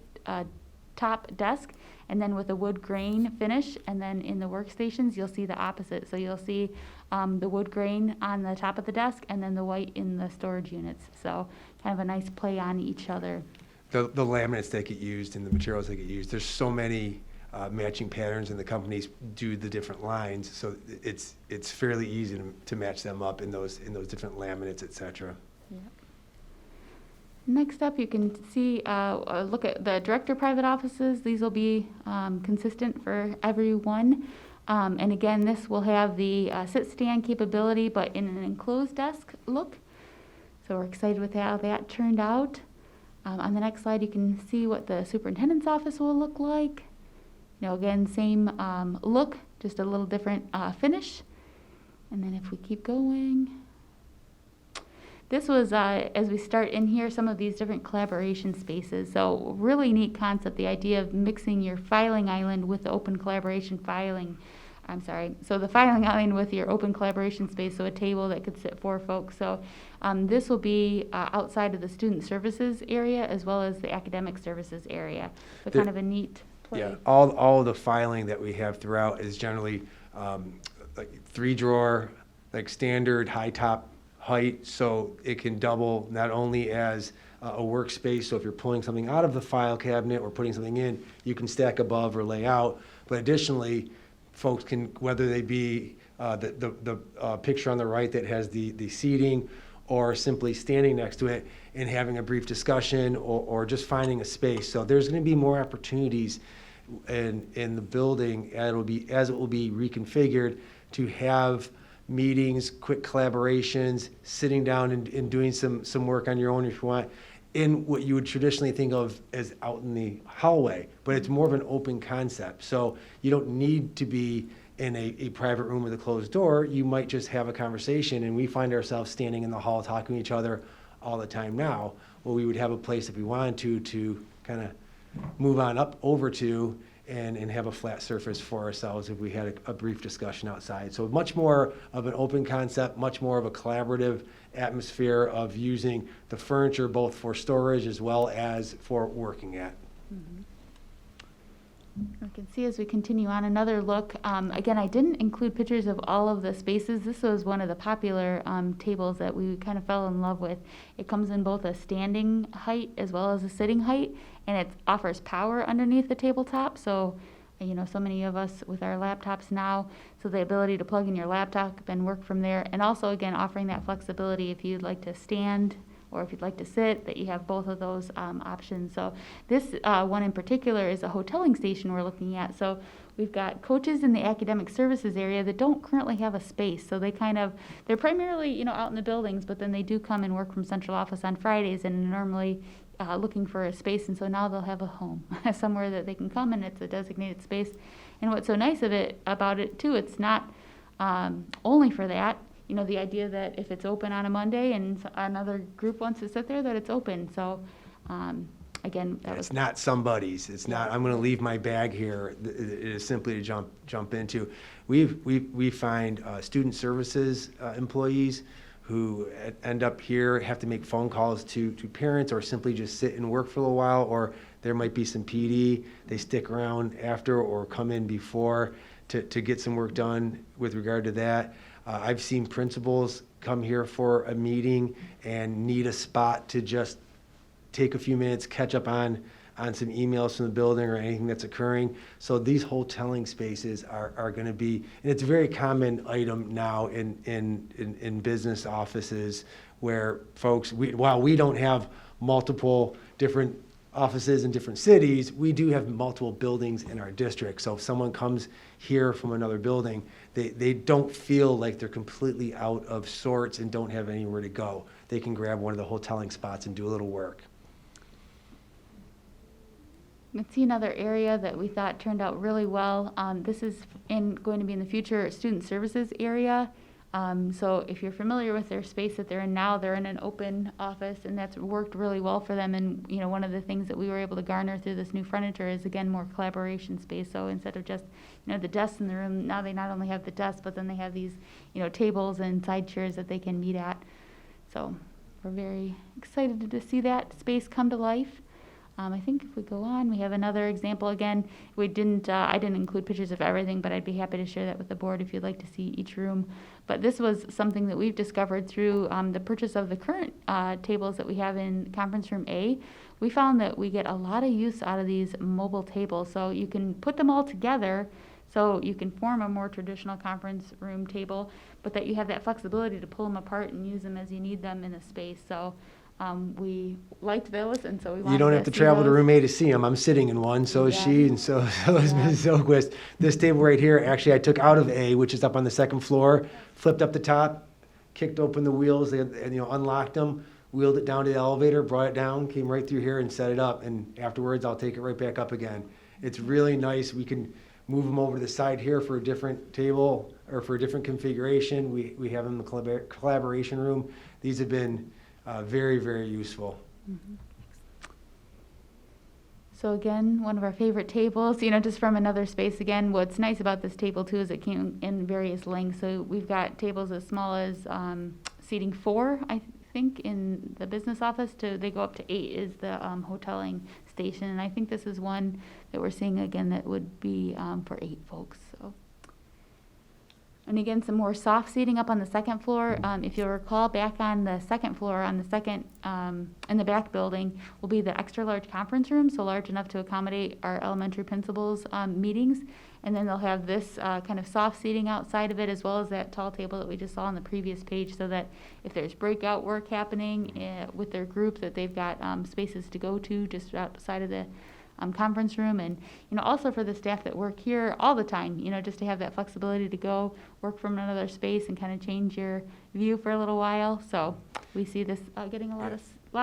top desk, and then with a wood grain finish, and then in the workstations you'll see the opposite. So you'll see the wood grain on the top of the desk and then the white in the storage units. So kind of a nice play on each other. The laminates that get used and the materials that get used, there's so many matching patterns, and the companies do the different lines, so it's fairly easy to match them up in those different laminates, etc. Yep. Next up, you can see a look at the director private offices. These will be consistent for everyone. And again, this will have the sit-stand capability, but in an enclosed desk look. So we're excited with how that turned out. On the next slide, you can see what the superintendent's office will look like. You know, again, same look, just a little different finish. And then if we keep going, this was, as we start in here, some of these different collaboration spaces. So really neat concept, the idea of mixing your filing island with the open collaboration filing. So the filing island with your open collaboration space, so a table that could sit 4 folks. So this will be outside of the student services area as well as the academic services area. So kind of a neat play. Yeah, all of the filing that we have throughout is generally like 3-drawer, like standard high top height, so it can double not only as a workspace, so if you're pulling something out of the file cabinet or putting something in, you can stack above or lay out, but additionally, folks can, whether they be the picture on the right that has the seating, or simply standing next to it and having a brief discussion, or just finding a space. So there's going to be more opportunities in the building, and as it will be reconfigured to have meetings, quick collaborations, sitting down and doing some work on your own if you want, in what you would traditionally think of as out in the hallway, but it's more of an open concept. So you don't need to be in a private room with a closed door. You might just have a conversation, and we find ourselves standing in the hall talking to each other all the time now. Well, we would have a place if we wanted to kind of move on up over to and have a flat surface for ourselves if we had a brief discussion outside. So much more of an open concept, much more of a collaborative atmosphere of using the furniture both for storage as well as for working at. We can see as we continue on another look. Again, I didn't include pictures of all of the spaces. This was one of the popular tables that we kind of fell in love with. It comes in both a standing height as well as a sitting height, and it offers power underneath the tabletop. So, you know, so many of us with our laptops now, so the ability to plug in your laptop and work from there, and also again offering that flexibility if you'd like to stand or if you'd like to sit, that you have both of those options. So this one in particular is a hoteling station we're looking at. So we've got coaches in the academic services area that don't currently have a space. So they're primarily, you know, out in the buildings, but then they do come and work from central office on Fridays and normally looking for a space. And so now they'll have a home, somewhere that they can come, and it's a designated space. And what's so nice about it too, it's not only for that. You know, the idea that if it's open on a Monday and another group wants to sit there, that it's open. So, again, It's not somebody's. It's not, I'm going to leave my bag here. It is simply to jump into. We find student services employees who end up here, have to make phone calls to parents, or simply just sit and work for a little while, or there might be some PD. They stick around after or come in before to get some work done with regard to that. I've seen principals come here for a meeting and need a spot to just take a few minutes, catch up on some emails from the building or anything that's occurring. So these hoteling spaces are going to be, and it's a very common item now in business offices where folks, while we don't have multiple different offices in different cities, we do have multiple buildings in our district. So if someone comes here from another building, they don't feel like they're completely out of sorts and don't have anywhere to go. They can grab one of the hoteling spots and do a little work. Let's see another area that we thought turned out really well. This is going to be in the future student services area. So if you're familiar with their space that they're in now, they're in an open office, and that's worked really well for them. And, you know, one of the things that we were able to garner through this new furniture is, again, more collaboration space. So instead of just, you know, the desks in the room, now they not only have the desks, but then they have these, you know, tables and side chairs that they can meet at. So we're very excited to see that space come to life. I think if we go on, we have another example. Again, I didn't include pictures of everything, but I'd be happy to share that with the board if you'd like to see each room. But this was something that we've discovered through the purchase of the current tables that we have in Conference Room A. We found that we get a lot of use out of these mobile tables. So you can put them all together, so you can form a more traditional conference room table, but that you have that flexibility to pull them apart and use them as you need them in a space. So we liked those, and so we wanted You don't have to travel to room A to see them. I'm sitting in one, so is she, and so is Mrs. Oquist. This table right here, actually, I took out of A, which is up on the second floor, flipped up the top, kicked open the wheels, and unlocked them, wheeled it down to the elevator, brought it down, came right through here and set it up, and afterwards I'll take it right back up again. It's really nice. We can move them over to the side here for a different table or for a different configuration. We have them in the collaboration room. These have been very, very useful. Mm-hmm. So again, one of our favorite tables, you know, just from another space. Again, what's nice about this table too is it came in various lengths. So we've got tables as small as seating 4, I think, in the business office, they go up to 8 is the hoteling station. And I think this is one that we're seeing again that would be for 8 folks. So. And again, some more soft seating up on the second floor. If you'll recall, back on the second floor, in the back building, will be the extra large conference room, so large enough to accommodate our elementary principals' meetings. And then they'll have this kind of soft seating outside of it, as well as that tall table that we just saw on the previous page, so that if there's breakout work happening with their group, that they've got spaces to go to just outside of the conference room, and, also for the staff that work here all the time, just to have that flexibility to go work from another space and kind of change your view for a little while. So we see this getting a lot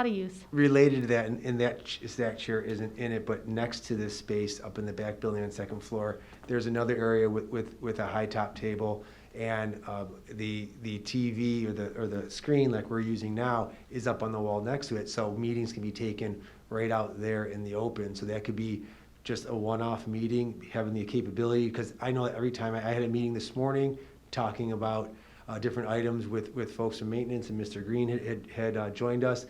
of use. Related to that, and that stack chair isn't in it, but next to this space up in the back building on the second floor, there's another area with a high top table, and the TV or the screen like we're using now is up on the wall next to it, so meetings can be taken right out there in the open. So that could be just a one-off meeting, having the capability, because I know that every time I had a meeting this morning talking about different items with folks from maintenance, and Mr. Green had joined us.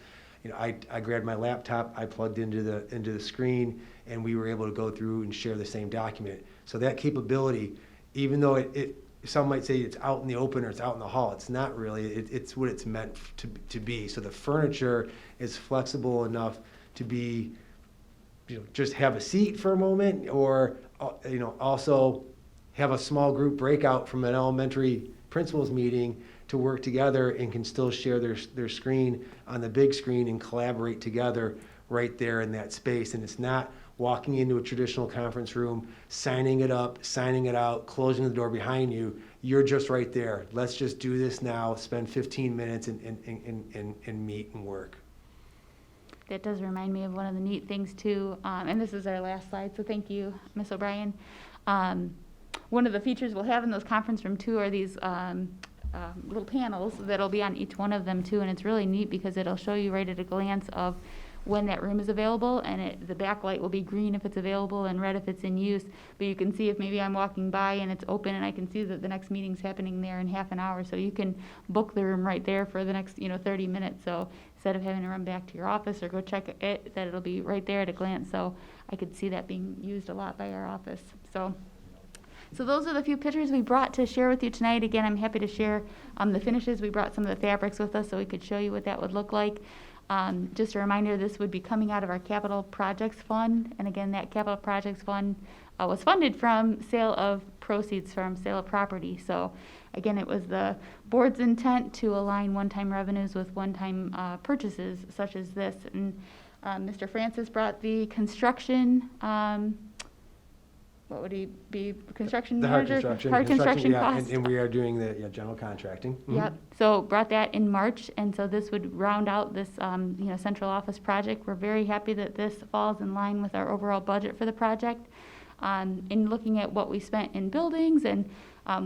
I grabbed my laptop, I plugged into the screen, and we were able to go through and share the same document. So that capability, even though some might say it's out in the open or it's out in the hall, it's not really. It's what it's meant to be. So the furniture is flexible enough to be, just have a seat for a moment, or also have a small group breakout from an elementary principals meeting to work together and can still share their screen on the big screen and collaborate together right there in that space. And it's not walking into a traditional conference room, signing it up, signing it out, closing the door behind you. You're just right there. Let's just do this now, spend 15 minutes and meet and work. That does remind me of one of the neat things too, and this is our last slide, so thank you, Ms. O'Brien. One of the features we'll have in those conference room too are these little panels that'll be on each one of them too, and it's really neat because it'll show you right at a glance of when that room is available, and the backlight will be green if it's available and red if it's in use. But you can see if maybe I'm walking by and it's open, and I can see that the next meeting's happening there in half an hour. So you can book the room right there for the next 30 minutes. So instead of having to run back to your office or go check it, that it'll be right there at a glance. So I could see that being used a lot by our office. So those are the few pictures we brought to share with you tonight. Again, I'm happy to share the finishes. We brought some of the fabrics with us so we could show you what that would look like. Just a reminder, this would be coming out of our capital projects fund. And again, that capital projects fund was funded from sale of proceeds from sale of property. So again, it was the board's intent to align one-time revenues with one-time purchases such as this. And Mr. Francis brought the construction, what would he be, construction manager? Hard construction costs. And we are doing the general contracting. Mm-hmm. Yep, so brought that in March, and so this would round out this, central office project. We're very happy that this falls in line with our overall budget for the project. In looking at what we spent in buildings and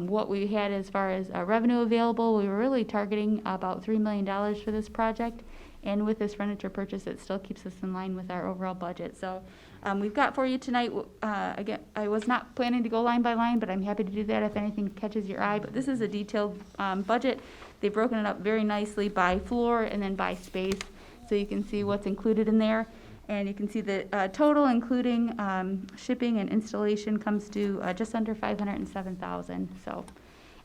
what we had as far as revenue available, we were really targeting about $3 million for this project. And with this furniture purchase, it still keeps us in line with our overall budget. So we've got for you tonight, again, I was not planning to go line by line, but I'm happy to do that if anything catches your eye. But this is a detailed budget. They've broken it up very nicely by floor and then by space. So you can see what's included in there. And you can see the total, including shipping and installation, comes to just under $507,000. So.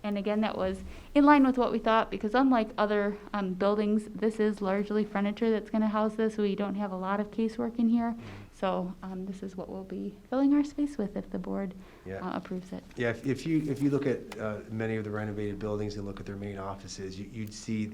And again, that was in line with what we thought, because unlike other buildings, this is largely furniture that's going to house this. We don't have a lot of casework in here. So this is what we'll be filling our space with if the board approves it. Yeah, if you look at many of the renovated buildings and look at their main offices, you'd see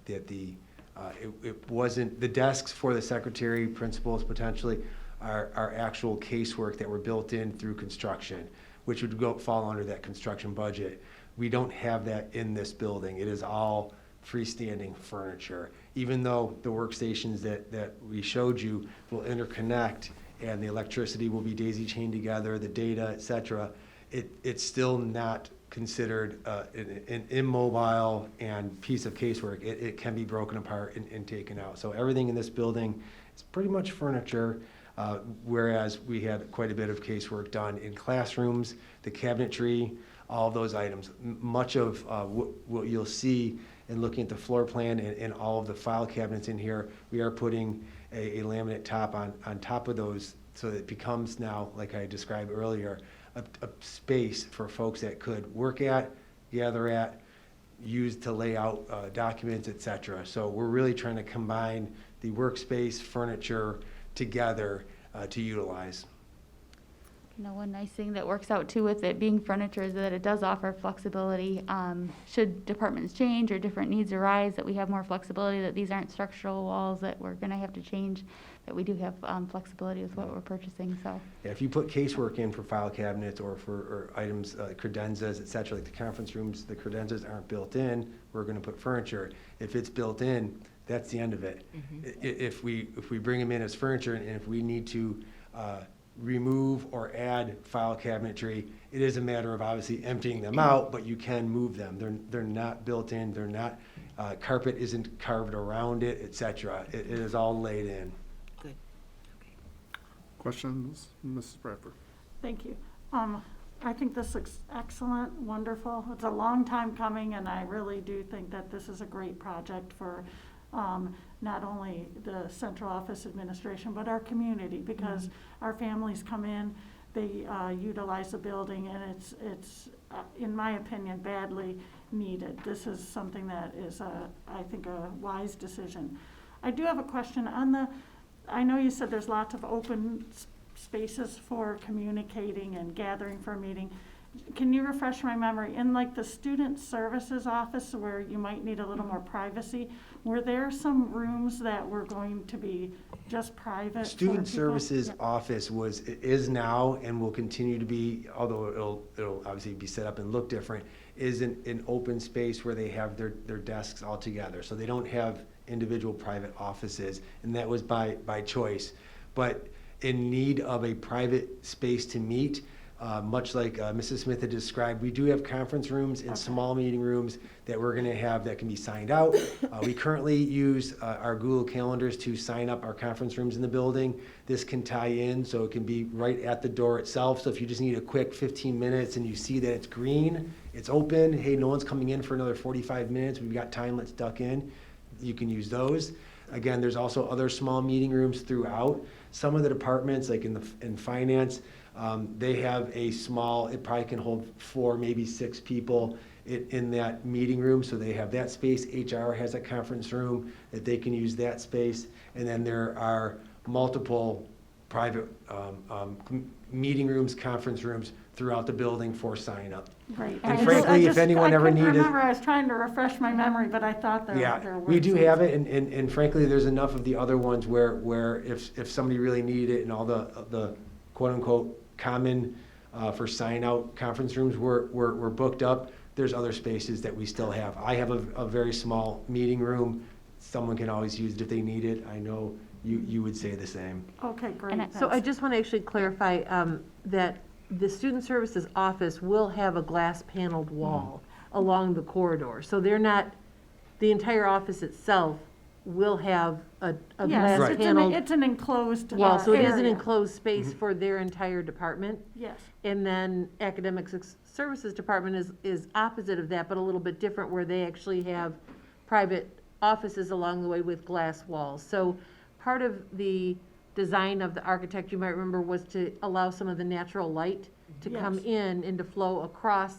that it wasn't, the desks for the secretary, principals potentially, are actual casework that were built in through construction, which would fall under that construction budget. We don't have that in this building. It is all freestanding furniture. Even though the workstations that we showed you will interconnect and the electricity will be daisy chained together, the data, et cetera, it's still not considered an immobile and piece of casework. It can be broken apart and taken out. So everything in this building is pretty much furniture, whereas we had quite a bit of casework done in classrooms, the cabinetry, all of those items. Much of what you'll see in looking at the floor plan and all of the file cabinets in here, we are putting a laminate top on top of those, so that it becomes now, like I described earlier, a space for folks that could work at, gather at, use to lay out documents, et cetera. So we're really trying to combine the workspace, furniture together to utilize. one nice thing that works out too with it being furniture is that it does offer flexibility. Should departments change or different needs arise, that we have more flexibility, that these aren't structural walls that we're gonna have to change, that we do have flexibility with what we're purchasing, so. Yeah, if you put casework in for file cabinets or for items, credenzas, et cetera, like the conference rooms, the credenzas aren't built in, we're gonna put furniture. If it's built in, that's the end of it. If we bring them in as furniture, and if we need to remove or add file cabinetry, it is a matter of obviously emptying them out, but you can move them. They're not built in, they're not, carpet isn't carved around it, et cetera. It is all laid in. Good. Questions, Mrs. Bradford? Thank you. I think this looks excellent, wonderful. It's a long time coming, and I really do think that this is a great project for not only the central office administration, but our community, because our families come in, they utilize the building, and it's in my opinion, badly needed. This is something that is, I think, a wise decision. I do have a question on I know you said there's lots of open spaces for communicating and gathering for a meeting. Can you refresh my memory? In like the student services office where you might need a little more privacy, were there some rooms that were going to be just private? Student services office is now and will continue to be, although it'll obviously be set up and look different, is an open space where they have their desks all together. So they don't have individual private offices, and that was by choice. But in need of a private space to meet, much like Mrs. Smith had described, we do have conference rooms and small meeting rooms that we're going to have that can be signed out. We currently use our Google Calendars to sign up our conference rooms in the building. This can tie in, so it can be right at the door itself. So if you just need a quick 15 minutes and you see that it's green, it's open, hey, no one's coming in for another 45 minutes, we've got time, let's duck in, you can use those. Again, there's also other small meeting rooms throughout. Some of the departments, like in finance, they have a small, it probably can hold 4, maybe 6 people in that meeting room, so they have that space. HR has a conference room that they can use that space. And then there are multiple private meeting rooms, conference rooms throughout the building for sign up. Great. And frankly, if anyone ever needed. I remember, I was trying to refresh my memory, but I thought there Yeah, were. we do have it, and frankly, there's enough of the other ones where if somebody really needed it and all the quote-unquote common for sign-out conference rooms were booked up, there's other spaces that we still have. I have a very small meeting room. Someone can always use it if they need it. I know you would say the same. Okay, great. So I just want to actually clarify that the student services office will have a glass paneled wall along the corridor. So they're not, the entire office itself will have a glass Yes, paneled it's an enclosed wall. So it is an area. enclosed space for their entire department. Yes. And then academic services department is opposite of that, but a little bit different, where they actually have private offices along the way with glass walls. So part of the design of the architect, you might remember, was to allow some of the natural light to come in and to flow across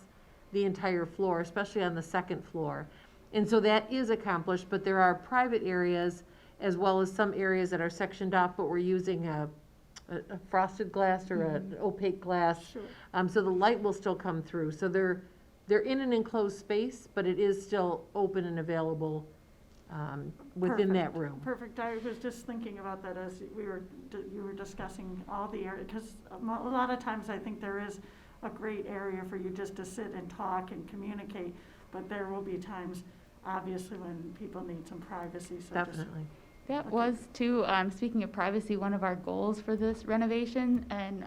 the entire floor, especially on the second floor. And so that is accomplished, but there are private areas as well as some areas that are sectioned off, but we're using a frosted glass or an opaque glass. Sure. So the light will still come through. So they're in an enclosed space, but it is still open and available within that room. Perfect. I was just thinking about that as you were discussing all the area, because a lot of times I think there is a great area for you just to sit and talk and communicate, but there will be times, obviously, when people need some privacy. So Definitely. That was too, speaking of privacy, one of our goals for this renovation, and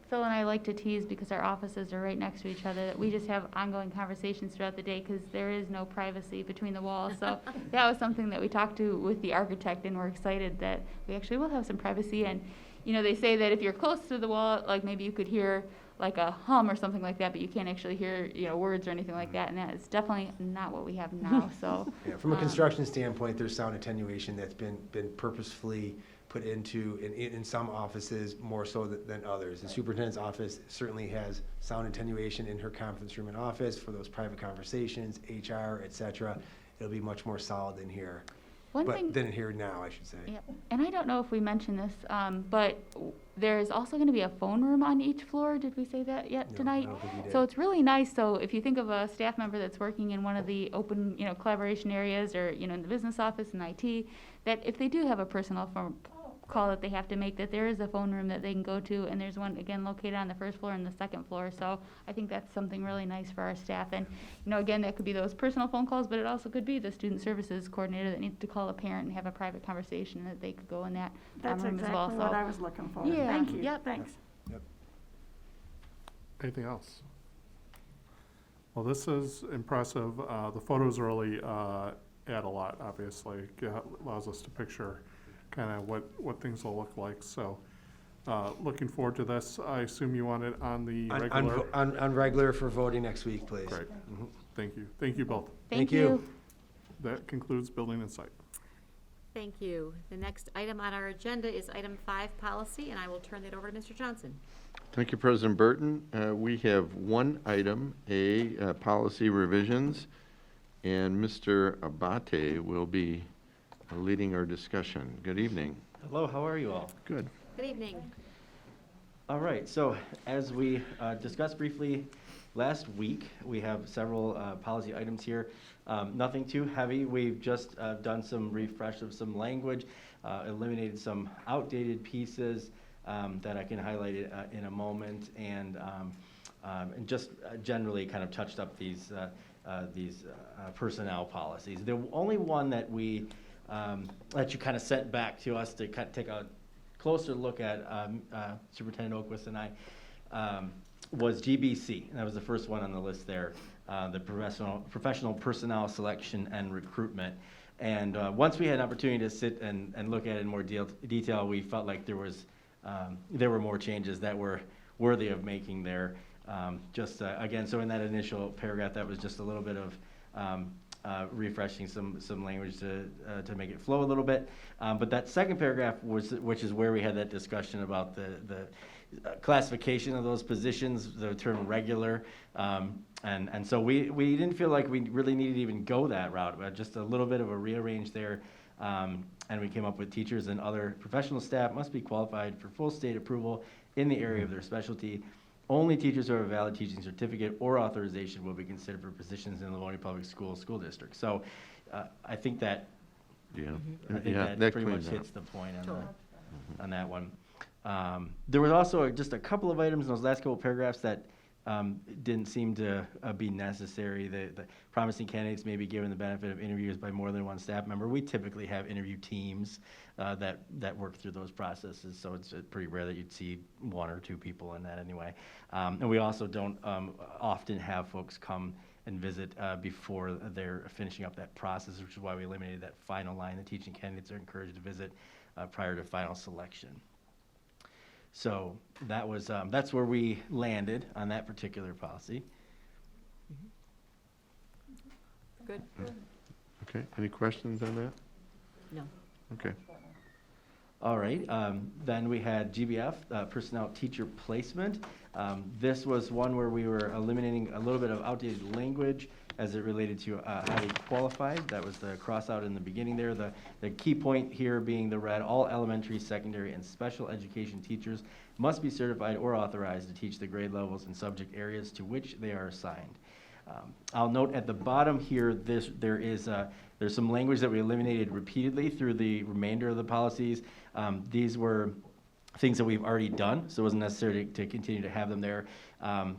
Phil and I like to tease, because our offices are right next to each other, that we just have ongoing conversations throughout the day because there is no privacy between the walls. So that was something that we talked to with the architect, and we're excited that we actually will have some privacy. And, you know, they say that if you're close to the wall, like maybe you could hear like a hum or something like that, but you can't actually hear, you know, words or anything like that. And that is definitely not what we have now. So Yeah, from a construction standpoint, there's sound attenuation that's been purposefully put into in some offices more so than others. The superintendent's office certainly has sound attenuation in her conference room and office for those private conversations, HR, et cetera. It'll be much more solid than here. One but thing, didn't hear now, I should say. yeah, and I don't know if we mentioned this, but there's also going to be a phone room on each floor. Did we say that yet No, tonight? I don't think we did. So it's really nice. So if you think of a staff member that's working in one of the open, collaboration areas, or in the business office and IT, that if they do have a personal phone call that they have to make, that there is a phone room that they can go to, and there's one again located on the first floor and the second floor. So I think that's something really nice for our staff. And again, that could be those personal phone calls, but it also could be the student services coordinator that needs to call a parent and have a private conversation, that they could go in that That's room as well. exactly what I was looking for. Yeah, Thank you. yep. Thanks. Anything else? Well, this is impressive. The photos really add a lot, obviously. It allows us to picture kind of what things will look like. So looking forward to this. I assume you want it on the regular? On regular for voting next week, please. Great. Thank you. Thank you both. Thank you. That concludes building and site. Thank you. The next item on our agenda is item 5, policy, and I will turn that over to Mr. Johnson. Thank you, President Burton. We have one item, policy revisions, and Mr. Abate will be leading our discussion. Good evening. Hello, how are you all? Good. Good evening. All right, so as we discussed briefly last week, we have several policy items here. Nothing too heavy. We've just done some refresh of some language, eliminated some outdated pieces that I can highlight in a moment, and just generally kind of touched up these personnel policies. The only one that we that you kind of sent back to us to kind of take a closer look at, Superintendent Oquist and I, was GBC. That was the first one on the list there, the professional personnel selection and recruitment. And once we had an opportunity to sit and look at it in more detail, we felt like there were more changes that were worthy of making there. Again, so in that initial paragraph, that was just a little bit of refreshing some language to make it flow a little bit. But that second paragraph, which is where we had that discussion about the classification of those positions, the term regular. And so we didn't feel like we really needed to even go that route, but just a little bit of a rearrange there. And we came up with teachers and other professional staff must be qualified for full state approval in the area of their specialty. Only teachers who have a valid teaching certificate or authorization will be considered for positions in the Livonia Public School district. So I think that that pretty much hits the point on that one. There was also just a couple of items in those last couple of paragraphs that didn't seem to be necessary. The promising candidates may be given the benefit of interviews by more than one staff member. We typically have interview teams that work through those processes, so it's pretty rare that you'd see one or two people in that anyway. And we also don't often have folks come and visit before they're finishing up that process, which is why we eliminated that final line. The teaching candidates are encouraged to visit prior to final selection. So that was that's where we landed on that particular policy. Good. Okay, any questions on that? No. Okay. All right, then we had GBF, personnel teacher placement. This was one where we were eliminating a little bit of outdated language as it related to highly qualified. That was the cross out in the beginning there. The key point here being the red, all elementary, secondary, and special education teachers must be certified or authorized to teach the grade levels and subject areas to which they are assigned. I'll note at the bottom here, there's some language that we eliminated repeatedly through the remainder of the policies. These were things that we've already done, so it wasn't necessary to continue to have them there.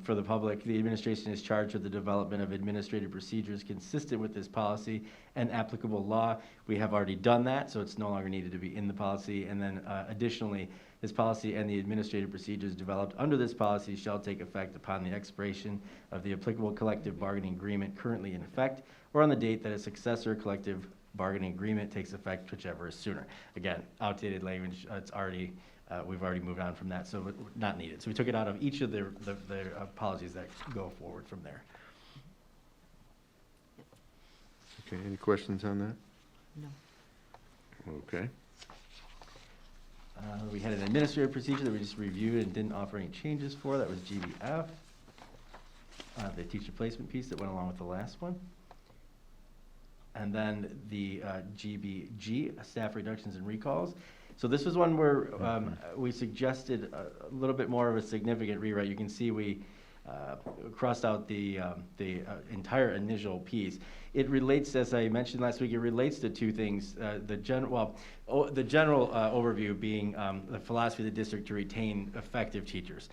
For the public, the administration is charged with the development of administrative procedures consistent with this policy and applicable law. We have already done that, so it's no longer needed to be in the policy. And then additionally, this policy and the administrative procedures developed under this policy shall take effect upon the expiration of the applicable collective bargaining agreement currently in effect, or on the date that a successor collective bargaining agreement takes effect, whichever is sooner. Again, outdated language, it's already, we've already moved on from that, so not needed. So we took it out of each of the policies that go forward from there. Okay, any questions on that? No. Okay. We had an administrative procedure that we just reviewed and didn't offer any changes for. That was GBF. The teacher placement piece that went along with the last one. And then the GBG, staff reductions and recalls. So this was one where we suggested a little bit more of a significant rewrite. You can see we crossed out the entire initial piece. It relates, as I mentioned last week, it relates to two things. The general overview being the philosophy of the district to retain effective teachers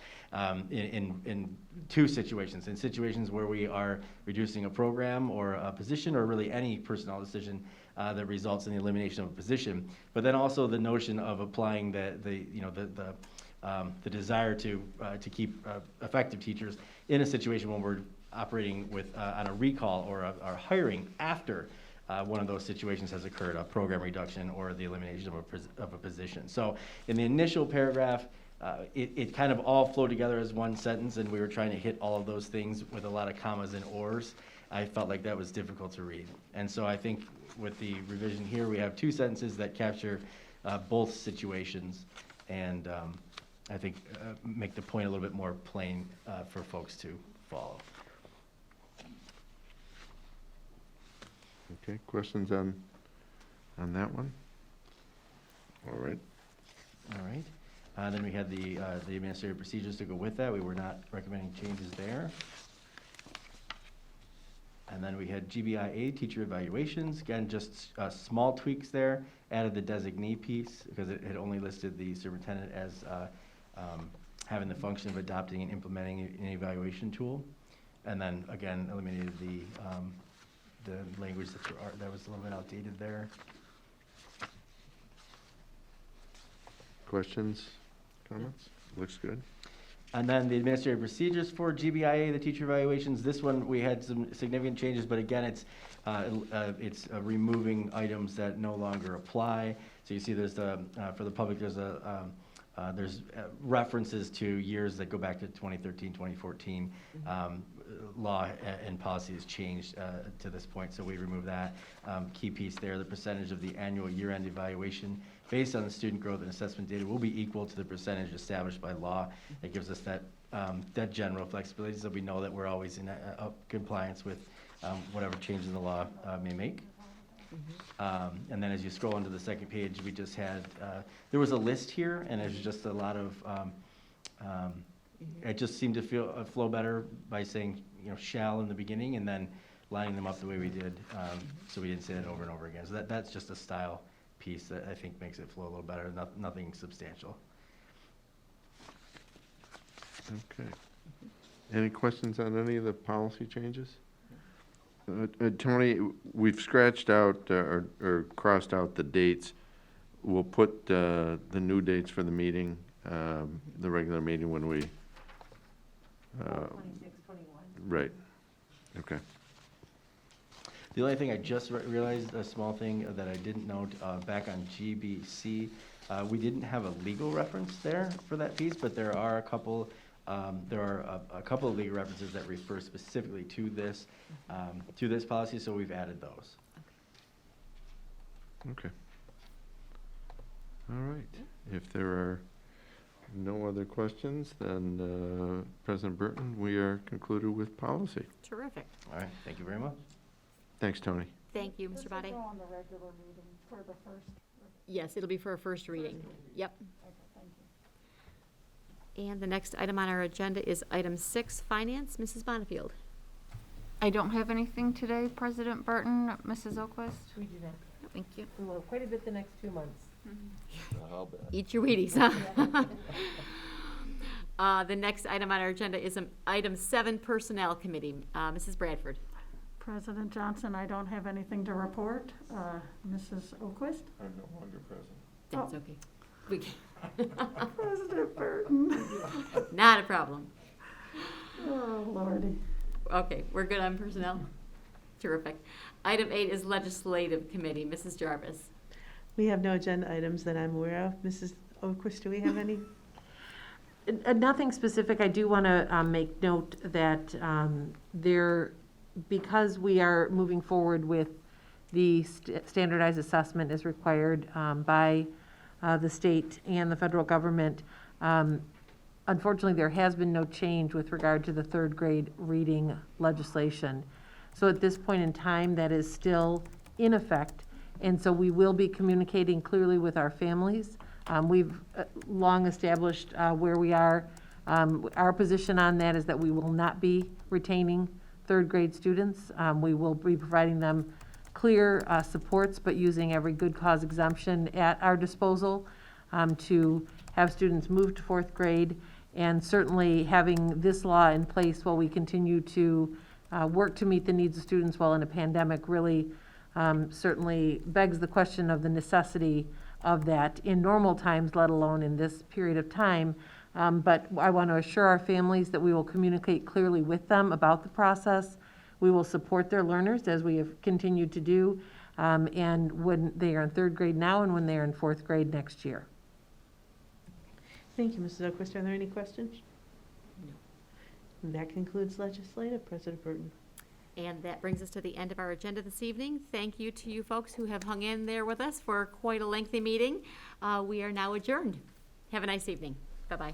in two situations. In situations where we are reducing a program or a position, or really any personnel decision that results in the elimination of a position, but then also the notion of applying the desire to keep effective teachers in a situation when we're operating with on a recall or hiring after one of those situations has occurred, a program reduction or the elimination of a position. So in the initial paragraph, it kind of all flowed together as one sentence, and we were trying to hit all of those things with a lot of commas and ors. I felt like that was difficult to read. And so I think with the revision here, we have two sentences that capture both situations, and I think make the point a little bit more plain for folks to follow. Okay, questions on that one? All right. All right. Then we had the administrative procedures to go with that. We were not recommending changes there. And then we had GBIA, teacher evaluations. Again, just small tweaks there. Added the designee piece because it had only listed the superintendent as having the function of adopting and implementing an evaluation tool. And then again, eliminated the language that was a little bit outdated there. Questions, comments? Looks good. And then the administrative procedures for GBIA, the teacher evaluations. This one we had some significant changes, but again, it's removing items that no longer apply. So you see, there's for the public, there's references to years that go back to 2013, 2014. Law and policy has changed to this point, so we remove that. Key piece there: the percentage of the annual year-end evaluation based on the student growth and assessment data will be equal to the percentage established by law. It gives us that general flexibility, so we know that we're always in compliance with whatever changes the law may make. And then as you scroll into the second page, we just had, there was a list here, and there's just a lot of, it just seemed to flow better by saying, shall in the beginning, and then lining them up the way we did, so we didn't say that over and over again. So that's just a style piece that I think makes it flow a little better, nothing substantial. Okay. Any questions on any of the policy changes? Tony, we've scratched out or crossed out the dates. We'll put the new dates for the meeting, the regular meeting when we... 26, 21. Right. Okay. The only thing I just realized, a small thing that I didn't note, back on GBC, we didn't have a legal reference there for that piece, but there are a couple of legal references that refer specifically to this policy, so we've added those. Okay. All right. If there are no other questions, then President Burton, we are concluded with policy. Terrific. All right, thank you very much. Thanks, Tony. Thank you, Mr. Bade. This will go on the regular meeting for the first. Yes, it'll be for a first reading. Yep. Okay, thank you. And the next item on our agenda is item 6, finance. Mrs. Bonnefield. I don't have anything today, President Burton, Mrs. Oquist. We do not. Thank you. We will have quite a bit the next 2 months. Eat your Wheaties, huh? The next item on our agenda is item 7, Personnel Committee. Mrs. Bradford. President Johnson, I don't have anything to report. Mrs. Oquist? I'm no longer present. That's okay. We can. President Burton. Not a problem. Oh, Lordy. Okay, we're good on personnel? Terrific. Item 8 is Legislative Committee. Mrs. Jarvis. We have no agenda items that I'm aware of. Mrs. Oquist, do we have any? Nothing specific. I do want to make note that because we are moving forward with the standardized assessment as required by the state and the federal government, unfortunately, there has been no change with regard to the 3rd grade reading legislation. So at this point in time, that is still in effect. And so we will be communicating clearly with our families. We've long established where we are. Our position on that is that we will not be retaining third grade students. We will be providing them clear supports, but using every good cause exemption at our disposal to have students move to fourth grade, and certainly having this law in place while we continue to work to meet the needs of students while in a pandemic really certainly begs the question of the necessity of that in normal times, let alone in this period of time. But I want to assure our families that we will communicate clearly with them about the process. We will support their learners as we have continued to do, and when they are in third grade now and when they are in fourth grade next year. Thank you, Mrs. O'Quist. Are there any questions? No. And that concludes legislative, President Burton. And that brings us to the end of our agenda this evening. Thank you to you folks who have hung in there with us for quite a lengthy meeting. We are now adjourned. Have a nice evening. Bye-bye.